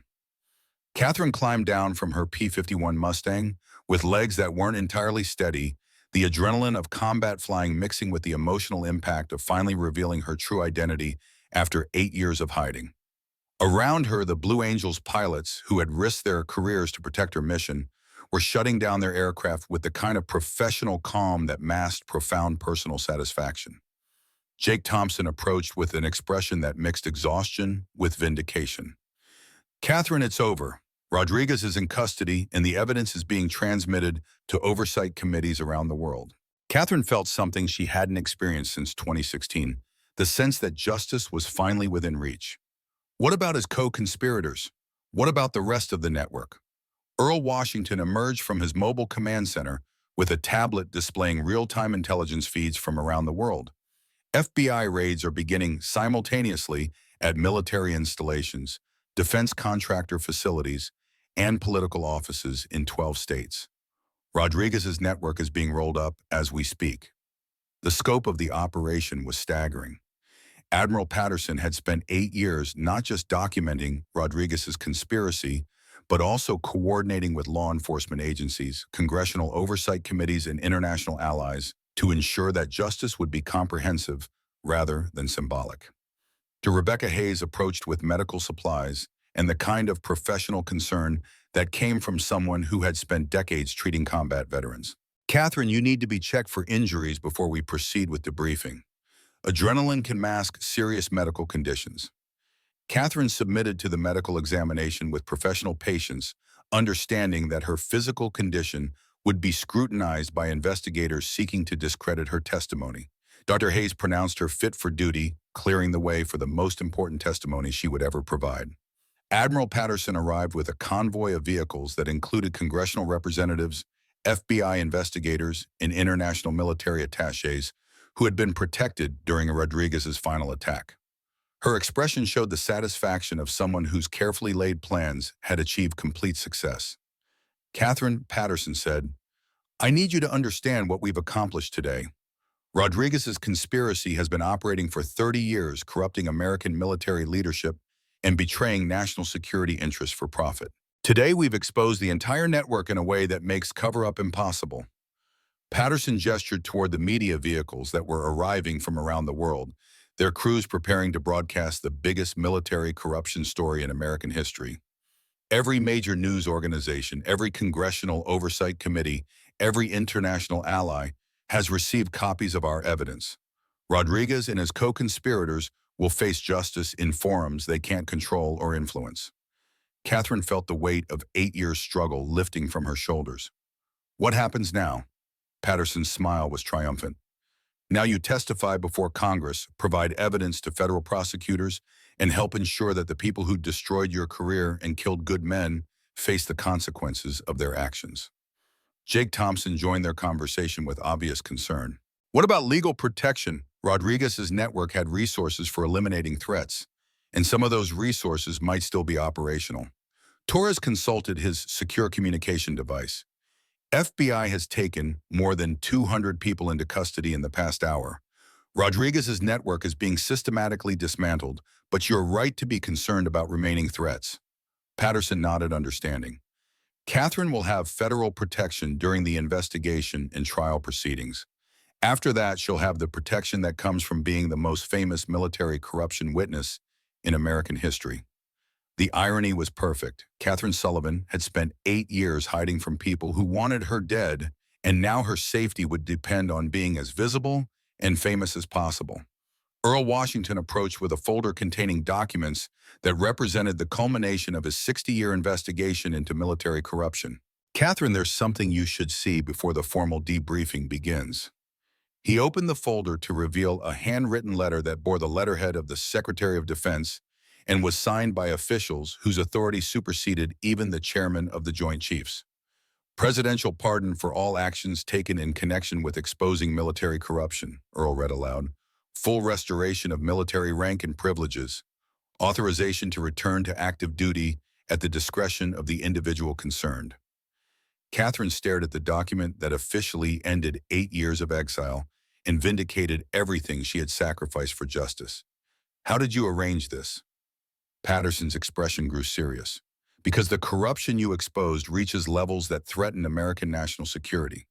Catherine climbed down from her P-51 Mustang with legs that weren't entirely steady, the adrenaline of combat flying mixing with the emotional impact of finally revealing her true identity after 8 years of hiding. Around her, the Blue Angels pilots, who had risked their careers to protect her mission, were shutting down their aircraft with the kind of professional calm that masked profound personal satisfaction. Jake Thompson approached with an expression that mixed exhaustion with vindication. "Catherine, it's over. Rodriguez is in custody, and the evidence is being transmitted to oversight committees around the world." Catherine felt something she hadn't experienced since 2016, the sense that justice was finally within reach. What about his co-conspirators? What about the rest of the network? Earl Washington emerged from his mobile command center with a tablet displaying real-time intelligence feeds from around the world. FBI raids are beginning simultaneously at military installations, defense contractor facilities, and political offices in 12 states. Rodriguez's network is being rolled up as we speak. The scope of the operation was staggering. Admiral Patterson had spent 8 years not just documenting Rodriguez's conspiracy, but also coordinating with law enforcement agencies, congressional oversight committees, and international allies to ensure that justice would be comprehensive rather than symbolic. Rebecca Hayes approached with medical supplies and the kind of professional concern that came from someone who had spent decades treating combat veterans. "Catherine, you need to be checked for injuries before we proceed with debriefing." Adrenaline can mask serious medical conditions. Catherine submitted to the medical examination with professional patience, understanding that her physical condition would be scrutinized by investigators seeking to discredit her testimony. Dr. Hayes pronounced her fit for duty, clearing the way for the most important testimony she would ever provide. Admiral Patterson arrived with a convoy of vehicles that included congressional representatives, FBI investigators, and international military attachés who had been protected during Rodriguez's final attack. Her expression showed the satisfaction of someone whose carefully laid plans had achieved complete success. Catherine Patterson said, "I need you to understand what we've accomplished today. Rodriguez's conspiracy has been operating for 30 years, corrupting American military leadership and betraying national security interests for profit. Today, we've exposed the entire network in a way that makes cover-up impossible." Patterson gestured toward the media vehicles that were arriving from around the world, their crews preparing to broadcast the biggest military corruption story in American history. Every major news organization, every congressional oversight committee, every international ally has received copies of our evidence. Rodriguez and his co-conspirators will face justice in forums they can't control or influence. Catherine felt the weight of 8 years' struggle lifting from her shoulders. "What happens now?" Patterson's smile was triumphant. "Now you testify before Congress, provide evidence to federal prosecutors, and help ensure that the people who destroyed your career and killed good men face the consequences of their actions." Jake Thompson joined their conversation with obvious concern. "What about legal protection? Rodriguez's network had resources for eliminating threats, and some of those resources might still be operational." Torres consulted his secure communication device. "FBI has taken more than 200 people into custody in the past hour. Rodriguez's network is being systematically dismantled, but you're right to be concerned about remaining threats." Patterson nodded understanding. "Catherine will have federal protection during the investigation and trial proceedings. After that, she'll have the protection that comes from being the most famous military corruption witness in American history." The irony was perfect. Catherine Sullivan had spent 8 years hiding from people who wanted her dead, and now her safety would depend on being as visible and famous as possible. Earl Washington approached with a folder containing documents that represented the culmination of his 60-year investigation into military corruption. "Catherine, there's something you should see before the formal debriefing begins." He opened the folder to reveal a handwritten letter that bore the letterhead of the Secretary of Defense and was signed by officials whose authority superseded even the chairman of the Joint Chiefs. "Presidential pardon for all actions taken in connection with exposing military corruption," Earl read aloud. "Full restoration of military rank and privileges. Authorization to return to active duty at the discretion of the individual concerned." Catherine stared at the document that officially ended 8 years of exile and vindicated everything she had sacrificed for justice. "How did you arrange this?" Patterson's expression grew serious. "Because the corruption you exposed reaches levels that threaten American national security.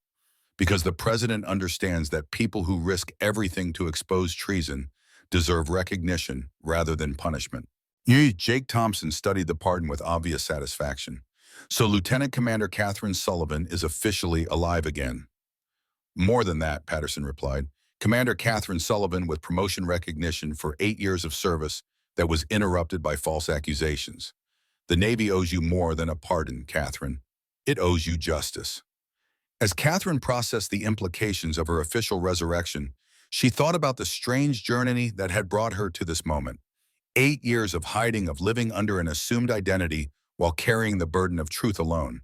Because the president understands that people who risk everything to expose treason deserve recognition rather than punishment." Jake Thompson studied the pardon with obvious satisfaction. "So Lieutenant Commander Catherine Sullivan is officially alive again." "More than that," Patterson replied. "Commander Catherine Sullivan with promotion recognition for 8 years of service that was interrupted by false accusations. The Navy owes you more than a pardon, Catherine. It owes you justice." As Catherine processed the implications of her official resurrection, she thought about the strange journey that had brought her to this moment. 8 years of hiding, of living under an assumed identity while carrying the burden of truth alone.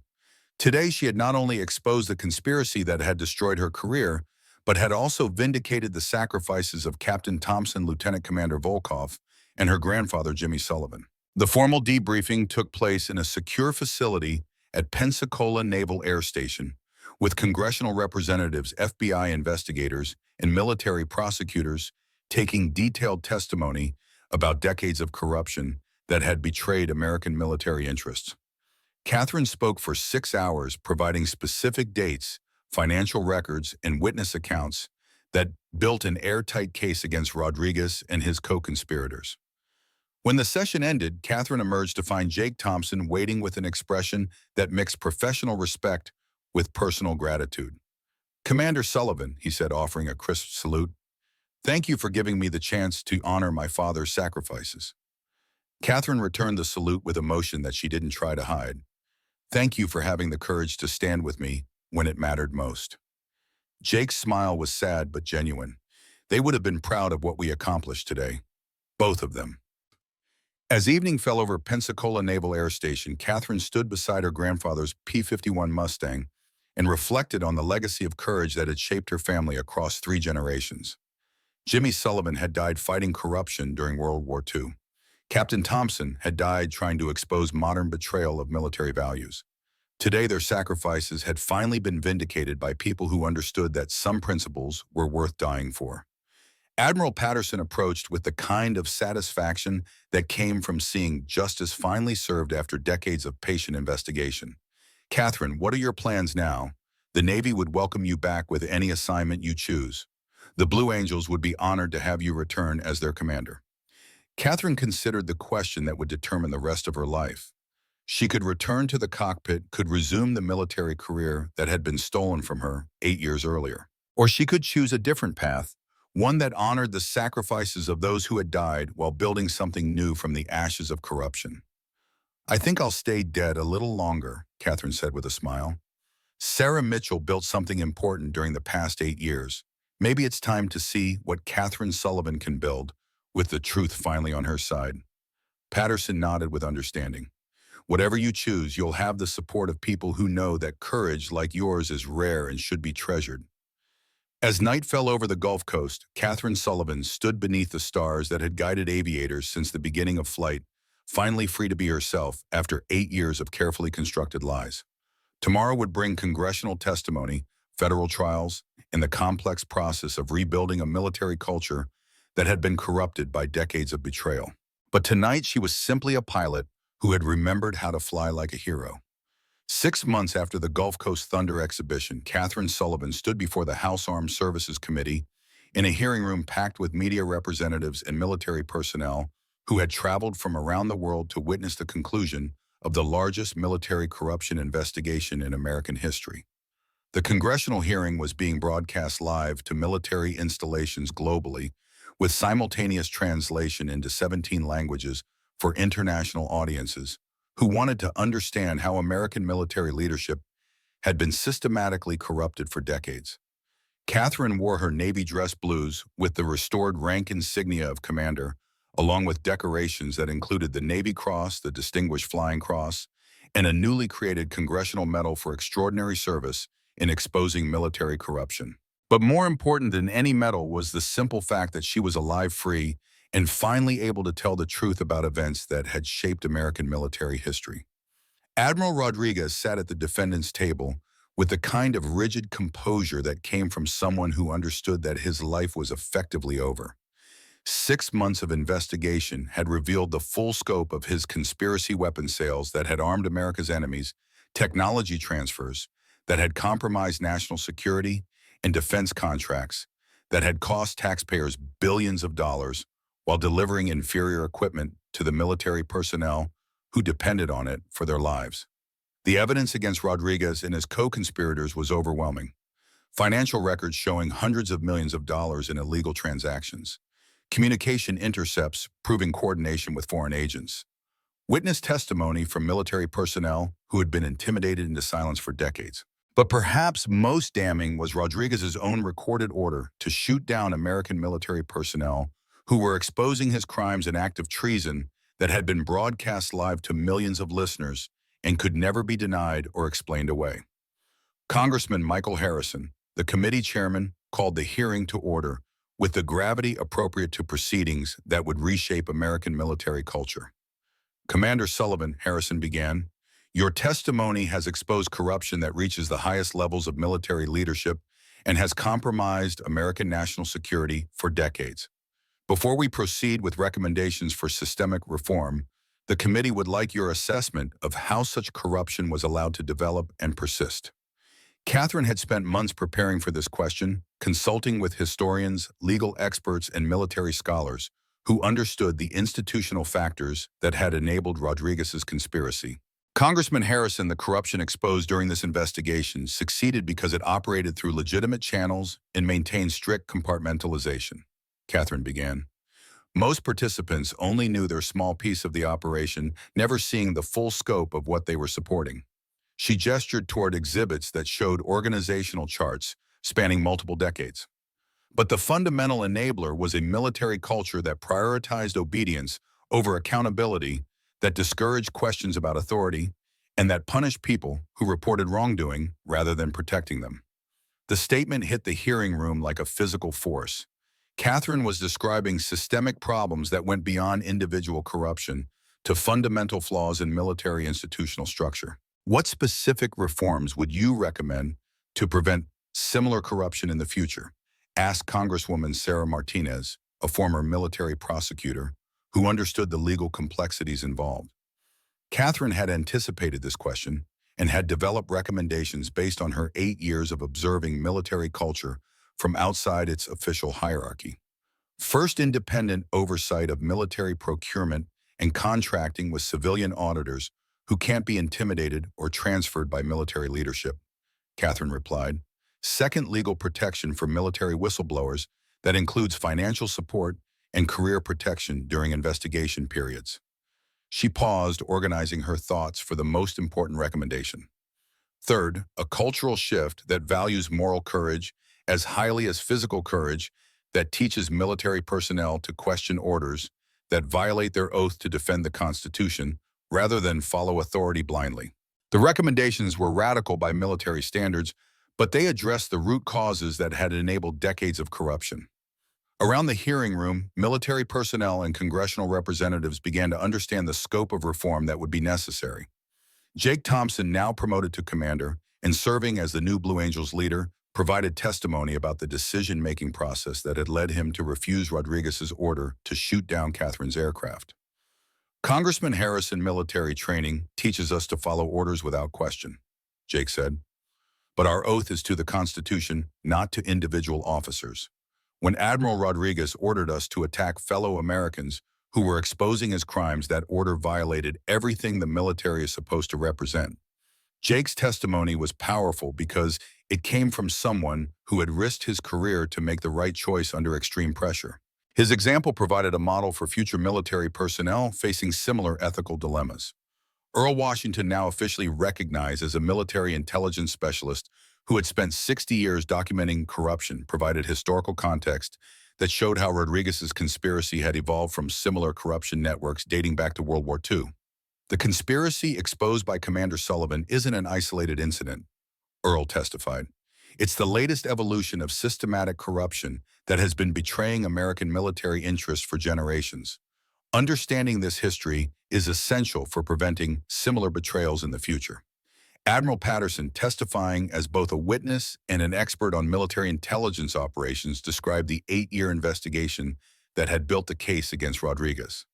Today, she had not only exposed the conspiracy that had destroyed her career, but had also vindicated the sacrifices of Captain Thompson, Lieutenant Commander Volkov, and her grandfather, Jimmy Sullivan. The formal debriefing took place in a secure facility at Pensacola Naval Air Station, with congressional representatives, FBI investigators, and military prosecutors taking detailed testimony about decades of corruption that had betrayed American military interests. Catherine spoke for 6 hours, providing specific dates, financial records, and witness accounts that built an airtight case against Rodriguez and his co-conspirators. When the session ended, Catherine emerged to find Jake Thompson waiting with an expression that mixed professional respect with personal gratitude. "Commander Sullivan," he said, offering a crisp salute, Thank you for giving me the chance to honor my father's sacrifices. Catherine returned the salute with emotion that she didn't try to hide. Thank you for having the courage to stand with me when it mattered most. Jake's smile was sad but genuine. They would have been proud of what we accomplished today. Both of them. As evening fell over Pensacola Naval Air Station, Catherine stood beside her grandfather's P-51 Mustang and reflected on the legacy of courage that had shaped her family across 3 generations. Jimmy Sullivan had died fighting corruption during World War II. Captain Thompson had died trying to expose modern betrayal of military values. Today, their sacrifices had finally been vindicated by people who understood that some principles were worth dying for. Admiral Patterson approached with the kind of satisfaction that came from seeing justice finally served after decades of patient investigation. Catherine, what are your plans now? The Navy would welcome you back with any assignment you choose. The Blue Angels would be honored to have you return as their commander. Catherine considered the question that would determine the rest of her life. She could return to the cockpit, could resume the military career that had been stolen from her 8 years earlier. Or she could choose a different path, one that honored the sacrifices of those who had died while building something new from the ashes of corruption. I think I'll stay dead a little longer, Catherine said with a smile. Sarah Mitchell built something important during the past 8 years. Maybe it's time to see what Catherine Sullivan can build, with the truth finally on her side. Patterson nodded with understanding. Whatever you choose, you'll have the support of people who know that courage like yours is rare and should be treasured. As night fell over the Gulf Coast, Catherine Sullivan stood beneath the stars that had guided aviators since the beginning of flight, finally free to be herself after 8 years of carefully constructed lies. Tomorrow would bring congressional testimony, federal trials, and the complex process of rebuilding a military culture that had been corrupted by decades of betrayal. But tonight she was simply a pilot who had remembered how to fly like a hero. 6 months after the Gulf Coast Thunder exhibition, Catherine Sullivan stood before the House Armed Services Committee in a hearing room packed with media representatives and military personnel who had traveled from around the world to witness the conclusion of the largest military corruption investigation in American history. The congressional hearing was being broadcast live to military installations globally, with simultaneous translation into 17 languages for international audiences who wanted to understand how American military leadership had been systematically corrupted for decades. Catherine wore her Navy dress blues with the restored rank insignia of commander, along with decorations that included the Navy Cross, the Distinguished Flying Cross, and a newly created Congressional Medal for Extraordinary Service in exposing military corruption. But more important than any medal was the simple fact that she was alive, free, and finally able to tell the truth about events that had shaped American military history. Admiral Rodriguez sat at the defendant's table with the kind of rigid composure that came from someone who understood that his life was effectively over. 6 months of investigation had revealed the full scope of his conspiracy weapon sales that had armed America's enemies, technology transfers that had compromised national security, and defense contracts that had cost taxpayers billions of dollars while delivering inferior equipment to the military personnel who depended on it for their lives. The evidence against Rodriguez and his co-conspirators was overwhelming. Financial records showing hundreds of millions of dollars in illegal transactions. Communication intercepts proving coordination with foreign agents. Witness testimony from military personnel who had been intimidated into silence for decades. But perhaps most damning was Rodriguez's own recorded order to shoot down American military personnel who were exposing his crimes and act of treason that had been broadcast live to millions of listeners and could never be denied or explained away. Congressman Michael Harrison, the committee chairman, called the hearing to order with the gravity appropriate to proceedings that would reshape American military culture. Commander Sullivan, Harrison began, your testimony has exposed corruption that reaches the highest levels of military leadership and has compromised American national security for decades. Before we proceed with recommendations for systemic reform, the committee would like your assessment of how such corruption was allowed to develop and persist. Catherine had spent months preparing for this question, consulting with historians, legal experts, and military scholars who understood the institutional factors that had enabled Rodriguez's conspiracy. Congressman Harrison, the corruption exposed during this investigation succeeded because it operated through legitimate channels and maintained strict compartmentalization. Catherine began. Most participants only knew their small piece of the operation, never seeing the full scope of what they were supporting. She gestured toward exhibits that showed organizational charts spanning multiple decades. But the fundamental enabler was a military culture that prioritized obedience over accountability, that discouraged questions about authority, and that punished people who reported wrongdoing rather than protecting them. The statement hit the hearing room like a physical force. Catherine was describing systemic problems that went beyond individual corruption to fundamental flaws in military institutional structure. What specific reforms would you recommend to prevent similar corruption in the future? Asked Congresswoman Sarah Martinez, a former military prosecutor who understood the legal complexities involved. Catherine had anticipated this question and had developed recommendations based on her 8 years of observing military culture from outside its official hierarchy. First, independent oversight of military procurement and contracting with civilian auditors who can't be intimidated or transferred by military leadership, Catherine replied. Second, legal protection for military whistleblowers that includes financial support and career protection during investigation periods. She paused, organizing her thoughts for the most important recommendation. Third, a cultural shift that values moral courage as highly as physical courage, that teaches military personnel to question orders that violate their oath to defend the Constitution rather than follow authority blindly. The recommendations were radical by military standards, but they addressed the root causes that had enabled decades of corruption. Around the hearing room, military personnel and congressional representatives began to understand the scope of reform that would be necessary. Jake Thompson, now promoted to commander and serving as the new Blue Angels leader, provided testimony about the decision-making process that had led him to refuse Rodriguez's order to shoot down Catherine's aircraft. Congressman Harrison, military training teaches us to follow orders without question, Jake said. But our oath is to the Constitution, not to individual officers. When Admiral Rodriguez ordered us to attack fellow Americans who were exposing his crimes, that order violated everything the military is supposed to represent. Jake's testimony was powerful because it came from someone who had risked his career to make the right choice under extreme pressure. His example provided a model for future military personnel facing similar ethical dilemmas. Earl Washington, now officially recognized as a military intelligence specialist who had spent 60 years documenting corruption, provided historical context that showed how Rodriguez's conspiracy had evolved from similar corruption networks dating back to World War II. The conspiracy exposed by Commander Sullivan isn't an isolated incident, Earl testified. It's the latest evolution of systematic corruption that has been betraying American military interests for generations. Understanding this history is essential for preventing similar betrayals in the future. Admiral Patterson, testifying as both a witness and an expert on military intelligence operations, described the 8-year investigation that had built the case against Rodriguez.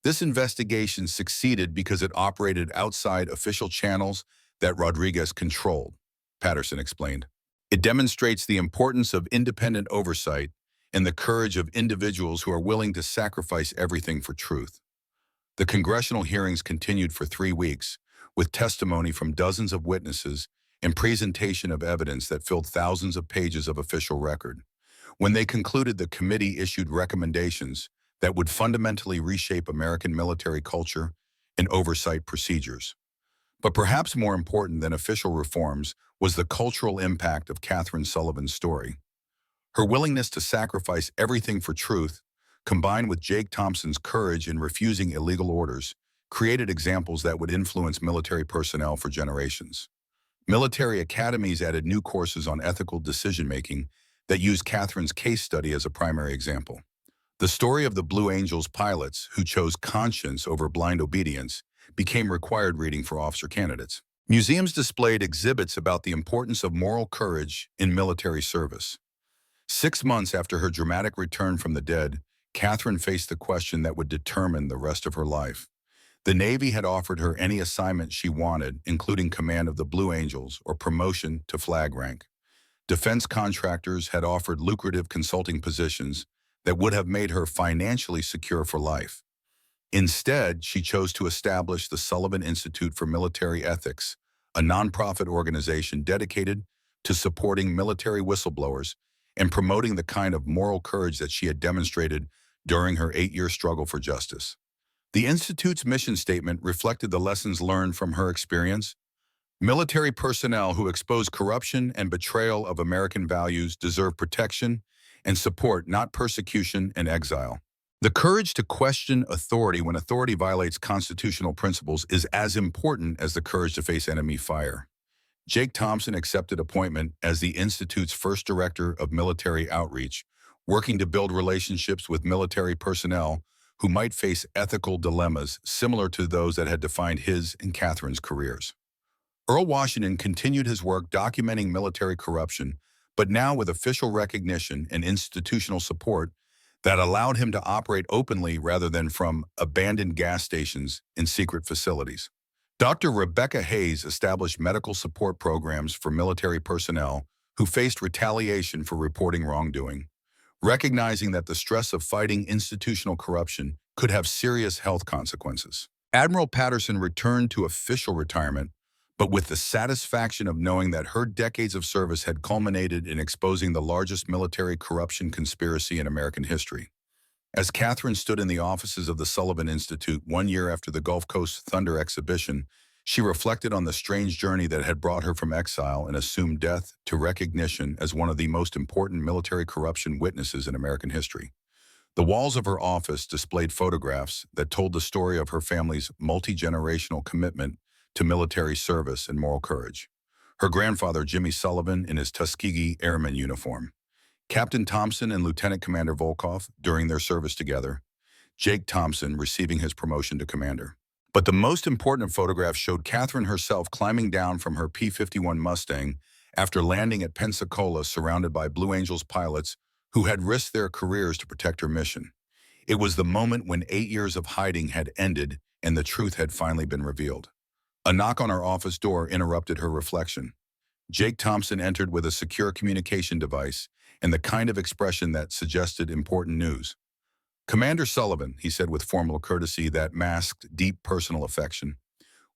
This investigation succeeded because it operated outside official channels that Rodriguez controlled, Patterson explained. It demonstrates the importance of independent oversight and the courage of individuals who are willing to sacrifice everything for truth. The congressional hearings continued for 3 weeks, with testimony from dozens of witnesses and presentation of evidence that filled thousands of pages of official record. When they concluded, the committee issued recommendations that would fundamentally reshape American military culture and oversight procedures. But perhaps more important than official reforms was the cultural impact of Catherine Sullivan's story. Her willingness to sacrifice everything for truth, combined with Jake Thompson's courage in refusing illegal orders, created examples that would influence military personnel for generations. Military academies added new courses on ethical decision-making that used Catherine's case study as a primary example. The story of the Blue Angels pilots who chose conscience over blind obedience became required reading for officer candidates. Museums displayed exhibits about the importance of moral courage in military service. 6 months after her dramatic return from the dead, Catherine faced the question that would determine the rest of her life. The Navy had offered her any assignment she wanted, including command of the Blue Angels or promotion to flag rank. Defense contractors had offered lucrative consulting positions that would have made her financially secure for life. Instead, she chose to establish the Sullivan Institute for Military Ethics, a nonprofit organization dedicated to supporting military whistleblowers and promoting the kind of moral courage that she had demonstrated during her 8-year struggle for justice. The Institute's mission statement reflected the lessons learned from her experience. Military personnel who expose corruption and betrayal of American values deserve protection and support, not persecution and exile. The courage to question authority when authority violates constitutional principles is as important as the courage to face enemy fire. Jake Thompson accepted appointment as the Institute's first director of military outreach, working to build relationships with military personnel who might face ethical dilemmas similar to those that had defined his and Catherine's careers. Earl Washington continued his work documenting military corruption, but now with official recognition and institutional support that allowed him to operate openly rather than from abandoned gas stations in secret facilities. Dr. Rebecca Hayes established medical support programs for military personnel who faced retaliation for reporting wrongdoing, recognizing that the stress of fighting institutional corruption could have serious health consequences. Admiral Patterson returned to official retirement, but with the satisfaction of knowing that her decades of service had culminated in exposing the largest military corruption conspiracy in American history. As Catherine stood in the offices of the Sullivan Institute 1 year after the Gulf Coast Thunder exhibition, she reflected on the strange journey that had brought her from exile and assumed death to recognition as one of the most important military corruption witnesses in American history. The walls of her office displayed photographs that told the story of her family's multi-generational commitment to military service and moral courage. Her grandfather, Jimmy Sullivan, in his Tuskegee Airman uniform, Captain Thompson and Lieutenant Commander Volkov during their service together, Jake Thompson receiving his promotion to commander. But the most important photograph showed Catherine herself climbing down from her P-51 Mustang after landing at Pensacola surrounded by Blue Angels pilots who had risked their careers to protect her mission. It was the moment when 8 years of hiding had ended and the truth had finally been revealed. A knock on her office door interrupted her reflection. Jake Thompson entered with a secure communication device and the kind of expression that suggested important news. "Commander Sullivan," he said with formal courtesy that masked deep personal affection,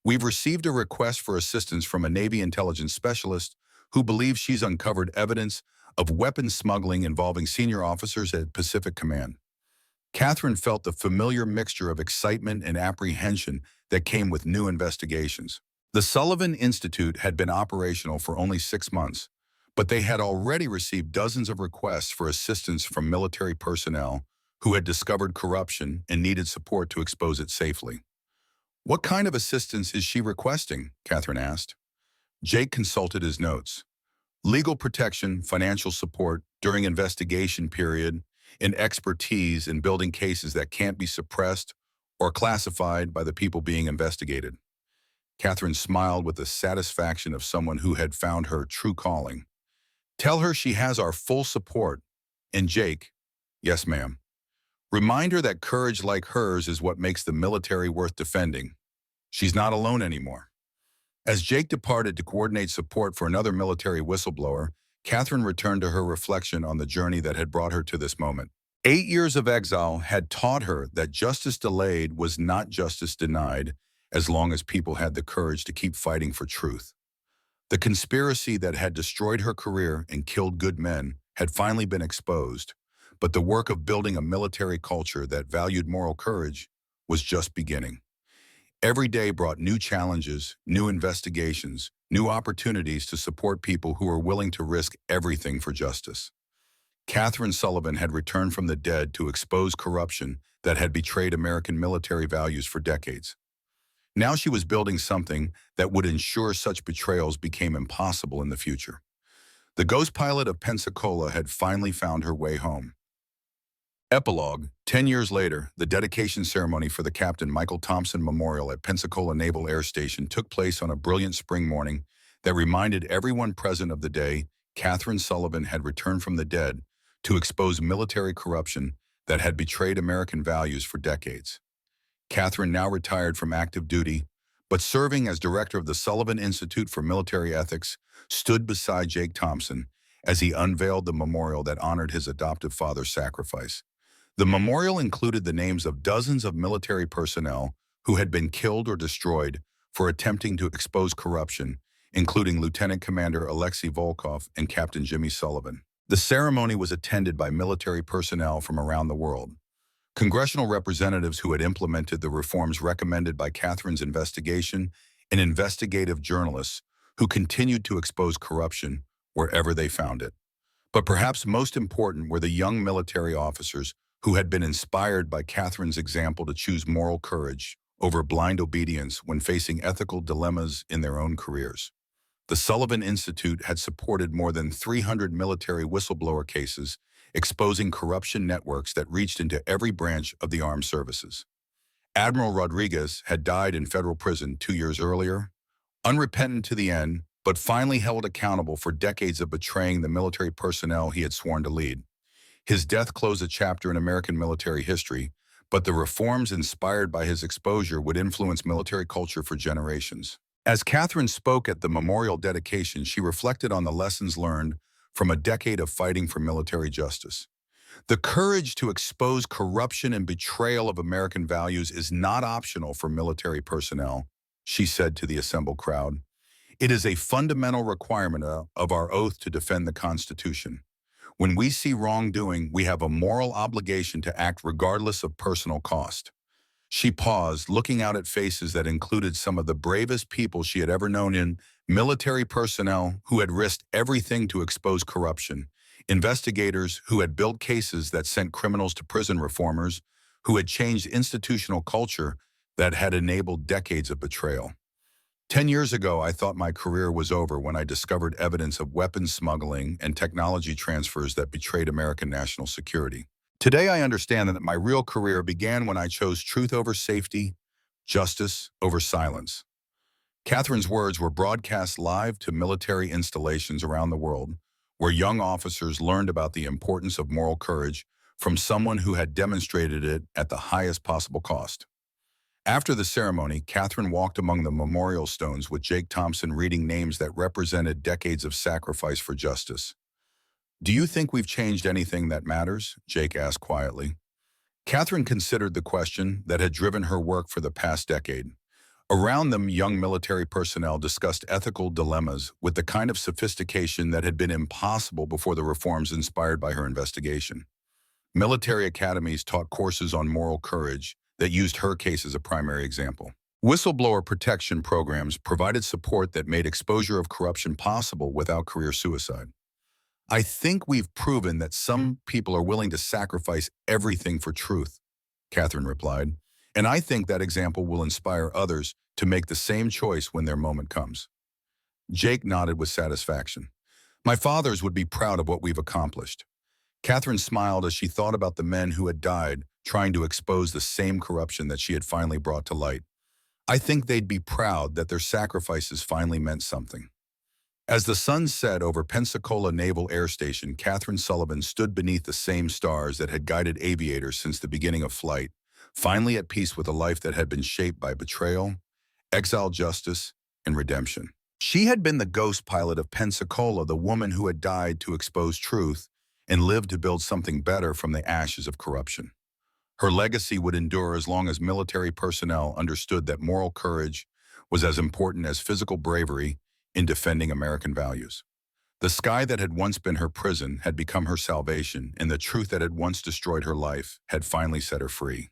"we've received a request for assistance from a Navy intelligence specialist who believes she's uncovered evidence of weapons smuggling involving senior officers at Pacific Command." Catherine felt the familiar mixture of excitement and apprehension that came with new investigations. The Sullivan Institute had been operational for only 6 months, but they had already received dozens of requests for assistance from military personnel who had discovered corruption and needed support to expose it safely. "What kind of assistance is she requesting?" Catherine asked. Jake consulted his notes. "Legal protection, financial support during investigation period, and expertise in building cases that can't be suppressed or classified by the people being investigated." Catherine smiled with the satisfaction of someone who had found her true calling. "Tell her she has our full support." And Jake, "Yes, ma'am." "Remind her that courage like hers is what makes the military worth defending. She's not alone anymore." As Jake departed to coordinate support for another military whistleblower, Catherine returned to her reflection on the journey that had brought her to this moment. 8 years of exile had taught her that justice delayed was not justice denied as long as people had the courage to keep fighting for truth. The conspiracy that had destroyed her career and killed good men had finally been exposed, but the work of building a military culture that valued moral courage was just beginning. Every day brought new challenges, new investigations, new opportunities to support people who were willing to risk everything for justice. Catherine Sullivan had returned from the dead to expose corruption that had betrayed American military values for decades. Now she was building something that would ensure such betrayals became impossible in the future. The ghost pilot of Pensacola had finally found her way home. Epilogue. 10 years later, the dedication ceremony for the Captain Michael Thompson Memorial at Pensacola Naval Air Station took place on a brilliant spring morning that reminded everyone present of the day Catherine Sullivan had returned from the dead to expose military corruption that had betrayed American values for decades. Catherine, now retired from active duty, but serving as director of the Sullivan Institute for Military Ethics, stood beside Jake Thompson as he unveiled the memorial that honored his adoptive father's sacrifice. The memorial included the names of dozens of military personnel who had been killed or destroyed for attempting to expose corruption, including Lieutenant Commander Alexei Volkov and Captain Jimmy Sullivan. The ceremony was attended by military personnel from around the world. Congressional representatives who had implemented the reforms recommended by Catherine's investigation, and investigative journalists who continued to expose corruption wherever they found it. But perhaps most important were the young military officers who had been inspired by Catherine's example to choose moral courage over blind obedience when facing ethical dilemmas in their own careers. The Sullivan Institute had supported more than 300 military whistleblower cases, exposing corruption networks that reached into every branch of the armed services. Admiral Rodriguez had died in federal prison 2 years earlier, unrepentant to the end, but finally held accountable for decades of betraying the military personnel he had sworn to lead. His death closed a chapter in American military history, but the reforms inspired by his exposure would influence military culture for generations. As Catherine spoke at the memorial dedication, she reflected on the lessons learned from a decade of fighting for military justice. The courage to expose corruption and betrayal of American values is not optional for military personnel, she said to the assembled crowd. It is a fundamental requirement of our oath to defend the Constitution. When we see wrongdoing, we have a moral obligation to act regardless of personal cost. She paused, looking out at faces that included some of the bravest people she had ever known in military personnel who had risked everything to expose corruption, investigators who had built cases that sent criminals to prison, reformers who had changed institutional culture that had enabled decades of betrayal. 10 years ago, I thought my career was over when I discovered evidence of weapons smuggling and technology transfers that betrayed American national security. Today, I understand that my real career began when I chose truth over safety, justice over silence. Catherine's words were broadcast live to military installations around the world, where young officers learned about the importance of moral courage from someone who had demonstrated it at the highest possible cost. After the ceremony, Catherine walked among the memorial stones with Jake Thompson reading names that represented decades of sacrifice for justice. "Do you think we've changed anything that matters?" Jake asked quietly. Catherine considered the question that had driven her work for the past decade. Around them, young military personnel discussed ethical dilemmas with the kind of sophistication that had been impossible before the reforms inspired by her investigation. Military academies taught courses on moral courage that used her case as a primary example. Whistleblower protection programs provided support that made exposure of corruption possible without career suicide. "I think we've proven that some people are willing to sacrifice everything for truth," Catherine replied, "and I think that example will inspire others to make the same choice when their moment comes." Jake nodded with satisfaction. "My fathers would be proud of what we've accomplished." Catherine smiled as she thought about the men who had died trying to expose the same corruption that she had finally brought to light. "I think they'd be proud that their sacrifices finally meant something." As the sun set over Pensacola Naval Air Station, Catherine Sullivan stood beneath the same stars that had guided aviators since the beginning of flight, finally at peace with a life that had been shaped by betrayal, exiled justice, and redemption. She had been the ghost pilot of Pensacola, the woman who had died to expose truth and lived to build something better from the ashes of corruption. Her legacy would endure as long as military personnel understood that moral courage was as important as physical bravery in defending American values. The sky that had once been her prison had become her salvation, and the truth that had once destroyed her life had finally set her free.